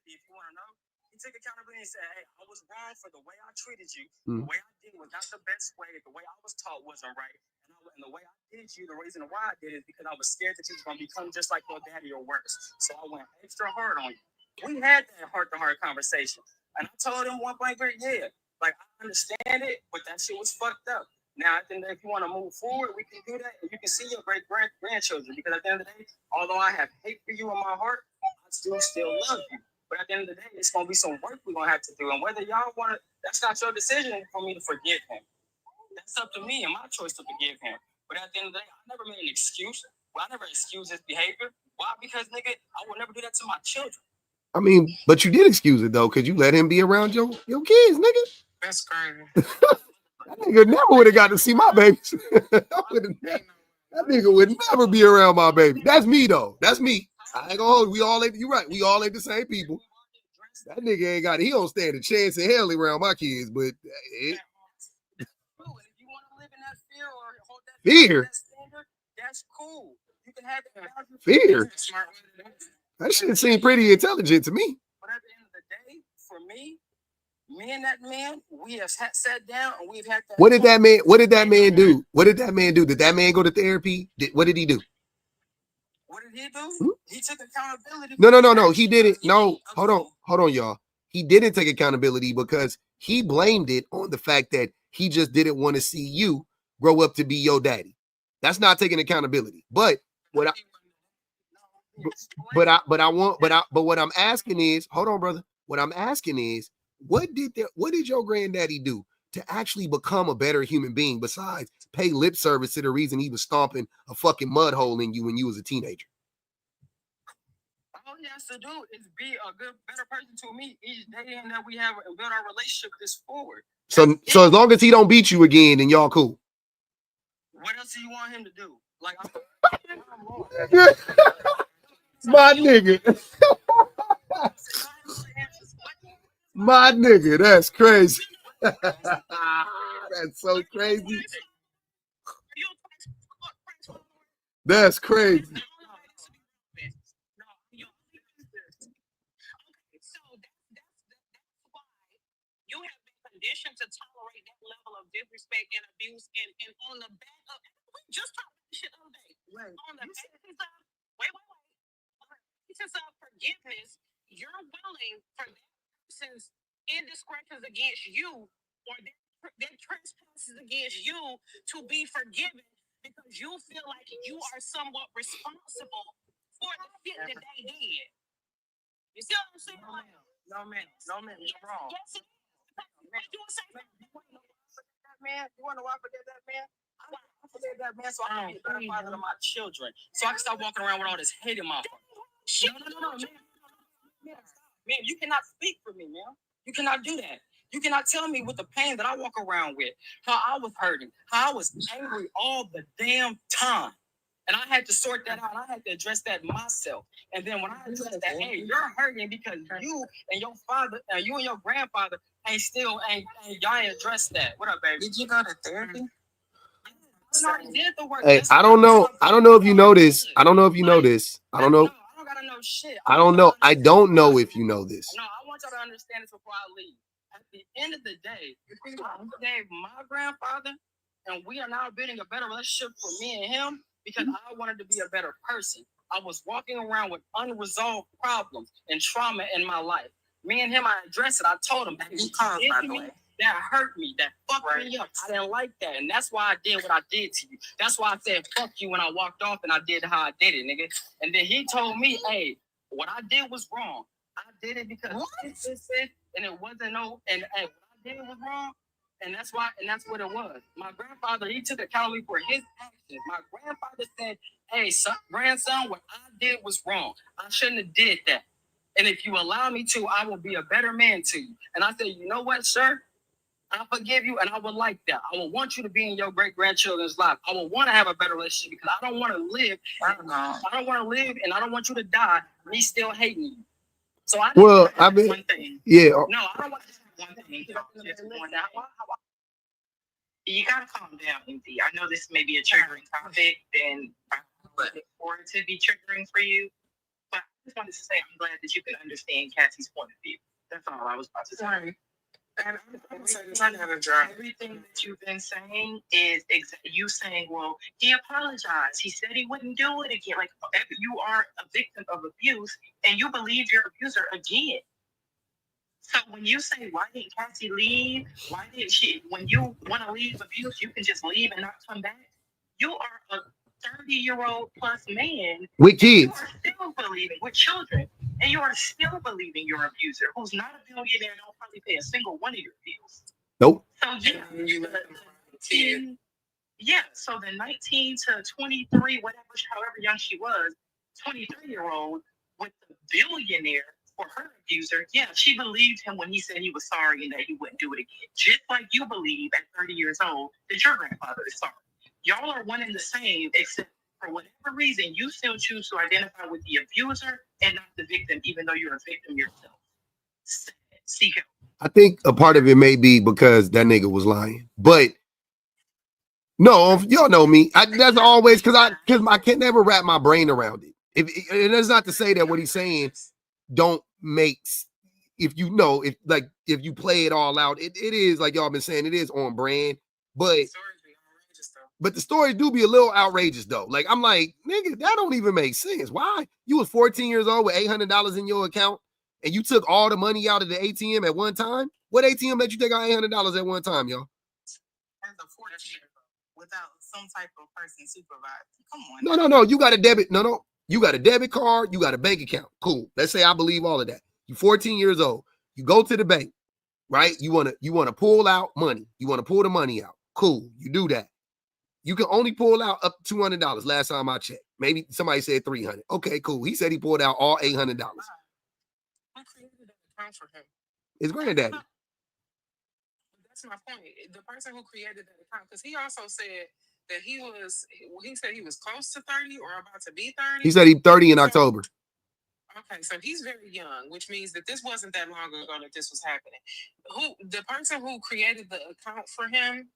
If you want to know, he took accountability and said, "Hey, I was wrong for the way I treated you. The way I did was not the best way. The way I was taught wasn't right. And the way I did you, the reason why I did it is because I was scared that you was going to become just like your daddy or worse. So I went extra hard on you." We had that heart-to-heart conversation. And I told him one point, yeah, like, I understand it, but that shit was fucked up. Now, I think that if you want to move forward, we can do that. And you can see your great-grandchildren. Because at the end of the day, although I have hate for you in my heart, I still love you. But at the end of the day, it's going to be some work we're going to have to do. And whether y'all want to, that's not your decision for me to forgive him. That's up to me and my choice to forgive him. But at the end of the day, I never made an excuse. Well, I never excused his behavior. Why? Because, nigga, I would never do that to my children. I mean, but you did excuse it though, because you let him be around your kids, nigga. That's crazy. That nigga never would have got to see my babies. That nigga would never be around my baby. That's me though. That's me. I ain't gonna hold. You're right. We all ain't the same people. That nigga ain't got it. He don't stand a chance in hell around my kids, but fear. That's cool. You can have fear. That shit seemed pretty intelligent to me. But at the end of the day, for me and that man, we have sat down and we've had that. What did that man do? What did that man do? Did that man go to therapy? What did he do? What did he do? He took accountability. No. He didn't. No, hold on, y'all. He didn't take accountability because he blamed it on the fact that he just didn't want to see you grow up to be your daddy. That's not taking accountability. But what I'm asking is, hold on, brother. What I'm asking is, what did your granddaddy do to actually become a better human being besides pay lip service to the reason he was stomping a fucking mud hole in you when you was a teenager? All he has to do is be a better person to me each day, and that we have and build our relationship this forward. So as long as he don't beat you again, then y'all cool. What else do you want him to do? Like, my nigga. My nigga, that's crazy. That's so crazy. That's crazy. Conditioned to tolerate that level of disrespect and abuse, and on the back of, we just talked about this shit the other day. Right. On the basis of forgiveness, you're willing for that person's indiscretions against you or their trespasses against you to be forgiven because you feel like you are somewhat responsible for the shit that they did. You see what I'm saying? No, man, you're wrong. Yes, it is. Man, you want to know why I forget that man? I forget that man so I can be a better father to my children. So I can stop walking around with all this hate in my heart. No, man. Man, you cannot speak for me, man. You cannot do that. You cannot tell me with the pain that I walk around with, how I was hurting, how I was angry all the damn time. And I had to sort that out. I had to address that myself. And then when I addressed that, hey, you're hurting because you and your father, you and your grandfather ain't y'all ain't addressed that. What up, baby? Did you go to therapy? Hey, I don't know. I don't know if you know this. I don't know if you know this. I don't know. I don't gotta know shit. I don't know. I don't know if you know this. No, I want y'all to understand this before I leave. At the end of the day, I forgave my grandfather, and we are now building a better relationship for me and him because I wanted to be a better person. I was walking around with unresolved problems and trauma in my life. Me and him, I addressed it. I told him that he caused me. That hurt me. That fucked me up. I didn't like that. And that's why I did what I did to you. That's why I said fuck you when I walked off and I did how I did it, nigga. And then he told me, hey, what I did was wrong. I did it because and it wasn't no, and hey, what I did was wrong. And that's why, and that's what it was. My grandfather, he took accountability for his actions. My grandfather said, hey, son, grandson, what I did was wrong. I shouldn't have did that. And if you allow me to, I will be a better man to you. And I said, you know what, sir? I forgive you, and I would like that. I would want you to be in your great-grandchildren's life. I would want to have a better relationship because I don't want to live. I don't want to live, and I don't want you to die me still hating you. So I mean, one thing. Yeah. No, I don't want to say one thing. You gotta calm down, MD. I know this may be a triggering topic, and I look forward to be triggering for you. But I just wanted to say I'm glad that you can understand Cassie's point of view. That's all I was about to say. Right. And everything that you've been saying is you saying, well, he apologized. He said he wouldn't do it again. Like, you are a victim of abuse and you believe your abuser again. So when you say, why didn't Cassie leave? Why didn't she? When you want to leave abuse, you can just leave and not come back. You are a 30-year-old plus man with kids. You are still believing with children. And you are still believing your abuser, who's not a billionaire, don't probably pay a single one of your bills. Nope. So so the 19 to 23, however young she was, 23-year-old with the billionaire for her abuser, she believed him when he said he was sorry and that he wouldn't do it again. Just like you believe at 30 years old that your grandfather is sorry. Y'all are one and the same, except for whatever reason, you still choose to identify with the abuser and not the victim, even though you're a victim yourself. Seek help. I think a part of it may be because that nigga was lying. But no, y'all know me. That's always because I can't never wrap my brain around it. And that's not to say that what he's saying don't make, if you play it all out, it is like y'all been saying, it is on brand. But the stories do be a little outrageous though. Like, I'm like, nigga, that don't even make sense. Why? You was 14 years old with $800 in your account and you took all the money out of the ATM at one time? What ATM let you take out $800 at one time, y'all? As a 14-year-old without some type of person supervising. Come on. No. You got a debit. No. You got a debit card. You got a bank account. Cool. Let's say I believe all of that. You're 14 years old. You go to the bank, right? You want to pull out money. You want to pull the money out. Cool. You do that. You can only pull out up to $200 last time I checked. Maybe somebody said $300. Okay, cool. He said he pulled out all $800. Who created that account for him? His granddaddy. That's my point. The person who created that account, because he also said that he said he was close to 30 or about to be 30. He said he's 30 in October. Okay, so he's very young, which means that this wasn't that long ago that this was happening. The person who created the account for him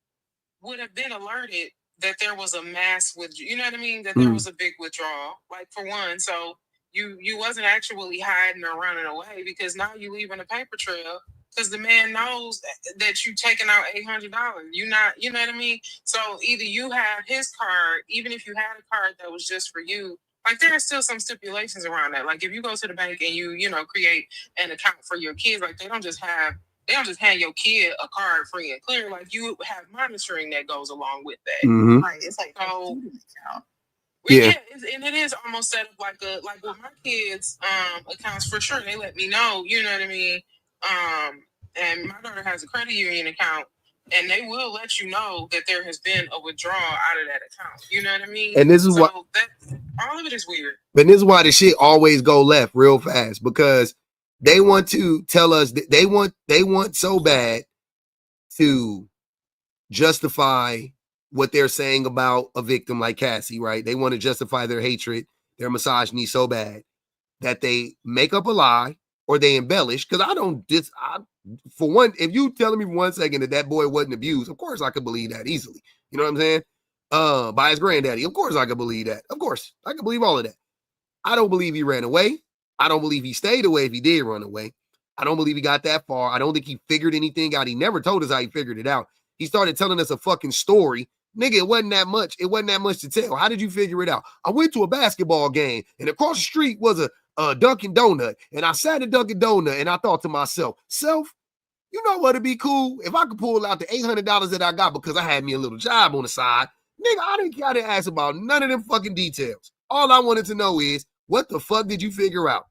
would have been alerted that there was a mass you know what I mean? That there was a big withdrawal, like for one. So you wasn't actually hiding or running away because now you leaving a paper trail because the man knows that you taking out $800. You know what I mean? So either you have his card, even if you had a card that was just for you, like there are still some stipulations around that. Like if you go to the bank and you create an account for your kids, like they don't just hand your kid a card free and clear. Like you have monitoring that goes along with that. Mm-hmm. Like it's like account. Yeah. And it is almost set up like with my kids' accounts for sure. They let me know, you know what I mean. And my daughter has a credit union account, and they will let you know that there has been a withdrawal out of that account. You know what I mean? And this is all of it is weird. But this is why the shit always go left real fast because they want to tell us that they want so bad to justify what they're saying about a victim like Cassie, right? They want to justify their hatred, their misogyny so bad that they make up a lie or they embellish. Because for one, if you telling me for 1 second that boy wasn't abused, of course I could believe that easily. You know what I'm saying? By his granddaddy. Of course I could believe that. Of course I could believe all of that. I don't believe he ran away. I don't believe he stayed away if he did run away. I don't believe he got that far. I don't think he figured anything out. He never told us how he figured it out. He started telling us a fucking story. Nigga, it wasn't that much. It wasn't that much to tell. How did you figure it out? I went to a basketball game, and across the street was a Dunkin' Donut, and I sat at Dunkin' Donut, and I thought to myself, you know what'd be cool? If I could pull out the $800 that I got because I had me a little job on the side, nigga, I didn't ask about none of them fucking details. All I wanted to know is, what the fuck did you figure out?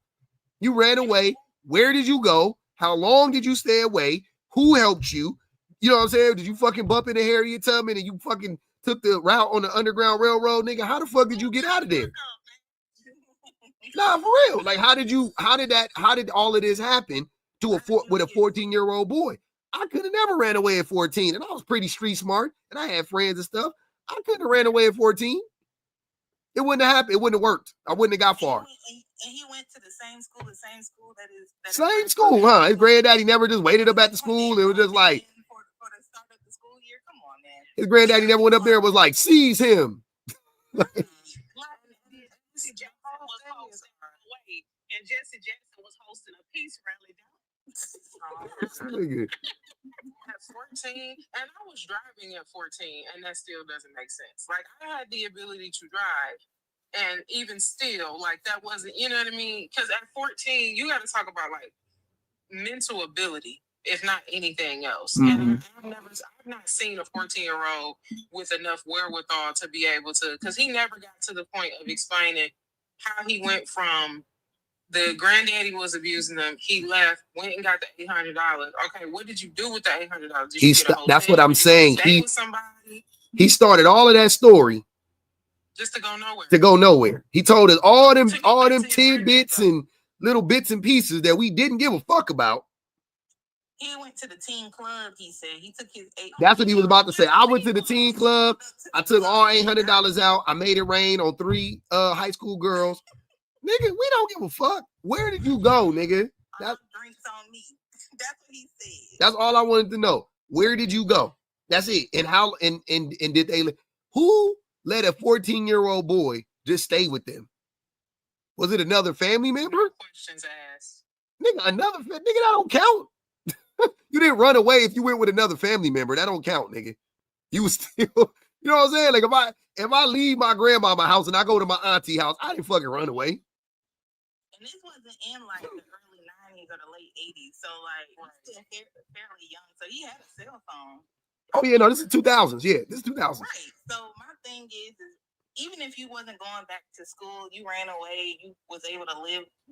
You ran away. Where did you go? How long did you stay away? Who helped you? You know what I'm saying? Did you fucking bump into Harriet Tubman and you fucking took the route on the Underground Railroad, nigga? How the fuck did you get out of there? Nah, for real. Like, how did all of this happen with a 14-year-old boy? I could have never ran away at 14, and I was pretty street smart, and I had friends and stuff. I couldn't have ran away at 14. It wouldn't have happened. It wouldn't have worked. I wouldn't have got far. And he went to the same school that is same school, huh? His granddaddy never just waited up at the school. It was just like for the start of the school year. Come on, man. His granddaddy never went up there and was like, seize him. And Jesse Jackson was hosting a peace rally Nigga. at 14, and I was driving at 14, and that still doesn't make sense. Like, I had the ability to drive, and even still, like, that wasn't, you know what I mean? Because at 14, you got to talk about, like, mental ability, if not anything else. And I've not seen a 14-year-old with enough wherewithal to be able to, because he never got to the point of explaining how he went from the granddaddy was abusing them. He left, went and got the $800. Okay, what did you do with the $800? That's what I'm saying. Stay with somebody? He started all of that story just to go nowhere. He told us all them tidbits and little bits and pieces that we didn't give a fuck about. He went to the teen club, he said. He took his $800. That's what he was about to say. I went to the teen club. I took all $800 out. I made it rain on 3 high school girls. Nigga, we don't give a fuck. Where did you go, nigga? Drinks on me. That's what he said. That's all I wanted to know. Where did you go? That's it. And how and did they who let a 14-year-old boy just stay with them? Was it another family member? Questions asked. Nigga, that don't count. You didn't run away if you went with another family member. That don't count, nigga. You was still, you know what I'm saying? Like if I leave my grandma's house and I go to my auntie house, I didn't fucking run away. And this wasn't in like the early 90s or the late 80s. So like still fairly young. So he had a cell phone. Oh yeah, no, this is 2000s. Yeah, this is 2000s. Right. So my thing is even if you wasn't going back to school, you ran away, you was able to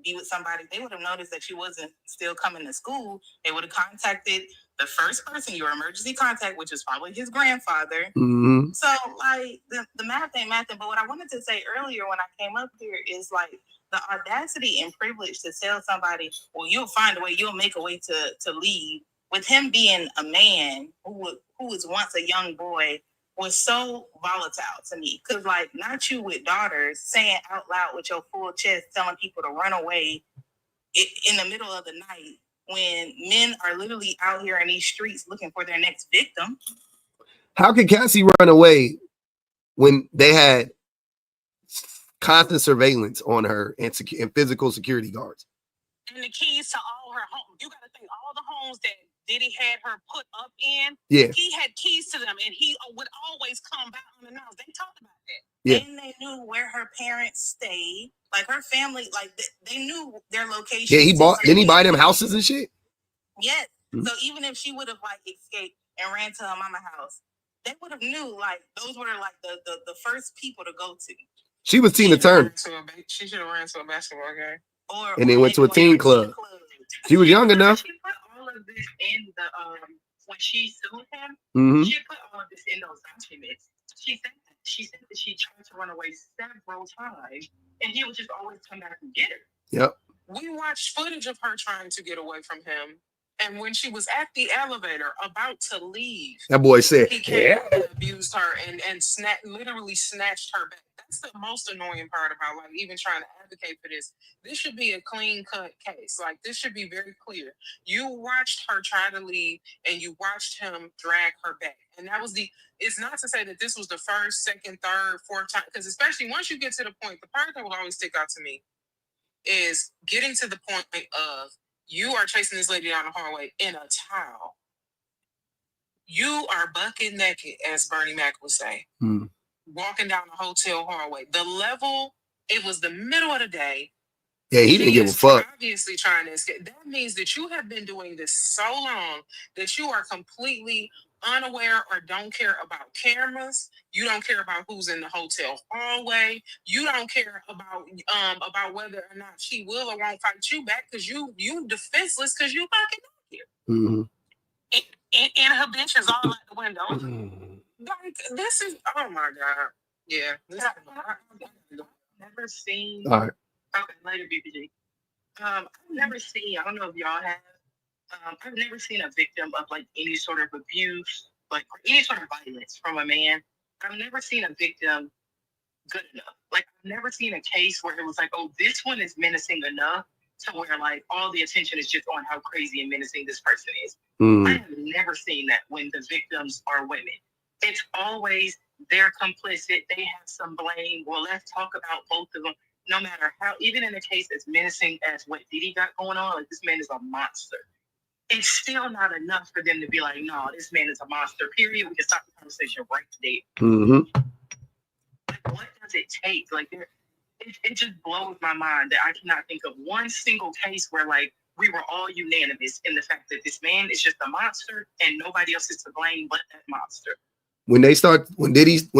be with somebody, they would have noticed that you wasn't still coming to school. They would have contacted the first person, your emergency contact, which is probably his grandfather. Mm-hmm. So like the math ain't mathing. But what I wanted to say earlier when I came up here is like the audacity and privilege to tell somebody, well, you'll find a way, you'll make a way to leave. With him being a man who was once a young boy was so volatile to me. Because, like, not you with daughters saying out loud with your full chest telling people to run away in the middle of the night when men are literally out here in these streets looking for their next victim. How could Cassie run away when they had constant surveillance on her and physical security guards? And the keys to all her homes. You got to think all the homes that Diddy had her put up in. Yeah. He had keys to them, and he would always come back unannounced. They talked about that. Yeah. And they knew where her parents stayed. Like her family, like they knew their location. Yeah, didn't he buy them houses and shit? Yes. Mm-hmm. So even if she would have like escaped and ran to her mama's house, they would have knew like those were like the first people to go to. She was Tina Turner. She should have ran to a basketball game. And then went to a teen club. She was young enough. She put all of this in the when she sued him. Mm-hmm. She put all of this in those documents. She said that she tried to run away several times, and he would just always come back and get her. Yep. We watched footage of her trying to get away from him. And when she was at the elevator about to leave, that boy said, he came and abused her and literally snatched her back. That's the most annoying part about like even trying to advocate for this. This should be a clean cut case. Like this should be very clear. You watched her try to leave and you watched him drag her back. And that was it's not to say that this was the first, second, third, fourth time, because especially once you get to the point, the part that will always stick out to me is getting to the point of you are chasing this lady down the hallway in a towel. You are bucket naked, as Bernie Mac would say, walking down the hotel hallway. The level, it was the middle of the day. Yeah, he didn't give a fuck. Obviously trying to escape. That means that you have been doing this so long that you are completely unaware or don't care about cameras. You don't care about who's in the hotel hallway. You don't care about whether or not she will or won't fight you back because you defenseless because you fucking out here. And her bitch is all out the window. Like this is oh my god. Yeah. I've never seen. All right. Okay, later, BPG. I've never seen. I don't know if y'all have. I've never seen a victim of like any sort of abuse, like or any sort of violence from a man. I've never seen a victim good enough. Like I've never seen a case where it was like, oh, this one is menacing enough to where like all the attention is just on how crazy and menacing this person is. I have never seen that when the victims are women. It's always they're complicit. They have some blame. Well, let's talk about both of them. No matter how, even in a case as menacing as what Diddy got going on, like this man is a monster. It's still not enough for them to be like, no, this man is a monster, period. We can stop the conversation right there. Like, what does it take? Like, it just blows my mind that I cannot think of one single case where, like, we were all unanimous in the fact that this man is just a monster and nobody else is to blame but that monster. When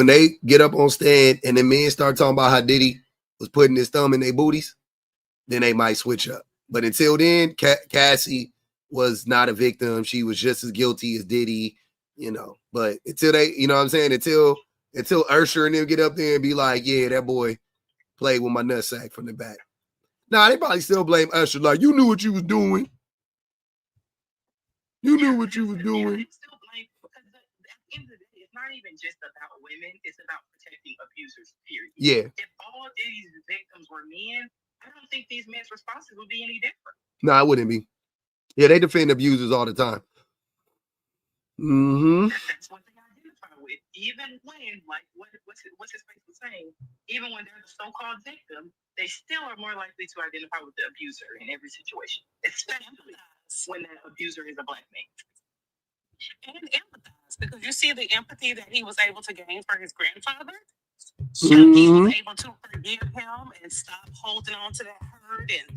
they get up on stand and the men start talking about how Diddy was putting his thumb in their booties, then they might switch up. But until then, Cassie was not a victim. She was just as guilty as Diddy, you know. But until they, you know what I'm saying? Until Usher and them get up there and be like, yeah, that boy played with my nutsack from the back. Nah, they probably still blame Usher. Like, you knew what you was doing. You knew what you was doing. Still blame because at the end of the day, it's not even just about women. It's about protecting abusers, period. Yeah. If all these victims were men, I don't think these men's responses would be any different. No, it wouldn't be. Yeah, they defend abusers all the time. That's what they identify with. Even when, like, what's his face was saying, even when they're the so-called victim, they still are more likely to identify with the abuser in every situation, especially when that abuser is a black man. And empathize because you see the empathy that he was able to gain for his grandfather. So he was able to forgive him and stop holding on to that hurt and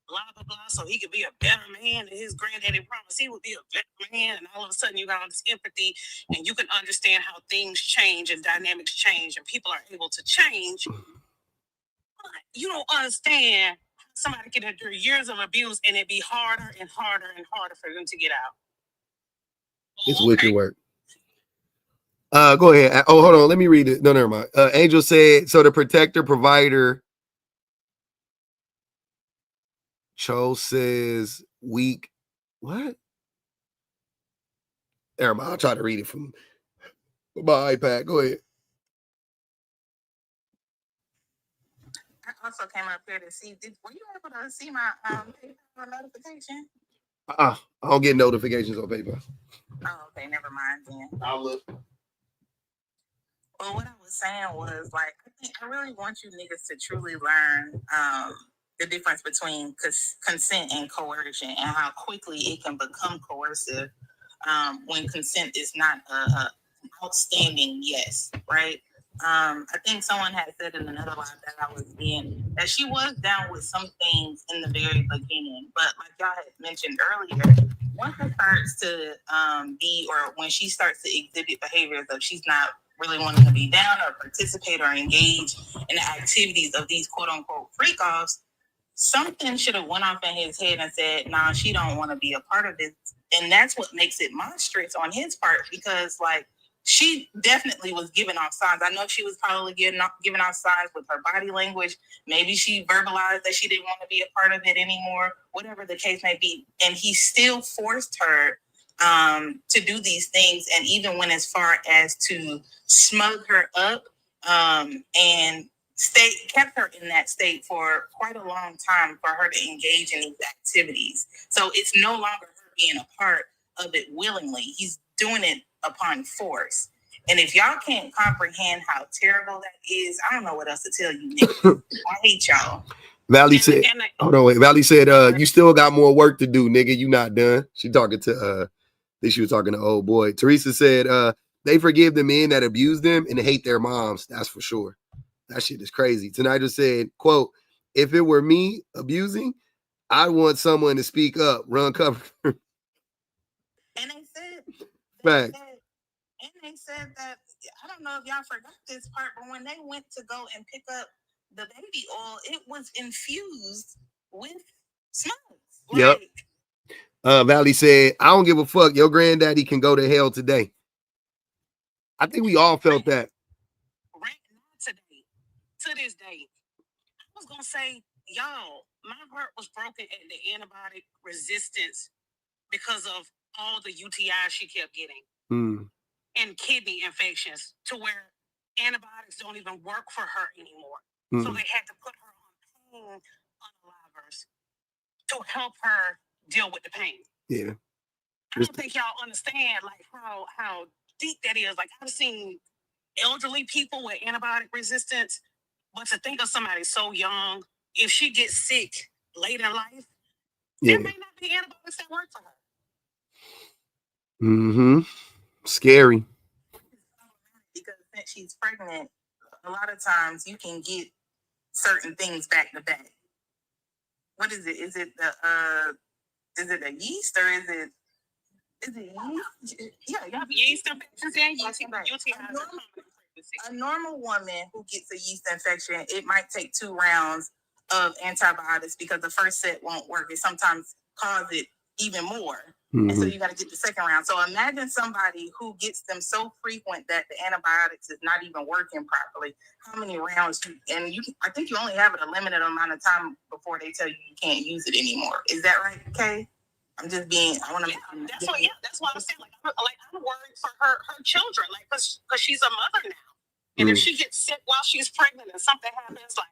blah, blah, blah, so he could be a better man. And his granddaddy promised he would be a better man. And all of a sudden you got all this empathy and you can understand how things change and dynamics change and people are able to change. But you don't understand how somebody can endure years of abuse and it be harder and harder and harder for them to get out. It's wicked work. Go ahead. Oh, hold on. Let me read it. No, never mind. Angel said, so the protector provider Cho says weak. What? Never mind. I'll try to read it from my iPad. Go ahead. I also came up here to see. Were you able to see my PayPal notification? I don't get notifications on PayPal. Oh, okay. Never mind then. I'll look. Well, what I was saying was like, I really want you niggas to truly learn the difference between consent and coercion and how quickly it can become coercive when consent is not an outstanding yes, right? I think someone had said in another live that I was in that she was down with some things in the very beginning, but like y'all had mentioned earlier, once it starts to be, or when she starts to exhibit behaviors of she's not really wanting to be down or participate or engage in the activities of these quote unquote freak offs, something should have went off in his head and said, nah, she don't want to be a part of this. And that's what makes it monstrous on his part, because like she definitely was giving off signs. I know she was probably giving off signs with her body language. Maybe she verbalized that she didn't want to be a part of it anymore, whatever the case may be. And he still forced her to do these things, and even went as far as to smug her up and kept her in that state for quite a long time for her to engage in these activities. So it's no longer her being a part of it willingly. He's doing it upon force. And if y'all can't comprehend how terrible that is, I don't know what else to tell you, niggas. I hate y'all. Valley said, hold on, wait. Valley said, you still got more work to do, nigga. You not done. She talking to, I think she was talking to old boy. Teresa said, they forgive the men that abuse them and hate their moms. That's for sure. That shit is crazy. Tonight just said, quote, if it were me abusing, I want someone to speak up, run cover. And they said that, I don't know if y'all forgot this part, but when they went to go and pick up the baby oil, it was infused with smokes. Yep. Valley said, I don't give a fuck. Your granddaddy can go to hell today. I think we all felt that. Right now, today, to this day, I was going to say, y'all, my heart was broken at the antibiotic resistance because of all the UTIs she kept getting. And kidney infections to where antibiotics don't even work for her anymore. So they had to put her on pain unalivers to help her deal with the pain. Yeah. I don't think y'all understand like how deep that is. Like I've seen elderly people with antibiotic resistance, but to think of somebody so young, if she gets sick late in life, there may not be antibiotics that work for her. Scary. Because since she's pregnant, a lot of times you can get certain things back to back. What is it? Is it a yeast or is it yeast? Yeah, y'all yeast infections and UTIs. A normal woman who gets a yeast infection, it might take 2 rounds of antibiotics because the first set won't work. It sometimes causes it even more. And so you got to get the second round. So imagine somebody who gets them so frequent that the antibiotics is not even working properly. How many rounds? I think you only have it a limited amount of time before they tell you you can't use it anymore. Is that right, Kay? I'm just being. I want to. That's why I'm saying I'm worried for her children, like because she's a mother now, and if she gets sick while she's pregnant and something happens, like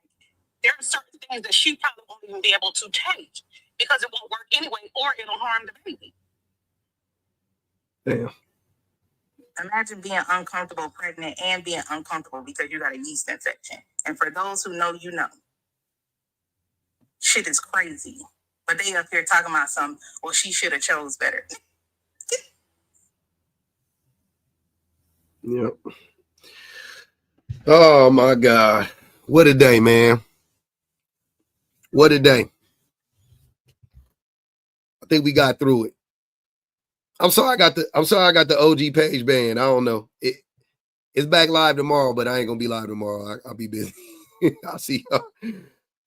there are certain things that she probably won't even be able to take because it won't work anyway, or it'll harm the baby. Damn. Imagine being uncomfortable pregnant and being uncomfortable because you got a yeast infection. And for those who know, you know. Shit is crazy. But they up here talking about something, well, she should have chose better. Yep. Oh my God. What a day, man. What a day. I think we got through it. I'm sorry I got the OG page banned. I don't know. It's back live tomorrow, but I ain't gonna be live tomorrow. I'll be busy. I'll see y'all.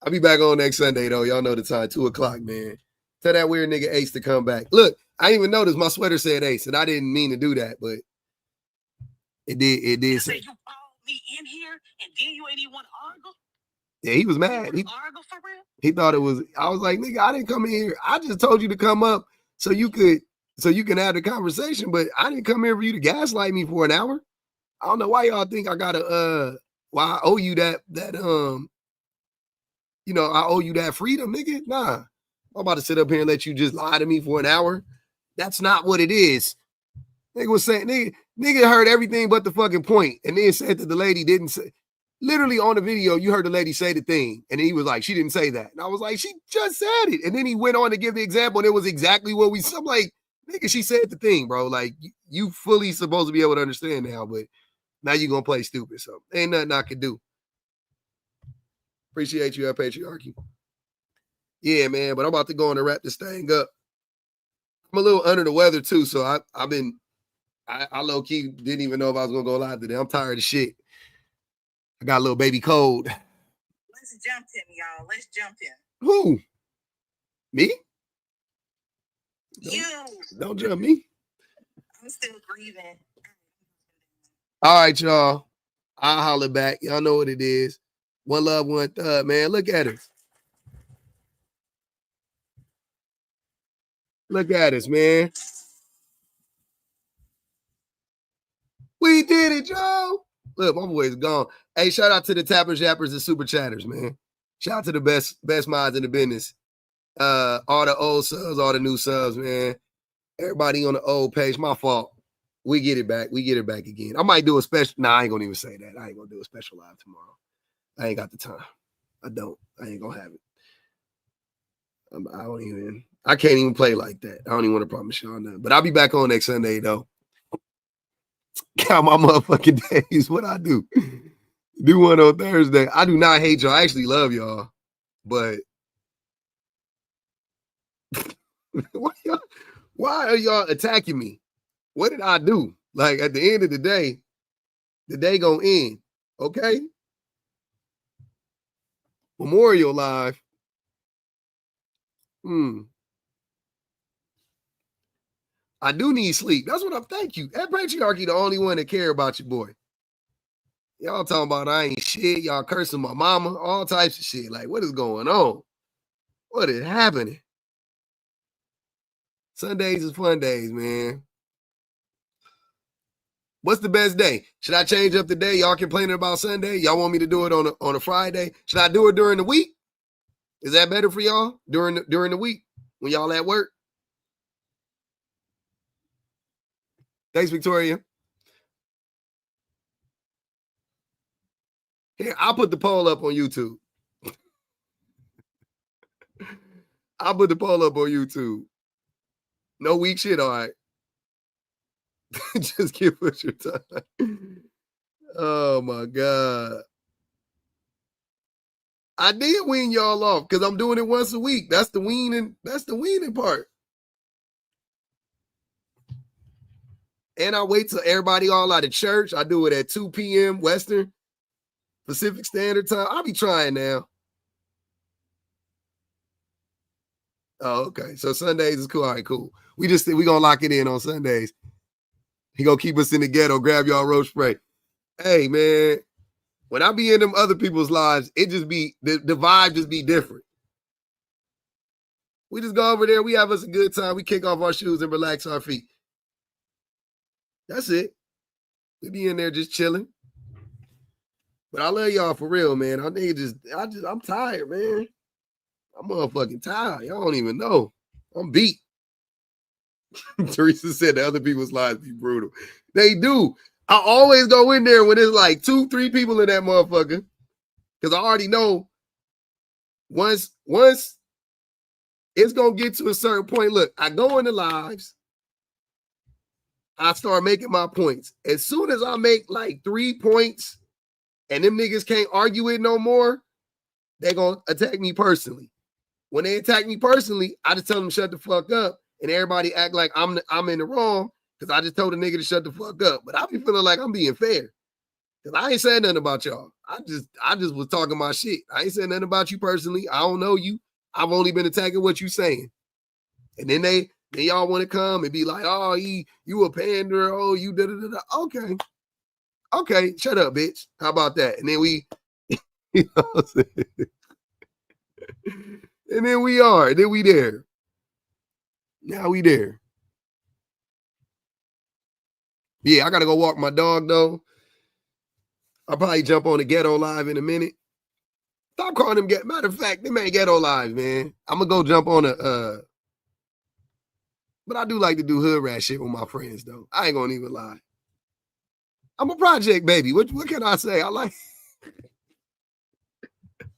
I'll be back on next Sunday though. Y'all know the time, 2:00, man. Tell that weird nigga Ace to come back. Look, I didn't even notice my sweater said Ace, and I didn't mean to do that, but it did say. You followed me in here, and then you ain't even want to argue. Yeah, he was mad. He thought it was. I was like, nigga, I didn't come in here. I just told you to come up so you can have the conversation, but I didn't come here for you to gaslight me for an hour. I don't know why y'all think I gotta why I owe you that I owe you that freedom, nigga. Nah. I'm about to sit up here and let you just lie to me for an hour. That's not what it is. Nigga was saying, nigga heard everything but the fucking point, and then said that the lady didn't say. Literally on the video, you heard the lady say the thing, and he was like, she didn't say that. And I was like, she just said it. And then he went on to give the example, and it was exactly what I'm like, nigga, she said the thing, bro. Like, you fully supposed to be able to understand now, but now you're going to play stupid. So ain't nothing I can do. Appreciate you, patriarchy. Yeah, man, but I'm about to go on and wrap this thing up. I'm a little under the weather, too, so I low-key didn't even know if I was going to go live today. I'm tired of shit. I got a little baby cold. Let's jump him, y'all. Let's jump him. Who? Me? You. Don't jump me. I'm still grieving. All right, y'all. I'll holler back. Y'all know what it is. One love, one thug, man. Look at us. Look at us, man. We did it, Joe. Look, my boy's gone. Hey, shout out to the tappers, yappers, and super chatters, man. Shout out to the best minds in the business. All the old subs, all the new subs, man. Everybody on the old page. My fault. We get it back. We get it back again. I might do a special. Nah, I ain't gonna even say that. I ain't gonna do a special live tomorrow. I ain't got the time. I don't. I ain't gonna have it. I can't even play like that. I don't even want to promise y'all nothing. But I'll be back on next Sunday, though. Count my motherfucking days. What I do? Do one on Thursday. I do not hate y'all. I actually love y'all. But why are y'all attacking me? What did I do? Like, at the end of the day gonna end. Okay? Memorial Live. I do need sleep. That's what I'm. Thank you. That patriarchy the only one that care about your boy. Y'all talking about I ain't shit. Y'all cursing my mama. All types of shit. Like, what is going on? What is happening? Sundays is fun days, man. What's the best day? Should I change up the day? Y'all complaining about Sunday? Y'all want me to do it on a Friday? Should I do it during the week? Is that better for y'all during the week when y'all at work? Thanks, Victoria. Here, I'll put the poll up on YouTube. I'll put the poll up on YouTube. No weak shit, all right. Just give us your time. Oh my God. I did wean y'all off because I'm doing it once a week. That's the weaning part. And I wait till everybody all out of church. I do it at 2 p.m. Western Pacific Standard Time. I'll be trying now. Oh, okay. So Sundays is cool. All right, cool. We gonna lock it in on Sundays. He gonna keep us in the ghetto, grab y'all road spray. Hey, man, when I be in them other people's lives, it just be, the vibe just be different. We just go over there, we have us a good time, we kick off our shoes and relax our feet. That's it. We be in there just chilling. But I love y'all for real, man. I'm tired, man. I'm motherfucking tired. Y'all don't even know. I'm beat. Teresa said the other people's lives be brutal. They do. I always go in there when there's like 2-3 people in that motherfucker. Because I already know once it's going to get to a certain point. Look, I go in the lives. I start making my points. As soon as I make like 3 points and them niggas can't argue it no more, they're going to attack me personally. When they attack me personally, I just tell them to shut the fuck up. And everybody act like I'm in the wrong because I just told a nigga to shut the fuck up. But I be feeling like I'm being fair. Because I ain't saying nothing about y'all. I just was talking my shit. I ain't saying nothing about you personally. I don't know you. I've only been attacking what you saying. And then y'all want to come and be like, oh, you a pander. Oh, you da-da-da-da. Okay. Okay, shut up, bitch. How about that? And then we, you know what I'm saying? And then we are. Then we there. Now we there. Yeah, I got to go walk my dog, though. I'll probably jump on the ghetto live in a minute. Stop calling them ghetto. Matter of fact, them ain't ghetto live, man. I'm going to go jump on but I do like to do hood rat shit with my friends, though. I ain't going to even lie. I'm a project baby. What can I say? I like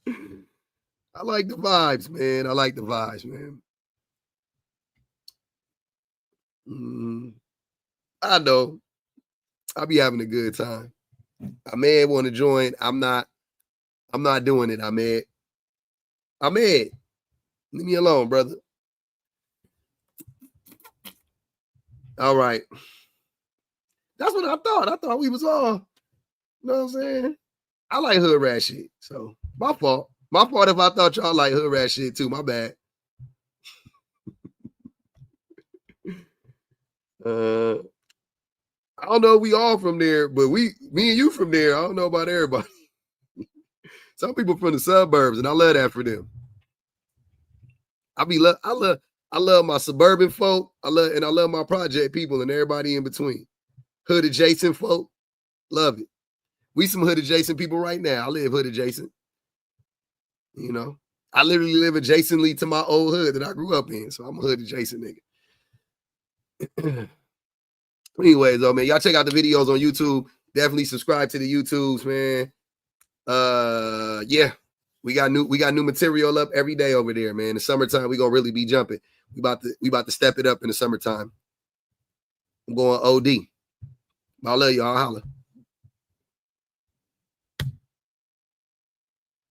the vibes, man. I like the vibes, man. I know. I'll be having a good time. Ahmed want to join. I'm not doing it, Ahmed. Leave me alone, brother. All right. That's what I thought. I thought we was all, you know what I'm saying? I like hood rat shit. So my fault. My fault if I thought y'all like hood rat shit too. My bad. I don't know if we all from there, but me and you from there. I don't know about everybody. Some people from the suburbs, and I love that for them. I love my suburban folk. I love my project people and everybody in between. Hood adjacent folk, love it. We some hood adjacent people right now. I live hood adjacent. You know, I literally live adjacently to my old hood that I grew up in, so I'm a hood adjacent nigga. Anyways, though, man, y'all check out the videos on YouTube. Definitely subscribe to the YouTubes, man. Yeah, we got new material up every day over there, man. In the summertime, we gonna really be jumping. We about to step it up in the summertime. I'm going OD. I love y'all. Holla.